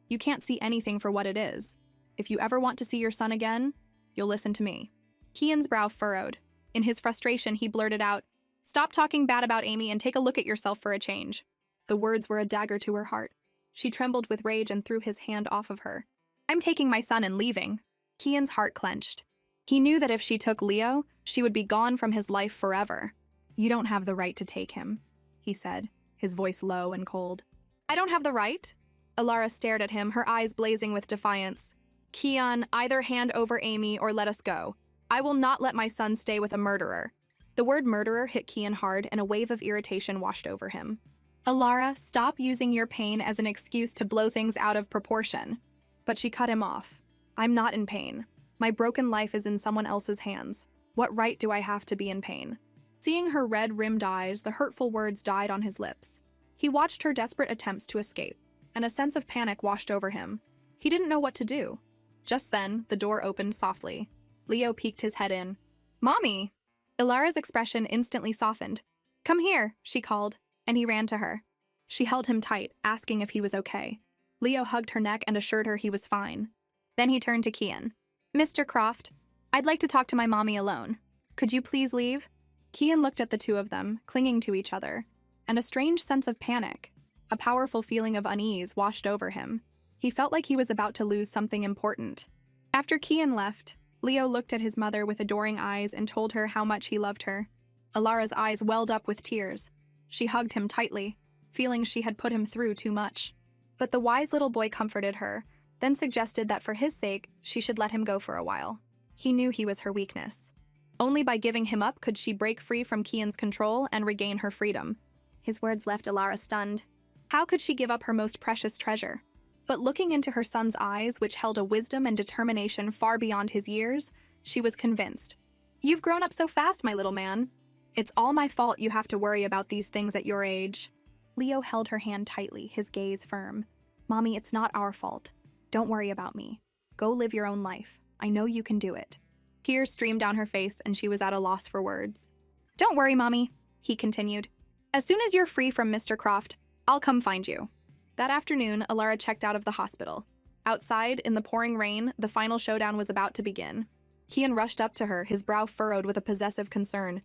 You can't see anything for what it is. If you ever want to see your son again, you'll listen to me." Kian's brow furrowed. In his frustration, he blurted out, "Stop talking bad about Amy and take a look at yourself for a change." The words were a dagger to her heart. She trembled with rage and threw his hand off of her. "I'm taking my son and leaving." Kian's heart clenched. He knew that if she took Leo, she would be gone from his life forever. "You don't have the right to take him," he said, his voice low and cold. "I don't have the right?" Alara stared at him, her eyes blazing with defiance. "Kian, either hand over Amy or let us go. I will not let my son stay with a murderer." The word murderer hit Kian hard, and a wave of irritation washed over him. "Alara, stop using your pain as an excuse to blow things out of proportion." But she cut him off. "I'm not in pain. My broken life is in someone else's hands. What right do I have to be in pain?" Seeing her red-rimmed eyes, the hurtful words died on his lips. He watched her desperate attempts to escape, and a sense of panic washed over him. He didn't know what to do. Just then, the door opened softly. Leo peeked his head in. "Mommy!" Ilara's expression instantly softened. "Come here," she called, and he ran to her. She held him tight, asking if he was okay. Leo hugged her neck and assured her he was fine. Then he turned to Kian. "Mr. Croft, I'd like to talk to my mommy alone. Could you please leave?" Kian looked at the two of them, clinging to each other, and a strange sense of panic, a powerful feeling of unease washed over him. He felt like he was about to lose something important. After Kian left, Leo looked at his mother with adoring eyes and told her how much he loved her. Alara's eyes welled up with tears. She hugged him tightly, feeling she had put him through too much. But the wise little boy comforted her, then suggested that for his sake, she should let him go for a while. He knew he was her weakness. Only by giving him up could she break free from Kian's control and regain her freedom. His words left Alara stunned. How could she give up her most precious treasure? But looking into her son's eyes, which held a wisdom and determination far beyond his years, she was convinced. "You've grown up so fast, my little man. It's all my fault you have to worry about these things at your age." Leo held her hand tightly, his gaze firm. "Mommy, it's not our fault. Don't worry about me. Go live your own life. I know you can do it." Tears streamed down her face, and she was at a loss for words. "Don't worry, Mommy," he continued. "As soon as you're free from Mr. Croft, I'll come find you. That afternoon, Alara checked out of the hospital. Outside, in the pouring rain, the final showdown was about to begin. Kian rushed up to her, his brow furrowed with a possessive concern.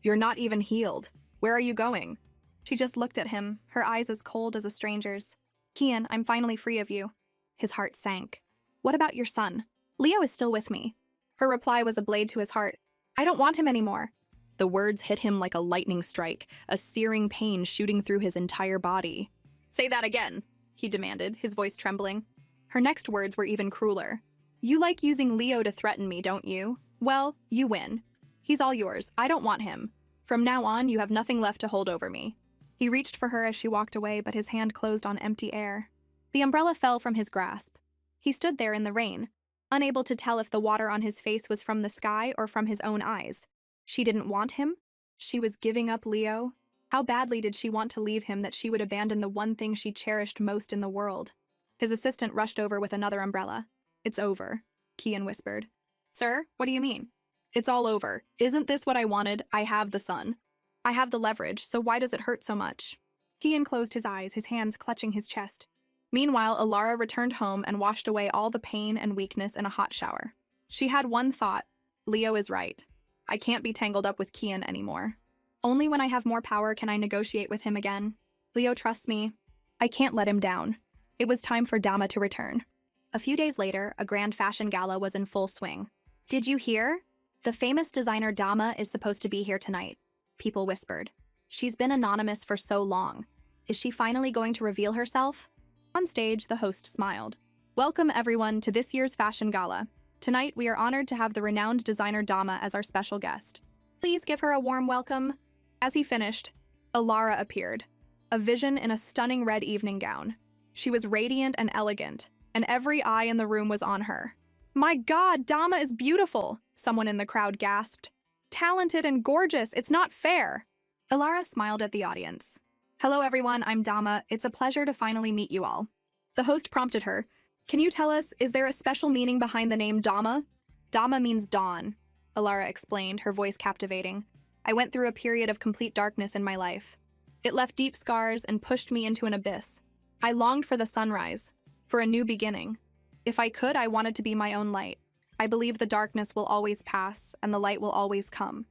You're not even healed. Where are you going? She just looked at him, her eyes as cold as a stranger's. Kian, I'm finally free of you. His heart sank. What about your son? Leo is still with me. Her reply was a blade to his heart. I don't want him anymore. The words hit him like a lightning strike, a searing pain shooting through his entire body. Say that again, he demanded, his voice trembling. Her next words were even crueler. You like using Leo to threaten me, don't you? Well, you win. He's all yours. I don't want him. From now on, you have nothing left to hold over me. He reached for her as she walked away, but his hand closed on empty air. The umbrella fell from his grasp. He stood there in the rain, unable to tell if the water on his face was from the sky or from his own eyes. She didn't want him? She was giving up Leo? How badly did she want to leave him that she would abandon the one thing she cherished most in the world? His assistant rushed over with another umbrella. It's over, Kian whispered. Sir, what do you mean? It's all over. Isn't this what I wanted? I have the sun. I have the leverage, so why does it hurt so much? Kian closed his eyes, his hands clutching his chest. Meanwhile, Alara returned home and washed away all the pain and weakness in a hot shower. She had one thought. Leo is right. I can't be tangled up with Kian anymore. Only when I have more power can I negotiate with him again. Leo trusts me. I can't let him down. It was time for Dama to return. A few days later, a grand fashion gala was in full swing. Did you hear? The famous designer Dama is supposed to be here tonight, people whispered. She's been anonymous for so long. Is she finally going to reveal herself? On stage, the host smiled. Welcome everyone to this year's fashion gala. Tonight, we are honored to have the renowned designer Dama as our special guest. Please give her a warm welcome. As he finished, Alara appeared, a vision in a stunning red evening gown. She was radiant and elegant, and every eye in the room was on her. My God, Dama is beautiful, someone in the crowd gasped. Talented and gorgeous, it's not fair. Alara smiled at the audience. Hello everyone, I'm Dama. It's a pleasure to finally meet you all. The host prompted her. Can you tell us, is there a special meaning behind the name Dama? Dama means dawn, Alara explained, her voice captivating. I went through a period of complete darkness in my life. It left deep scars and pushed me into an abyss. I longed for the sunrise, for a new beginning. If I could, I wanted to be my own light. I believe the darkness will always pass and the light will always come.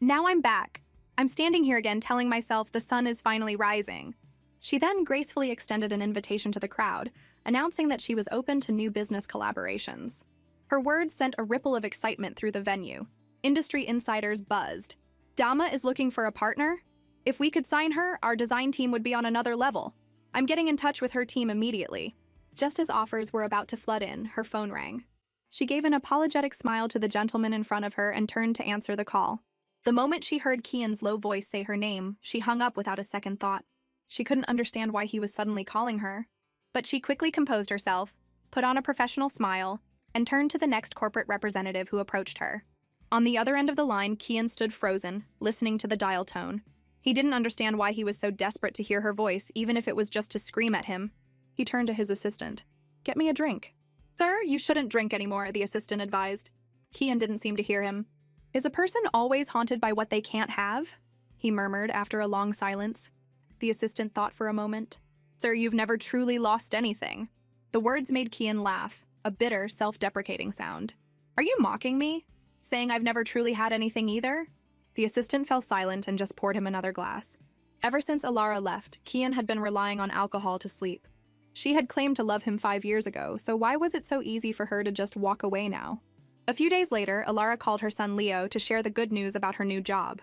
Now I'm back. I'm standing here again telling myself the sun is finally rising. She then gracefully extended an invitation to the crowd, announcing that she was open to new business collaborations. Her words sent a ripple of excitement through the venue. Industry insiders buzzed. Dama is looking for a partner? If we could sign her, our design team would be on another level. I'm getting in touch with her team immediately. Just as offers were about to flood in, her phone rang. She gave an apologetic smile to the gentleman in front of her and turned to answer the call. The moment she heard Kian's low voice say her name, she hung up without a second thought. She couldn't understand why he was suddenly calling her. But she quickly composed herself, put on a professional smile, and turned to the next corporate representative who approached her. On the other end of the line, Kian stood frozen, listening to the dial tone. He didn't understand why he was so desperate to hear her voice, even if it was just to scream at him. He turned to his assistant. Get me a drink. Sir, you shouldn't drink anymore, the assistant advised. Kian didn't seem to hear him. Is a person always haunted by what they can't have? He murmured after a long silence. The assistant thought for a moment. Sir, you've never truly lost anything. The words made Kian laugh, a bitter, self-deprecating sound. Are you mocking me? Saying I've never truly had anything either? The assistant fell silent and just poured him another glass. Ever since Alara left, Kian had been relying on alcohol to sleep. She had claimed to love him 5 years ago, so why was it so easy for her to just walk away now? A few days later, Alara called her son Leo to share the good news about her new job.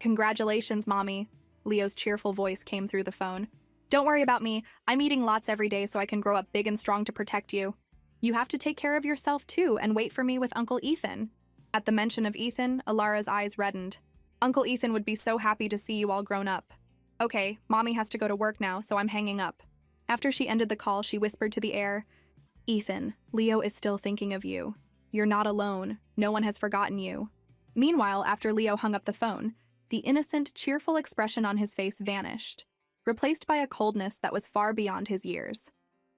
Congratulations, Mommy. Leo's cheerful voice came through the phone. Don't worry about me. I'm eating lots every day so I can grow up big and strong to protect you. You have to take care of yourself too and wait for me with Uncle Ethan. At the mention of Ethan, Alara's eyes reddened. Uncle Ethan would be so happy to see you all grown up. Okay, Mommy has to go to work now, so I'm hanging up. After she ended the call, she whispered to the air, Ethan, Leo is still thinking of you. You're not alone. No one has forgotten you. Meanwhile, after Leo hung up the phone, the innocent, cheerful expression on his face vanished, replaced by a coldness that was far beyond his years.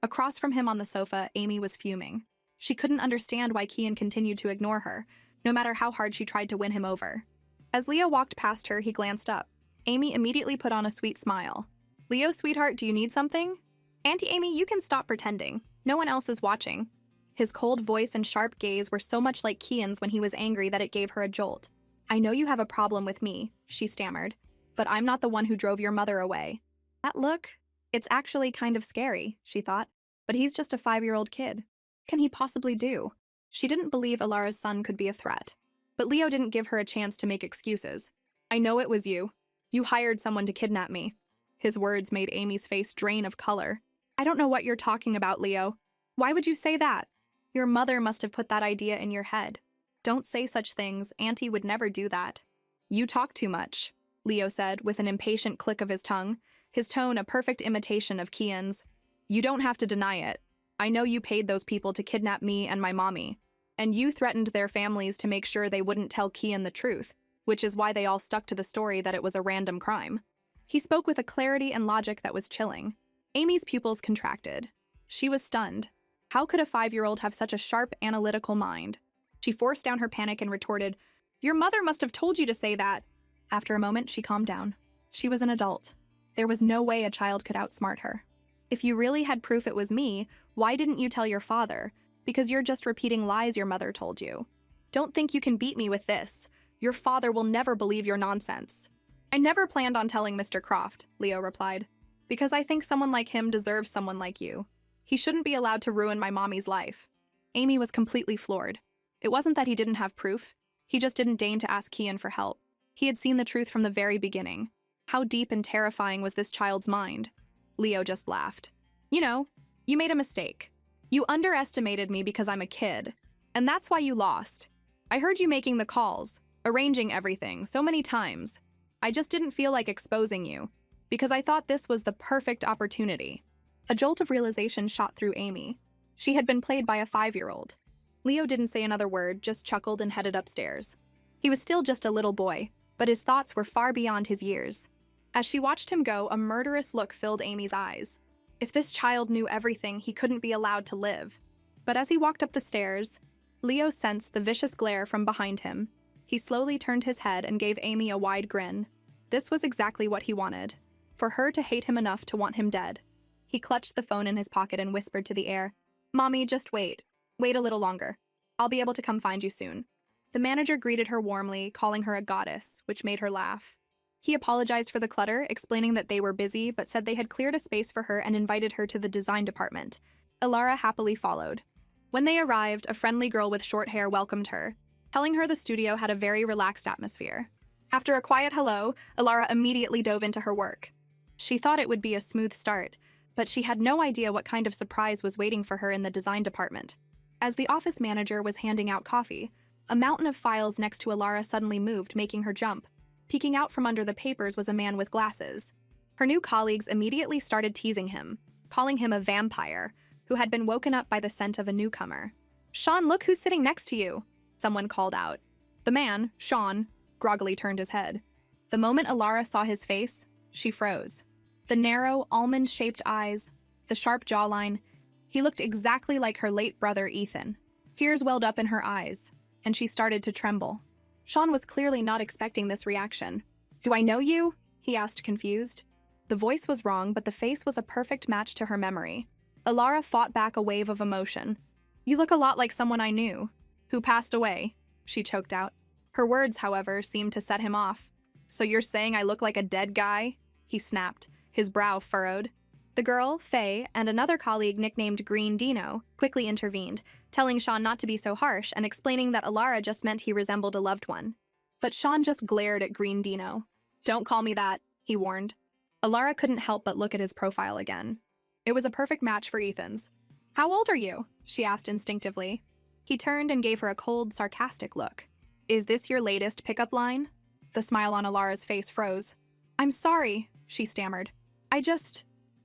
Across from him on the sofa, Amy was fuming. She couldn't understand why Kian continued to ignore her, no matter how hard she tried to win him over. As Leo walked past her, he glanced up. Amy immediately put on a sweet smile. Leo, sweetheart, do you need something? Auntie Amy, you can stop pretending. No one else is watching. His cold voice and sharp gaze were so much like Kian's when he was angry that it gave her a jolt. I know you have a problem with me, she stammered, but I'm not the one who drove your mother away. That look? It's actually kind of scary, she thought, but he's just a 5-year-old kid. What can he possibly do? She didn't believe Alara's son could be a threat. But Leo didn't give her a chance to make excuses. I know it was you. You hired someone to kidnap me. His words made Amy's face drain of color. I don't know what you're talking about, Leo. Why would you say that? Your mother must have put that idea in your head. Don't say such things. Auntie would never do that. You talk too much, Leo said with an impatient click of his tongue, his tone a perfect imitation of Kian's. You don't have to deny it. I know you paid those people to kidnap me and my mommy. And you threatened their families to make sure they wouldn't tell Kian the truth, which is why they all stuck to the story that it was a random crime. He spoke with a clarity and logic that was chilling. Amy's pupils contracted. She was stunned. How could a 5-year-old have such a sharp, analytical mind? She forced down her panic and retorted, Your mother must have told you to say that. After a moment, she calmed down. She was an adult. There was no way a child could outsmart her. If you really had proof it was me, why didn't you tell your father? Because you're just repeating lies your mother told you. Don't think you can beat me with this. Your father will never believe your nonsense. I never planned on telling Mr. Croft, Leo replied, because I think someone like him deserves someone like you. He shouldn't be allowed to ruin my mommy's life. Amy was completely floored. It wasn't that he didn't have proof. He just didn't deign to ask Kian for help. He had seen the truth from the very beginning. How deep and terrifying was this child's mind? Leo just laughed. You know, you made a mistake. You underestimated me because I'm a kid. And that's why you lost. I heard you making the calls, arranging everything so many times. I just didn't feel like exposing you, because I thought this was the perfect opportunity. A jolt of realization shot through Amy. She had been played by a 5-year-old. Leo didn't say another word, just chuckled and headed upstairs. He was still just a little boy, but his thoughts were far beyond his years. As she watched him go, a murderous look filled Amy's eyes. If this child knew everything, he couldn't be allowed to live. But as he walked up the stairs, Leo sensed the vicious glare from behind him. He slowly turned his head and gave Amy a wide grin. This was exactly what he wanted, for her to hate him enough to want him dead. He clutched the phone in his pocket and whispered to the air, Mommy, just wait. Wait a little longer. I'll be able to come find you soon. The manager greeted her warmly, calling her a goddess, which made her laugh. He apologized for the clutter, explaining that they were busy, but said they had cleared a space for her and invited her to the design department. Alara happily followed. When they arrived, a friendly girl with short hair welcomed her, telling her the studio had a very relaxed atmosphere. After a quiet hello, Alara immediately dove into her work. She thought it would be a smooth start, but she had no idea what kind of surprise was waiting for her in the design department. As the office manager was handing out coffee, a mountain of files next to Alara suddenly moved, making her jump. Peeking out from under the papers was a man with glasses. Her new colleagues immediately started teasing him, calling him a vampire, who had been woken up by the scent of a newcomer. Sean, look who's sitting next to you, someone called out. The man, Sean, groggily turned his head. The moment Alara saw his face, she froze. The narrow, almond-shaped eyes, the sharp jawline, he looked exactly like her late brother, Ethan. Tears welled up in her eyes, and she started to tremble. Sean was clearly not expecting this reaction. Do I know you? He asked, confused. The voice was wrong, but the face was a perfect match to her memory. Alara fought back a wave of emotion. You look a lot like someone I knew, who passed away, she choked out. Her words, however, seemed to set him off. So you're saying I look like a dead guy? He snapped, his brow furrowed. The girl, Faye, and another colleague nicknamed Green Dino quickly intervened, telling Sean not to be so harsh and explaining that Alara just meant he resembled a loved one. But Sean just glared at Green Dino. Don't call me that, he warned. Alara couldn't help but look at his profile again. It was a perfect match for Ethan's. How old are you? She asked instinctively. He turned and gave her a cold, sarcastic look. Is this your latest pickup line? The smile on Alara's face froze. I'm sorry, she stammered.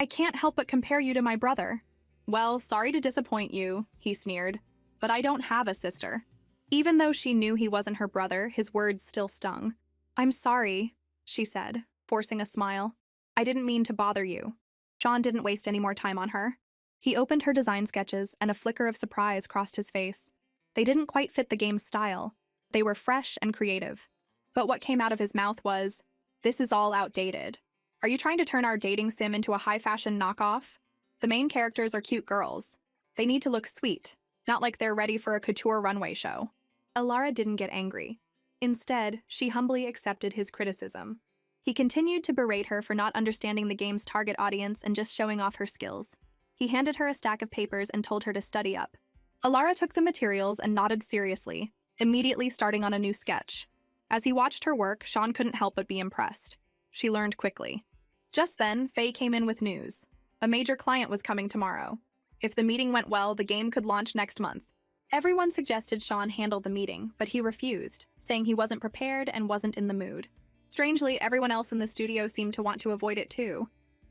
I can't help but compare you to my brother. Well, sorry to disappoint you, he sneered, but I don't have a sister. Even though she knew he wasn't her brother, his words still stung. I'm sorry, she said, forcing a smile. I didn't mean to bother you. Sean didn't waste any more time on her. He opened her design sketches, and a flicker of surprise crossed his face. They didn't quite fit the game's style. They were fresh and creative. But what came out of his mouth was, "This is all outdated." Are you trying to turn our dating sim into a high-fashion knockoff? The main characters are cute girls. They need to look sweet, not like they're ready for a couture runway show. Alara didn't get angry. Instead, she humbly accepted his criticism. He continued to berate her for not understanding the game's target audience and just showing off her skills. He handed her a stack of papers and told her to study up. Alara took the materials and nodded seriously, immediately starting on a new sketch. As he watched her work, Sean couldn't help but be impressed. She learned quickly. Just then, Faye came in with news. A major client was coming tomorrow. If the meeting went well, the game could launch next month. Everyone suggested Sean handle the meeting, but he refused, saying he wasn't prepared and wasn't in the mood. Strangely, everyone else in the studio seemed to want to avoid it too.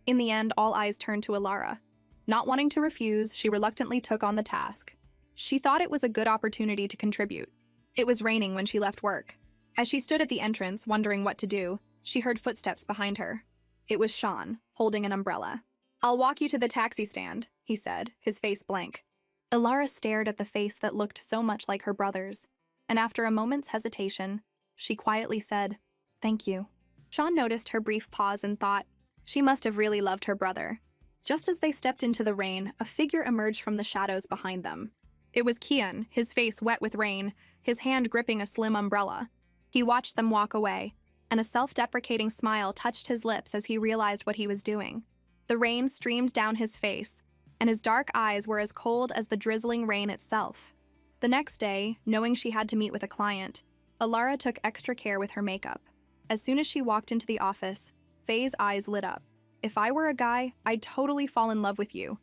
In the end, all eyes turned to Alara. Not wanting to refuse, she reluctantly took on the task. She thought it was a good opportunity to contribute. It was raining when she left work. As she stood at the entrance, wondering what to do, she heard footsteps behind her. It was Sean, holding an umbrella. "I'll walk you to the taxi stand," he said, his face blank. Alara stared at the face that looked so much like her brother's, and after a moment's hesitation, she quietly said, "Thank you." Sean noticed her brief pause and thought, she must have really loved her brother. Just as they stepped into the rain, a figure emerged from the shadows behind them. It was Kian, his face wet with rain, his hand gripping a slim umbrella. He watched them walk away, and a self-deprecating smile touched his lips as he realized what he was doing. The rain streamed down his face, and his dark eyes were as cold as the drizzling rain itself. The next day, knowing she had to meet with a client, Alara took extra care with her makeup. As soon as she walked into the office, Faye's eyes lit up. "If I were a guy, I'd totally fall in love with you."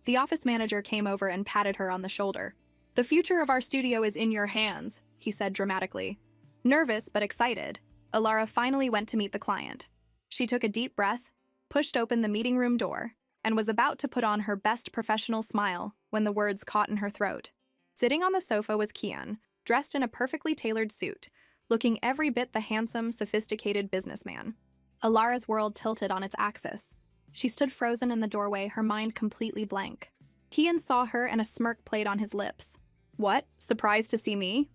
The office manager came over and patted her on the shoulder. "The future of our studio is in your hands," he said dramatically. Nervous but excited, Alara finally went to meet the client. She took a deep breath, pushed open the meeting room door, and was about to put on her best professional smile when the words caught in her throat. Sitting on the sofa was Kian, dressed in a perfectly tailored suit, looking every bit the handsome, sophisticated businessman. Alara's world tilted on its axis. She stood frozen in the doorway, her mind completely blank. Kian saw her and a smirk played on his lips. "What? Surprised to see me?"